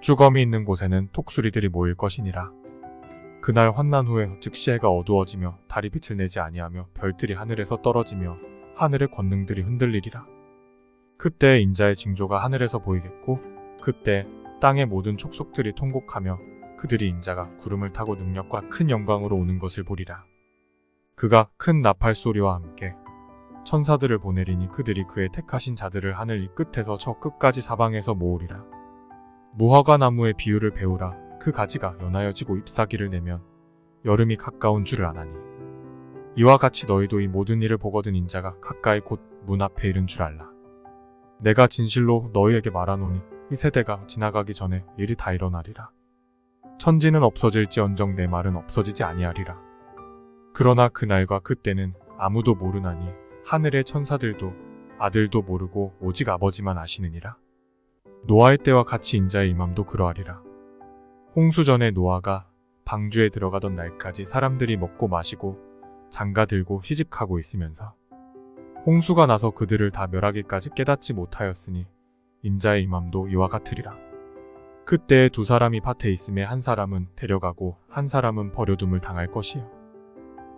주검이 있는 곳에는 톡수리들이 모일 것이니라. 그날 환난 후에 즉시 해가 어두워지며 달이 빛을 내지 아니하며 별들이 하늘에서 떨어지며 하늘의 권능들이 흔들리리라. 그때 인자의 징조가 하늘에서 보이겠고 그때 땅의 모든 족속들이 통곡하며 그들이 인자가 구름을 타고 능력과 큰 영광으로 오는 것을 보리라. 그가 큰 나팔 소리와 함께 천사들을 보내리니 그들이 그의 택하신 자들을 하늘 이 끝에서 저 끝까지 사방에서 모으리라. 무화과 나무의 비유를 배우라. 그 가지가 연하여지고 잎사귀를 내면 여름이 가까운 줄을 아나니 이와 같이 너희도 이 모든 일을 보거든 인자가 가까이 곧 문 앞에 이른 줄 알라. 내가 진실로 너희에게 말하노니 이 세대가 지나가기 전에 일이 다 일어나리라. 천지는 없어질지언정 내 말은 없어지지 아니하리라. 그러나 그날과 그때는 아무도 모르나니 하늘의 천사들도 아들도 모르고 오직 아버지만 아시느니라. 노아의 때와 같이 인자의 임함도 그러하리라. 홍수 전에 노아가 방주에 들어가던 날까지 사람들이 먹고 마시고 장가 들고 시집가고 있으면서 홍수가 나서 그들을 다 멸하기까지 깨닫지 못하였으니 인자의 임함도 이와 같으리라. 그때에 두 사람이 밭에 있음에 한 사람은 데려가고 한 사람은 버려둠을 당할 것이요.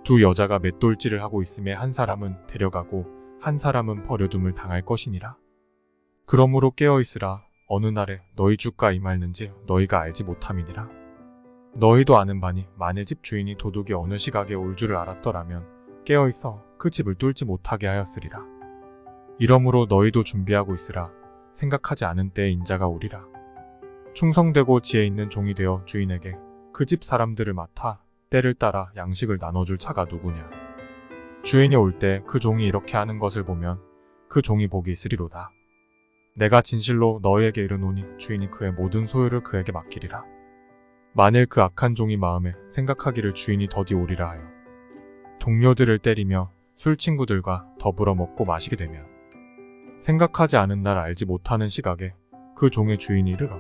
두 여자가 맷돌질을 하고 있음에 한 사람은 데려가고 한 사람은 버려둠을 당할 것이니라. 그러므로 깨어있으라. 어느 날에 너희 주가 임하는지 너희가 알지 못함이니라. 너희도 아는 바니 만일 집 주인이 도둑이 어느 시각에 올 줄을 알았더라면 깨어있어 그 집을 뚫지 못하게 하였으리라. 이러므로 너희도 준비하고 있으라. 생각하지 않은 때에 인자가 오리라. 충성되고 지혜 있는 종이 되어 주인에게 그 집 사람들을 맡아 때를 따라 양식을 나눠줄 자가 누구냐. 주인이 올 때 그 종이 이렇게 하는 것을 보면 그 종이 복이 있으리로다. 내가 진실로 너희에게 이르노니 주인이 그의 모든 소유를 그에게 맡기리라. 만일 그 악한 종이 마음에 생각하기를 주인이 더디 오리라 하여 동료들을 때리며 술 친구들과 더불어 먹고 마시게 되면 생각하지 않은 날 알지 못하는 시각에 그 종의 주인이 이르러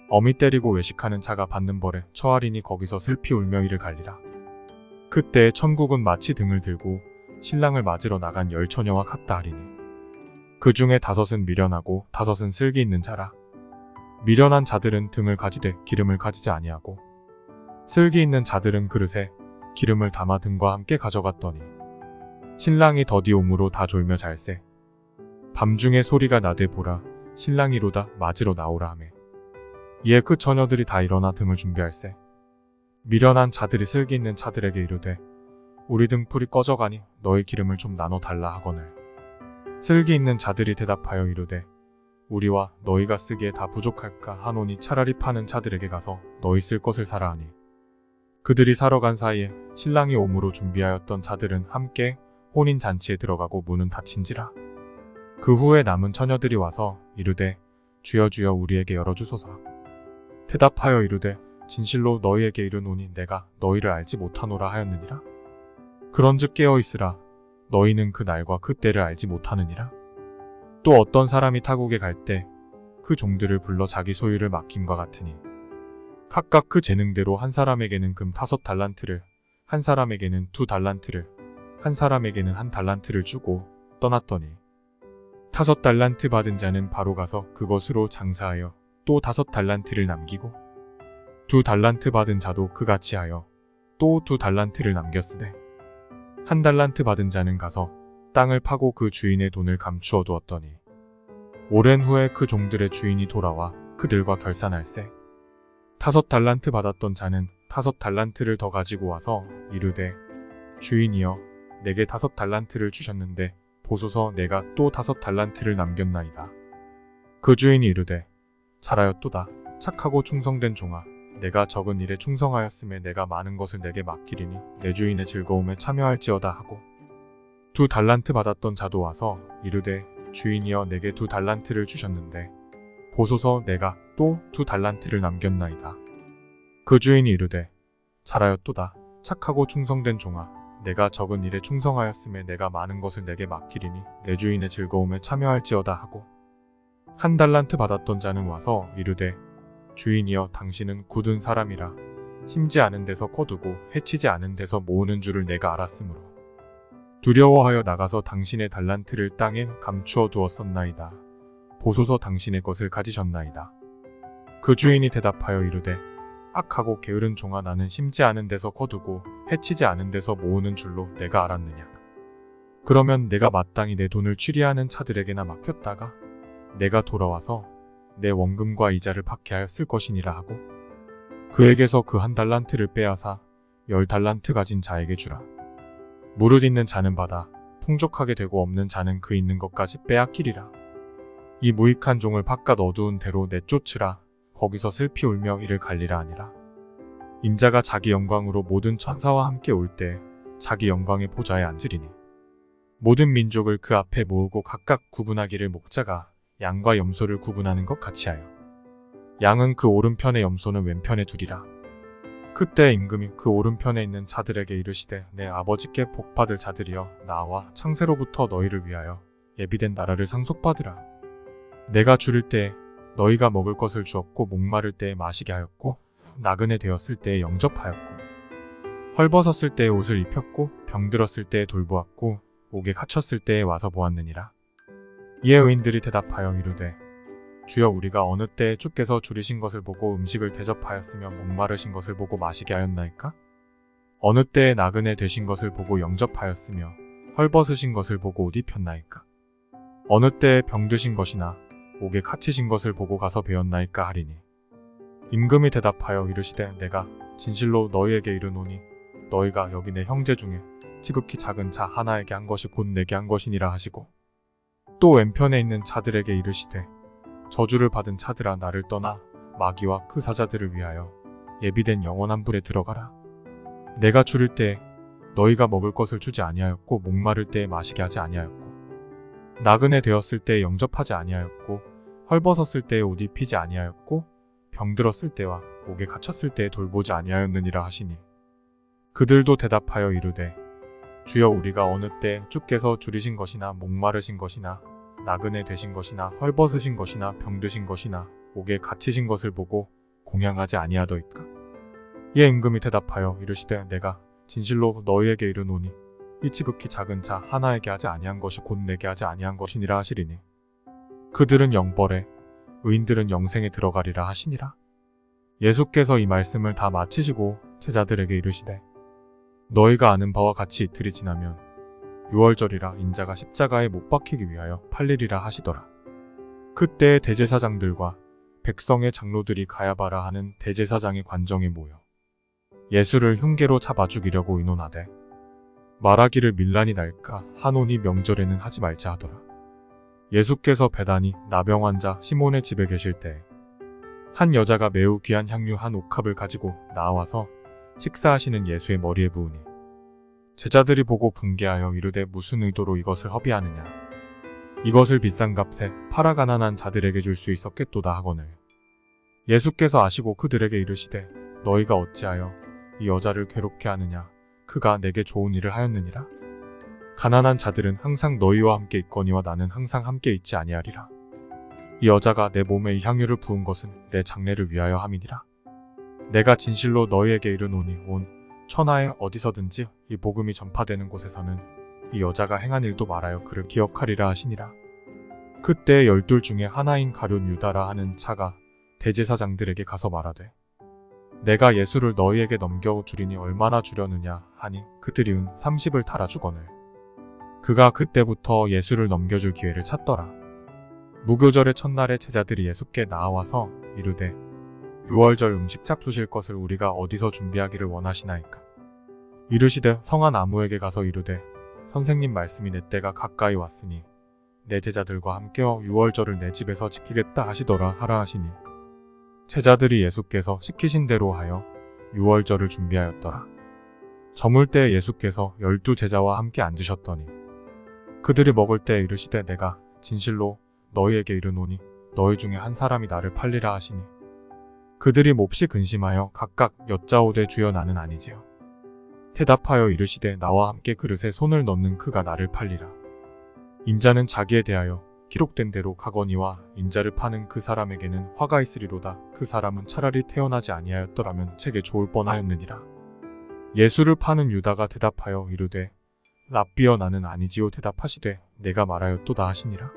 어미 때리고 외식하는 자가 받는 벌에 처하리니 거기서 슬피 울며 이를 갈리라. 그때 천국은 마치 등을 들고 신랑을 맞으러 나간 열 처녀와 같다 하리니 그 중에 5은 미련하고 5은 슬기 있는 자라. 미련한 자들은 등을 가지되 기름을 가지지 아니하고 슬기 있는 자들은 그릇에 기름을 담아 등과 함께 가져갔더니 신랑이 더디 오므로 다 졸며 잘세. 밤중에 소리가 나되 보라 신랑이로다 맞으러 나오라 하매 이에 그 처녀들이 다 일어나 등을 준비할세. 미련한 자들이 슬기 있는 자들에게 이르되 우리 등불이 꺼져가니 너희 기름을 좀 나눠 달라 하거늘 슬기 있는 자들이 대답하여 이르되 우리와 너희가 쓰기에 다 부족할까 하노니 차라리 파는 자들에게 가서 너희 쓸 것을 사라 하니 그들이 사러 간 사이에 신랑이 오므로 준비하였던 자들은 함께 혼인잔치에 들어가고 문은 닫힌지라. 그 후에 남은 처녀들이 와서 이르되 주여 주여 우리에게 열어주소서. 대답하여 이르되 진실로 너희에게 이르노니 내가 너희를 알지 못하노라 하였느니라. 그런즉 깨어있으라. 너희는 그 날과 그 때를 알지 못하느니라. 또 어떤 사람이 타국에 갈 때 그 종들을 불러 자기 소유를 맡김과 같으니 각각 그 재능대로 한 사람에게는 금 5달란트를 한 사람에게는 2달란트를 한 사람에게는 1달란트를 주고 떠났더니 5달란트 받은 자는 바로 가서 그것으로 장사하여 또 5달란트를 남기고 2달란트 받은 자도 그같이 하여 또 2달란트를 남겼으되 1달란트 받은 자는 가서 땅을 파고 그 주인의 돈을 감추어 두었더니 오랜 후에 그 종들의 주인이 돌아와 그들과 결산할세. 5달란트 받았던 자는 5달란트를 더 가지고 와서 이르되 주인이여 내게 5달란트를 주셨는데 보소서 내가 또 5달란트를 남겼나이다. 그 주인이 이르되 잘하였도다. 착하고 충성된 종아 내가 적은 일에 충성하였음에 내가 많은 것을 내게 맡기리니 내 주인의 즐거움에 참여할지어다 하고 2달란트 받았던 자도 와서 이르되 주인이여 내게 2달란트를 주셨는데 보소서 내가 또 2달란트를 남겼나이다. 그 주인이 이르되 잘하였도다. 착하고 충성된 종아 내가 적은 일에 충성하였음에 내가 많은 것을 내게 맡기리니 내 주인의 즐거움에 참여할지어다 하고 1달란트 받았던 자는 와서 이르되 주인이여 당신은 굳은 사람이라 심지 않은 데서 거두고 해치지 않은 데서 모으는 줄을 내가 알았으므로 두려워하여 나가서 당신의 달란트를 땅에 감추어 두었었나이다. 보소서 당신의 것을 가지셨나이다. 그 주인이 대답하여 이르되 악하고 게으른 종아 나는 심지 않은 데서 거두고 해치지 않은 데서 모으는 줄로 내가 알았느냐. 그러면 내가 마땅히 내 돈을 취리하는 자들에게나 맡겼다가 내가 돌아와서 내 원금과 이자를 받게 하였을 것이니라 하고 그에게서 그 1달란트를 빼앗아 10달란트 가진 자에게 주라. 무릇 있는 자는 받아 풍족하게 되고 없는 자는 그 있는 것까지 빼앗기리라. 이 무익한 종을 바깥 어두운 데로 내쫓으라. 거기서 슬피 울며 이를 갈리라 하니라. 인자가 자기 영광으로 모든 천사와 함께 올 때 자기 영광의 보좌에 앉으리니 모든 민족을 그 앞에 모으고 각각 구분하기를 목자가 양과 염소를 구분하는 것 같이 하여 양은 그 오른편에 염소는 왼편에 두리라. 그때 임금이 그 오른편에 있는 자들에게 이르시되 내 아버지께 복받을 자들이여 나와 창세로부터 너희를 위하여 예비된 나라를 상속받으라. 내가 줄일 때에 너희가 먹을 것을 주었고 목마를 때에 마시게 하였고 나그네 되었을 때에 영접하였고 헐벗었을 때에 옷을 입혔고 병들었을 때에 돌보았고 옥에 갇혔을 때에 와서 보았느니라. 이에 의인들이 대답하여 이르되 주여 우리가 어느 때에 주께서 줄이신 것을 보고 음식을 대접하였으며 목마르신 것을 보고 마시게 하였나이까? 어느 때에 나그네 되신 것을 보고 영접하였으며 헐벗으신 것을 보고 옷 입혔나이까? 어느 때에 병드신 것이나 옥에 갇히신 것을 보고 가서 배웠나이까 하리니 임금이 대답하여 이르시되 내가 진실로 너희에게 이르노니 너희가 여기 내 형제 중에 지극히 작은 자 하나에게 한 것이 곧 내게 한 것이니라 하시고 또 왼편에 있는 자들에게 이르시되 저주를 받은 자들아 나를 떠나 마귀와 그 사자들을 위하여 예비된 영원한 불에 들어가라. 내가 줄일 때에 너희가 먹을 것을 주지 아니하였고 목마를 때에 마시게 하지 아니하였고 나그네 되었을 때에 영접하지 아니하였고 헐벗었을 때에 옷 입히지 아니하였고 병들었을 때와 옥에 갇혔을 때에 돌보지 아니하였느니라 하시니 그들도 대답하여 이르되 주여 우리가 어느 때 주께서 줄이신 것이나 목마르신 것이나 나그네 되신 것이나 헐벗으신 것이나 병드신 것이나 옥에 갇히신 것을 보고 공양하지 아니하더이까? 이에 임금이 대답하여 이르시되 내가 진실로 너희에게 이르노니 이 지극히 작은 자 하나에게 하지 아니한 것이 곧 내게 하지 아니한 것이니라 하시리니 그들은 영벌에 의인들은 영생에 들어가리라 하시니라. 예수께서 이 말씀을 다 마치시고 제자들에게 이르시되 너희가 아는 바와 같이 이틀이 지나면 유월절이라 인자가 십자가에 못 박히기 위하여 팔리리라 하시더라. 그때에 대제사장들과 백성의 장로들이 가야바라 하는 대제사장의 관정에 모여 예수를 흉계로 잡아 죽이려고 의논하되 말하기를 밀란이 날까 하노니 명절에는 하지 말자 하더라. 예수께서 베다니 나병 환자 시몬의 집에 계실 때 한 여자가 매우 귀한 향유 한 옥합을 가지고 나와서 식사하시는 예수의 머리에 부으니 제자들이 보고 분개하여 이르되 무슨 의도로 이것을 허비하느냐. 이것을 비싼 값에 팔아 가난한 자들에게 줄 수 있었겠도다 하거늘 예수께서 아시고 그들에게 이르시되 너희가 어찌하여 이 여자를 괴롭게 하느냐. 그가 내게 좋은 일을 하였느니라. 가난한 자들은 항상 너희와 함께 있거니와 나는 항상 함께 있지 아니하리라. 이 여자가 내 몸에 이 향유를 부은 것은 내 장례를 위하여 함이니라. 내가 진실로 너희에게 이르노니 온 천하에 어디서든지 이 복음이 전파되는 곳에서는 이 여자가 행한 일도 말하여 그를 기억하리라 하시니라. 그때 12 중에 하나인 가룟 유다라 하는 자가 대제사장들에게 가서 말하되 내가 예수를 너희에게 넘겨 주리니 얼마나 주려느냐 하니 그들이 은 30을 달아주거늘 그가 그때부터 예수를 넘겨줄 기회를 찾더라. 무교절의 첫날에 제자들이 예수께 나와서 이르되 유월절 음식 잡수실 것을 우리가 어디서 준비하기를 원하시나이까? 이르시되 성한 아무에게 가서 이르되 선생님 말씀이 내 때가 가까이 왔으니 내 제자들과 함께어 유월절을 내 집에서 지키겠다 하시더라 하라 하시니 제자들이 예수께서 시키신 대로 하여 유월절을 준비하였더라. 저물 때 예수께서 12 제자와 함께 앉으셨더니 그들이 먹을 때 이르시되 내가 진실로 너희에게 이르노니 너희 중에 한 사람이 나를 팔리라 하시니 그들이 몹시 근심하여 각각 여짜오되 주여 나는 아니지요. 대답하여 이르시되 나와 함께 그릇에 손을 넣는 그가 나를 팔리라. 인자는 자기에 대하여 기록된 대로 가거니와 인자를 파는 그 사람에게는 화가 있으리로다. 그 사람은 차라리 태어나지 아니하였더라면 책에 좋을 뻔하였느니라. 예수를 파는 유다가 대답하여 이르되 랍비여 나는 아니지요. 대답하시되 내가 말하였도다 하시니라.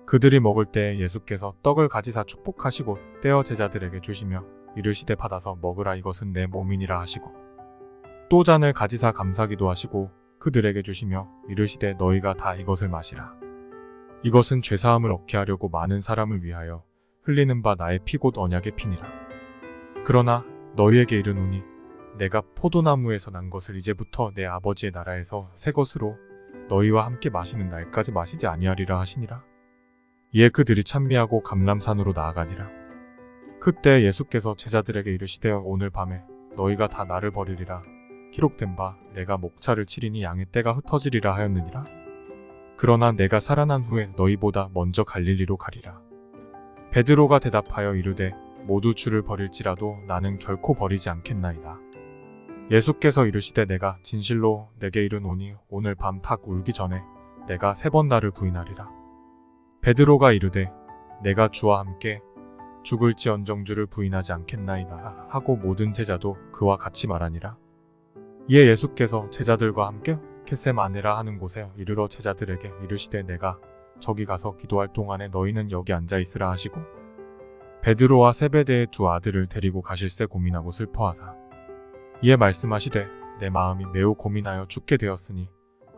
그들이 먹을 때 예수께서 떡을 가지사 축복하시고 떼어 제자들에게 주시며 이르시되 받아서 먹으라 이것은 내 몸이니라 하시고 또 잔을 가지사 감사기도 하시고 그들에게 주시며 이르시되 너희가 다 이것을 마시라. 이것은 죄사함을 얻게 하려고 많은 사람을 위하여 흘리는 바 나의 피 곧 언약의 피니라. 그러나 너희에게 이르노니 내가 포도나무에서 난 것을 이제부터 내 아버지의 나라에서 새 것으로 너희와 함께 마시는 날까지 마시지 아니하리라 하시니라. 이에 그들이 찬미하고 감람산으로 나아가니라. 그때 예수께서 제자들에게 이르시되 오늘 밤에 너희가 다 나를 버리리라. 기록된 바 내가 목차를 치리니 양의 떼가 흩어지리라 하였느니라. 그러나 내가 살아난 후에 너희보다 먼저 갈릴리로 가리라. 베드로가 대답하여 이르되 모두 주를 버릴지라도 나는 결코 버리지 않겠나이다. 예수께서 이르시되 내가 진실로 내게 이르노니 오늘 밤 닭 울기 전에 내가 3번 나를 부인하리라. 베드로가 이르되 내가 주와 함께 죽을지언정 주를 부인하지 않겠나이다 하고 모든 제자도 그와 같이 말하니라. 이에 예수께서 제자들과 함께 겟세마네라 하는 곳에 이르러 제자들에게 이르시되 내가 저기 가서 기도할 동안에 너희는 여기 앉아 있으라 하시고 베드로와 세베대의 두 아들을 데리고 가실새 고민하고 슬퍼하사 이에 말씀하시되 내 마음이 매우 고민하여 죽게 되었으니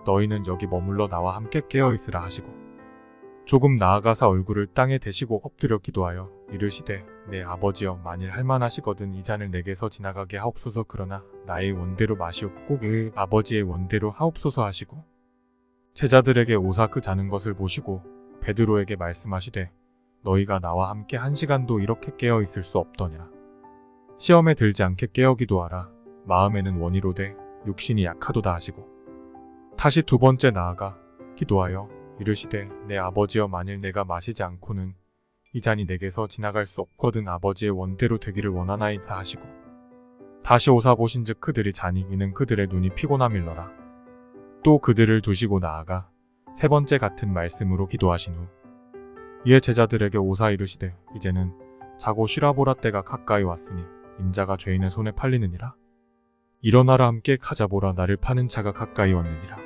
너희는 여기 머물러 나와 함께 깨어 있으라 하시고 조금 나아가사 얼굴을 땅에 대시고 엎드려 기도하여 이르시되 내 아버지여 만일 할만하시거든 이 잔을 내게서 지나가게 하옵소서 그러나 나의 원대로 마시옵고 그 아버지의 원대로 하옵소서 하시고 제자들에게 오사 그 자는 것을 보시고 베드로에게 말씀하시되 너희가 나와 함께 1시간도 이렇게 깨어 있을 수 없더냐. 시험에 들지 않게 깨어 기도하라. 마음에는 원이로되 육신이 약하도다 하시고 다시 두 번째 나아가 기도하여 이르시되 내 아버지여 만일 내가 마시지 않고는 이 잔이 내게서 지나갈 수 없거든 아버지의 원대로 되기를 원하나이다 하시고 다시 오사 보신즉 그들이 자니 이는 그들의 눈이 피곤함일러라. 또 그들을 두시고 나아가 세 번째 같은 말씀으로 기도하신 후 이에 제자들에게 오사 이르시되 이제는 자고 쉬라 보라 때가 가까이 왔으니 인자가 죄인의 손에 팔리느니라. 일어나라 함께 가자 보라 나를 파는 자가 가까이 왔느니라.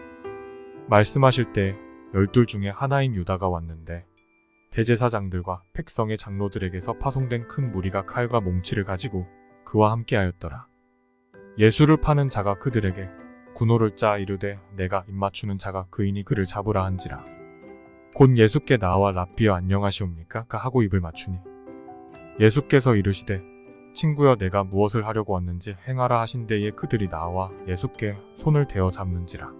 말씀하실 때 12 중에 하나인 유다가 왔는데 대제사장들과 백성의 장로들에게서 파송된 큰 무리가 칼과 몽치를 가지고 그와 함께하였더라. 예수를 파는 자가 그들에게 군호를 짜 이르되 내가 입맞추는 자가 그이니 그를 잡으라 한지라. 곧 예수께 나와 랍비여 안녕하시옵니까 하고 입을 맞추니 예수께서 이르시되 친구여 내가 무엇을 하려고 왔는지 행하라 하신 때에 그들이 나와 예수께 손을 대어 잡는지라.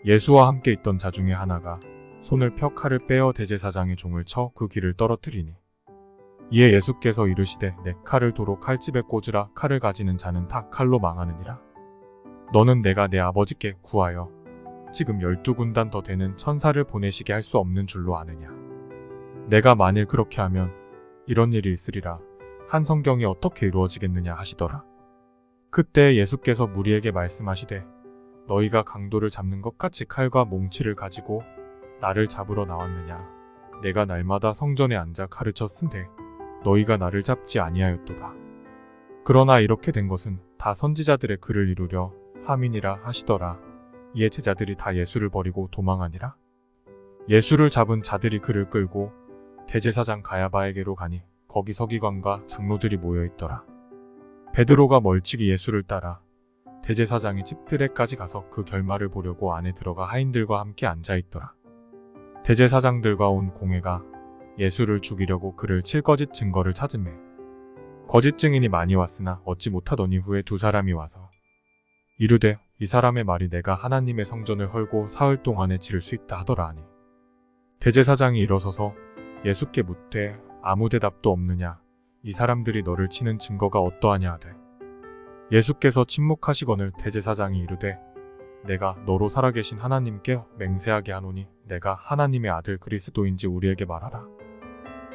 예수와 함께 있던 자 중에 하나가 손을 펴 칼을 빼어 대제사장의 종을 쳐 그 귀를 떨어뜨리니 이에 예수께서 이르시되 내 칼을 도로 칼집에 꽂으라. 칼을 가지는 자는 다 칼로 망하느니라. 너는 내가 내 아버지께 구하여 지금 12군단 더 되는 천사를 보내시게 할 수 없는 줄로 아느냐. 내가 만일 그렇게 하면 이런 일이 있으리라. 한 성경이 어떻게 이루어지겠느냐 하시더라. 그때 예수께서 무리에게 말씀하시되 너희가 강도를 잡는 것 같이 칼과 몽치를 가지고 나를 잡으러 나왔느냐. 내가 날마다 성전에 앉아 가르쳐 쓴데 너희가 나를 잡지 아니하였도다. 그러나 이렇게 된 것은 다 선지자들의 글을 이루려 함이니라 하시더라. 이에 제자들이 다 예수를 버리고 도망하니라. 예수를 잡은 자들이 그를 끌고 대제사장 가야바에게로 가니 거기 서기관과 장로들이 모여있더라. 베드로가 멀찍이 예수를 따라 대제사장의 집들에까지 가서 그 결말을 보려고 안에 들어가 하인들과 함께 앉아있더라. 대제사장들과 온 공회가 예수를 죽이려고 그를 칠 거짓 증거를 찾으매 거짓 증인이 많이 왔으나 얻지 못하더니 후에 두 사람이 와서 이르되 이 사람의 말이 내가 하나님의 성전을 헐고 사흘 동안에 지를 수 있다 하더라 하니 대제사장이 일어서서 예수께 묻되 아무 대답도 없느냐. 이 사람들이 너를 치는 증거가 어떠하냐 하되 예수께서 침묵하시거늘 대제사장이 이르되 내가 너로 살아계신 하나님께 맹세하게 하노니 내가 하나님의 아들 그리스도인지 우리에게 말하라.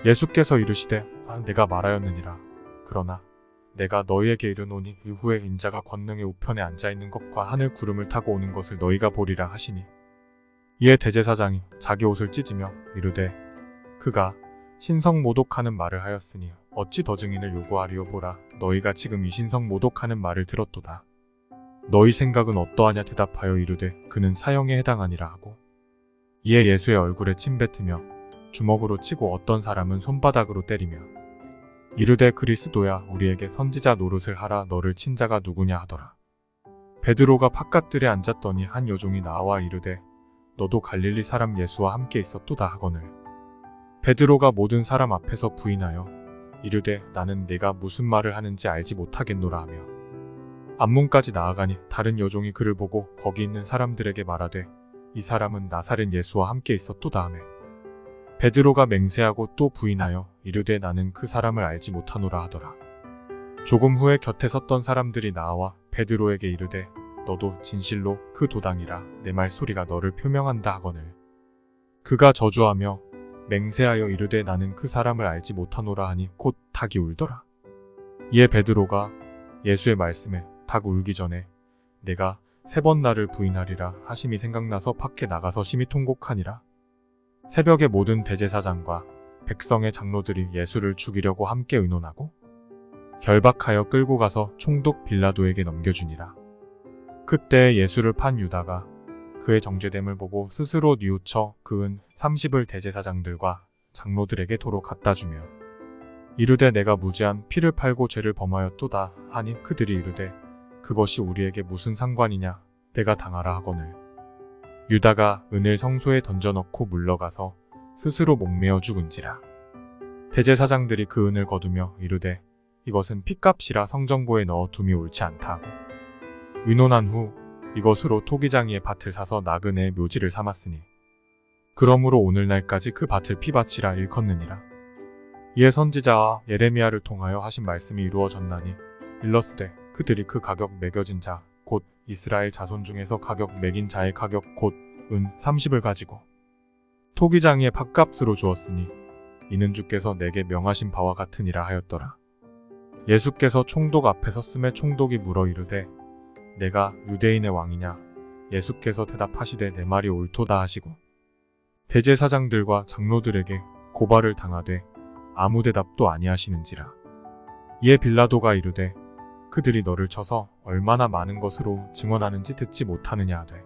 예수께서 이르시되 내가 말하였느니라. 그러나 내가 너희에게 이르노니 이후에 인자가 권능의 우편에 앉아있는 것과 하늘 구름을 타고 오는 것을 너희가 보리라 하시니 이에 대제사장이 자기 옷을 찢으며 이르되 그가 신성 모독하는 말을 하였으니 어찌 더 증인을 요구하리요. 보라 너희가 지금 이 신성 모독하는 말을 들었도다. 너희 생각은 어떠하냐 대답하여 이르되 그는 사형에 해당하니라 하고 이에 예수의 얼굴에 침 뱉으며 주먹으로 치고 어떤 사람은 손바닥으로 때리며 이르되 그리스도야 우리에게 선지자 노릇을 하라. 너를 친 자가 누구냐 하더라. 베드로가 바깥들에 앉았더니 한 여종이 나와 이르되 너도 갈릴리 사람 예수와 함께 있었도다 하거늘 베드로가 모든 사람 앞에서 부인하여 이르되 나는 네가 무슨 말을 하는지 알지 못하겠노라 하며 앞문까지 나아가니 다른 여종이 그를 보고 거기 있는 사람들에게 말하되 이 사람은 나사렛 예수와 함께 있었도다 하매 베드로가 맹세하고 또 부인하여 이르되 나는 그 사람을 알지 못하노라 하더라. 조금 후에 곁에 섰던 사람들이 나와 베드로에게 이르되 너도 진실로 그 도당이라 내 말소리가 너를 표명한다 하거늘 그가 저주하며 맹세하여 이르되 나는 그 사람을 알지 못하노라 하니 곧 닭이 울더라. 이에 베드로가 예수의 말씀에 닭 울기 전에 내가 3번 나를 부인하리라 하심이 생각나서 밖에 나가서 심히 통곡하니라. 새벽에 모든 대제사장과 백성의 장로들이 예수를 죽이려고 함께 의논하고 결박하여 끌고 가서 총독 빌라도에게 넘겨주니라. 그때 예수를 판 유다가 그의 정죄됨을 보고 스스로 뉘우쳐 그은 30을 대제사장들과 장로들에게 도로 갖다 주며 이르되 내가 무죄한 피를 팔고 죄를 범하였도다 하니 그들이 이르되 그것이 우리에게 무슨 상관이냐 내가 당하라 하거늘 유다가 은을 성소에 던져넣고 물러가서 스스로 목매어 죽은지라. 대제사장들이 그 은을 거두며 이르되 이것은 핏값이라 성정고에 넣어 둠이 옳지 않다 하고 의논한 후 이것으로 토기장이의 밭을 사서 나그네의 묘지를 삼았으니 그러므로 오늘날까지 그 밭을 피밭이라 일컫느니라. 이에 선지자 예레미야를 통하여 하신 말씀이 이루어졌나니 일러스되 그들이 그 가격 매겨진 자 곧 이스라엘 자손 중에서 가격 매긴 자의 가격 곧 은 30을 가지고 토기장이의 팥값으로 주었으니 이는 주께서 내게 명하신 바와 같으니라 하였더라. 예수께서 총독 앞에 섰음에 총독이 물어 이르되 내가 유대인의 왕이냐 예수께서 대답하시되 내 말이 옳도다 하시고 대제사장들과 장로들에게 고발을 당하되 아무 대답도 아니하시는지라. 이에 빌라도가 이르되 그들이 너를 쳐서 얼마나 많은 것으로 증언하는지 듣지 못하느냐 하되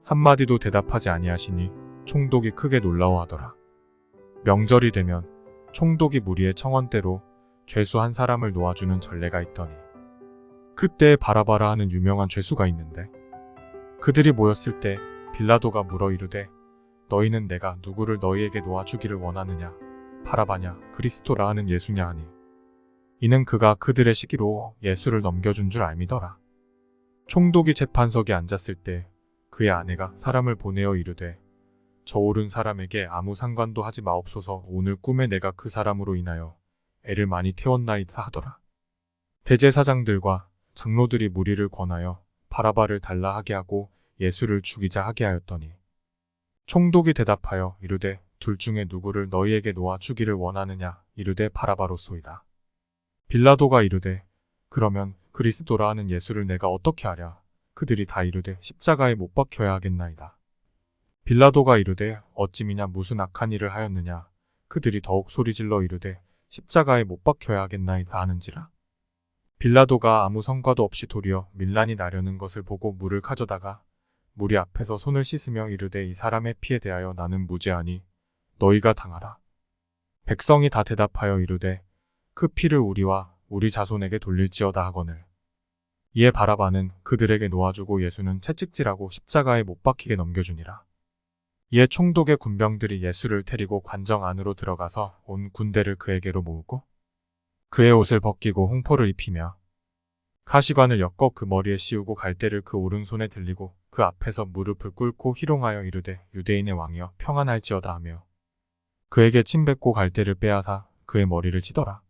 한마디도 대답하지 아니하시니 총독이 크게 놀라워하더라. 명절이 되면 총독이 무리의 청원대로 죄수 한 사람을 놓아주는 전례가 있더니 그때 바라바라 하는 유명한 죄수가 있는데 그들이 모였을 때 빌라도가 물어 이르되 너희는 내가 누구를 너희에게 놓아주기를 원하느냐 바라바냐 그리스도라 하는 예수냐 하니 이는 그가 그들의 시기로 예수를 넘겨준 줄 알미더라. 총독이 재판석에 앉았을 때 그의 아내가 사람을 보내어 이르되 저 옳은 사람에게 아무 상관도 하지 마옵소서 오늘 꿈에 내가 그 사람으로 인하여 애를 많이 태웠나이다 하더라. 대제사장들과 장로들이 무리를 권하여 바라바를 달라 하게 하고 예수를 죽이자 하게 하였더니 총독이 대답하여 이르되 둘 중에 누구를 너희에게 놓아 주기를 원하느냐 이르되 바라바로소이다. 빌라도가 이르되 그러면 그리스도라 하는 예수를 내가 어떻게 하랴 그들이 다 이르되 십자가에 못 박혀야 하겠나이다. 빌라도가 이르되 어찌미냐 무슨 악한 일을 하였느냐 그들이 더욱 소리질러 이르되 십자가에 못 박혀야 하겠나이다 하는지라. 빌라도가 아무 성과도 없이 도리어 밀란이 나려는 것을 보고 물을 가져다가 무리 앞에서 손을 씻으며 이르되 이 사람의 피에 대하여 나는 무죄하니 너희가 당하라. 백성이 다 대답하여 이르되 그 피를 우리와 우리 자손에게 돌릴지어다 하거늘. 이에 바라바는 그들에게 놓아주고 예수는 채찍질하고 십자가에 못 박히게 넘겨주니라. 이에 총독의 군병들이 예수를 데리고 관정 안으로 들어가서 온 군대를 그에게로 모으고 그의 옷을 벗기고 홍포를 입히며 가시관을 엮어 그 머리에 씌우고 갈대를 그 오른손에 들리고 그 앞에서 무릎을 꿇고 희롱하여 이르되 유대인의 왕이여 평안할지어다 하며 그에게 침 뱉고 갈대를 빼앗아 그의 머리를 치더라.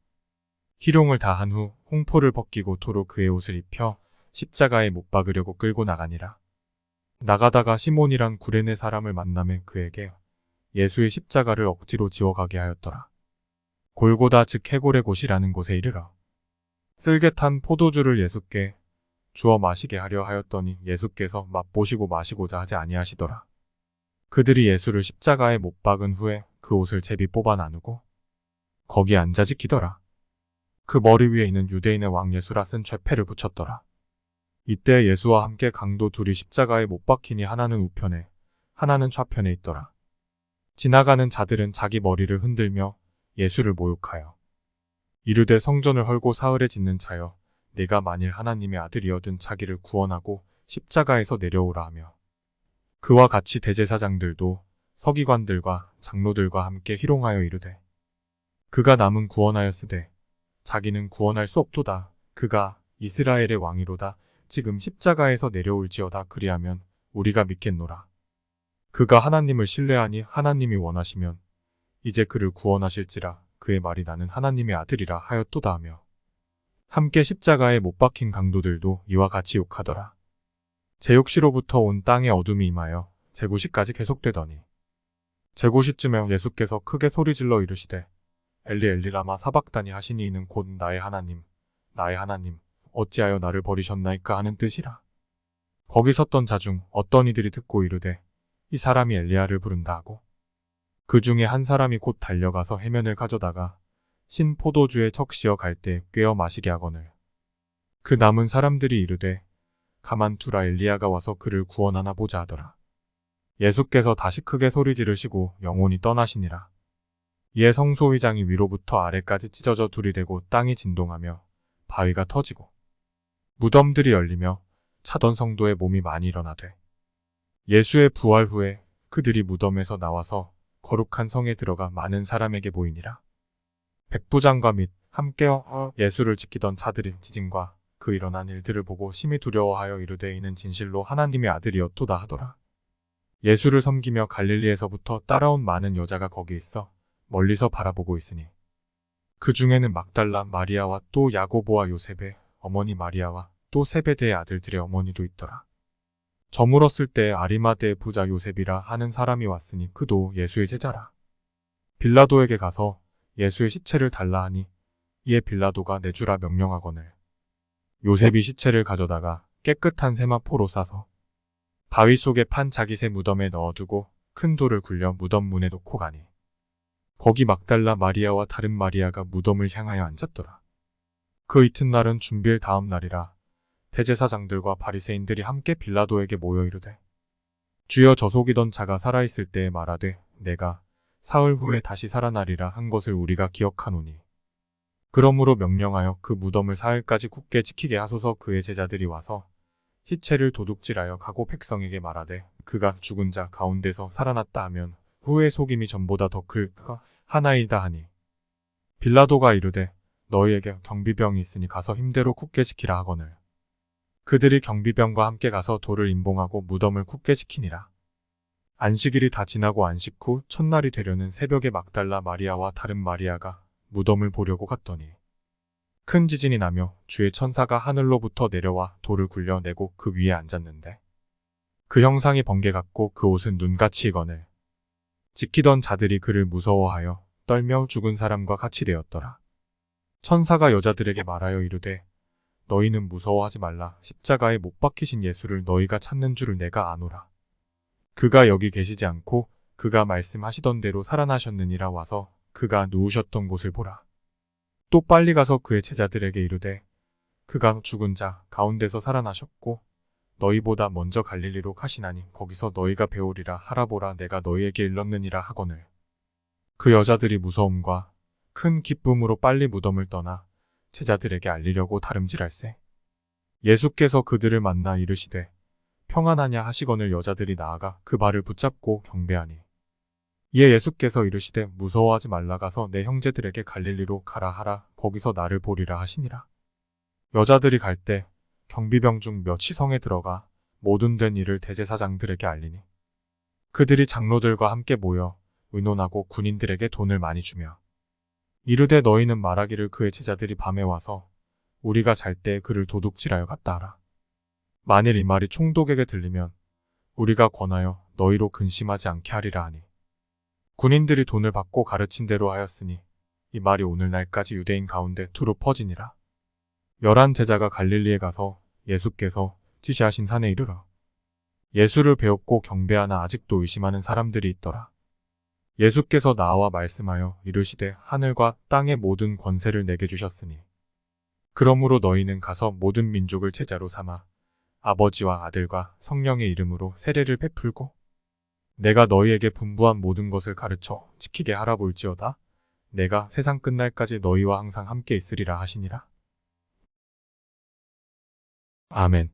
희롱을 다 한 후 홍포를 벗기고 도로 그의 옷을 입혀 십자가에 못 박으려고 끌고 나가니라. 나가다가 시몬이란 구레네 사람을 만나매 그에게 예수의 십자가를 억지로 지워가게 하였더라. 골고다 즉 해골의 곳이라는 곳에 이르러 쓸개 탄 포도주를 예수께 주어 마시게 하려 하였더니 예수께서 맛보시고 마시고자 하지 아니하시더라. 그들이 예수를 십자가에 못 박은 후에 그 옷을 제비 뽑아 나누고 거기 앉아 지키더라. 그 머리 위에 있는 유대인의 왕 예수라 쓴 죄패를 붙였더라. 이때 예수와 함께 강도 둘이 십자가에 못 박히니 하나는 우편에 하나는 좌편에 있더라. 지나가는 자들은 자기 머리를 흔들며 예수를 모욕하여 이르되 성전을 헐고 사흘에 짓는 자여 네가 만일 하나님의 아들이어든 자기를 구원하고 십자가에서 내려오라 하며 그와 같이 대제사장들도 서기관들과 장로들과 함께 희롱하여 이르되 그가 남은 구원하였으되 자기는 구원할 수 없도다. 그가 이스라엘의 왕이로다. 지금 십자가에서 내려올지어다. 그리하면 우리가 믿겠노라. 그가 하나님을 신뢰하니 하나님이 원하시면 이제 그를 구원하실지라. 그의 말이 나는 하나님의 아들이라 하였도다 하며 함께 십자가에 못 박힌 강도들도 이와 같이 욕하더라. 제6시로부터 온 땅에 어둠이 임하여 제9시까지 계속되더니 제9시쯤에 예수께서 크게 소리질러 이르시되 엘리 엘리 라마 사박다니 하시니 이는 곧 나의 하나님 어찌하여 나를 버리셨나이까 하는 뜻이라. 거기 섰던 자 중 어떤 이들이 듣고 이르되 이 사람이 엘리야를 부른다 하고 그 중에 한 사람이 곧 달려가서 해면을 가져다가 신 포도주에 척 씌어 갈대 꿰어 마시게 하거늘 그 남은 사람들이 이르되 가만두라, 엘리야가 와서 그를 구원하나 보자 하더라. 예수께서 다시 크게 소리 지르시고 영혼이 떠나시니라. 이에 성소의장이 위로부터 아래까지 찢어져 둘이 되고 땅이 진동하며 바위가 터지고 무덤들이 열리며 자던 성도의 몸이 많이 일어나되, 예수의 부활 후에 그들이 무덤에서 나와서 거룩한 성에 들어가 많은 사람에게 보이니라. 백부장과 및 함께 예수를 지키던 자들이 지진과 그 일어난 일들을 보고 심히 두려워하여 이르되 이는 진실로 하나님의 아들이었도다 하더라. 예수를 섬기며 갈릴리에서부터 따라온 많은 여자가 거기 있어 멀리서 바라보고 있으니 그 중에는 막달라 마리아와 또 야고보와 요셉의 어머니 마리아와 또 세베대의 아들들의 어머니도 있더라. 저물었을 때 아리마대의 부자 요셉이라 하는 사람이 왔으니 그도 예수의 제자라. 빌라도에게 가서 예수의 시체를 달라 하니 이에 빌라도가 내주라 명령하거늘 요셉이 시체를 가져다가 깨끗한 세마포로 싸서 바위 속에 판 자기 새 무덤에 넣어두고 큰 돌을 굴려 무덤 문에 놓고 가니 거기 막달라 마리아와 다른 마리아가 무덤을 향하여 앉았더라. 그 이튿날은 준비일 다음 날이라. 대제사장들과 바리새인들이 함께 빌라도에게 모여 이르되 주여, 저 속이던 자가 살아있을 때에 말하되 내가 사흘 후에 다시 살아나리라 한 것을 우리가 기억하노니 그러므로 명령하여 그 무덤을 사흘까지 굳게 지키게 하소서. 그의 제자들이 와서 시체를 도둑질하여 가고 백성에게 말하되 그가 죽은 자 가운데서 살아났다 하면 후에 속임이 전보다 더 클 하나이다 하니, 빌라도가 이르되 너희에게 경비병이 있으니 가서 힘대로 굳게 지키라 하거늘 그들이 경비병과 함께 가서 돌을 임봉하고 무덤을 굳게 지키니라. 안식일이 다 지나고 안식 후 첫날이 되려는 새벽에 막달라 마리아와 다른 마리아가 무덤을 보려고 갔더니 큰 지진이 나며 주의 천사가 하늘로부터 내려와 돌을 굴려내고 그 위에 앉았는데 그 형상이 번개 같고 그 옷은 눈같이 익거늘 지키던 자들이 그를 무서워하여 떨며 죽은 사람과 같이 되었더라. 천사가 여자들에게 말하여 이르되 너희는 무서워하지 말라. 십자가에 못 박히신 예수를 너희가 찾는 줄을 내가 아노라. 그가 여기 계시지 않고 그가 말씀하시던 대로 살아나셨느니라. 와서 그가 누우셨던 곳을 보라. 또 빨리 가서 그의 제자들에게 이르되 그가 죽은 자 가운데서 살아나셨고 너희보다 먼저 갈릴리로 가시나니 거기서 너희가 배우리라 하라. 보라, 내가 너희에게 일렀느니라 하거늘 그 여자들이 무서움과 큰 기쁨으로 빨리 무덤을 떠나 제자들에게 알리려고 다름질할세. 예수께서 그들을 만나 이르시되 평안하냐 하시거늘 여자들이 나아가 그 발을 붙잡고 경배하니 이에 예수께서 이르시되 무서워하지 말라. 가서 내 형제들에게 갈릴리로 가라 하라. 거기서 나를 보리라 하시니라. 여자들이 갈 때 경비병 중 몇이 성에 들어가 모든 된 일을 대제사장들에게 알리니 그들이 장로들과 함께 모여 의논하고 군인들에게 돈을 많이 주며 이르되 너희는 말하기를 그의 제자들이 밤에 와서 우리가 잘 때 그를 도둑질하여 갔다 하라. 만일 이 말이 총독에게 들리면 우리가 권하여 너희로 근심하지 않게 하리라 하니 군인들이 돈을 받고 가르친 대로 하였으니 이 말이 오늘날까지 유대인 가운데 두루 퍼지니라. 11 제자가 갈릴리에 가서 예수께서 지시하신 산에 이르러 예수를 배웠고 경배하나 아직도 의심하는 사람들이 있더라. 예수께서 나와 말씀하여 이르시되 하늘과 땅의 모든 권세를 내게 주셨으니 그러므로 너희는 가서 모든 민족을 제자로 삼아 아버지와 아들과 성령의 이름으로 세례를 베풀고 내가 너희에게 분부한 모든 것을 가르쳐 지키게 하라. 볼지어다 내가 세상 끝날까지 너희와 항상 함께 있으리라 하시니라. 아멘.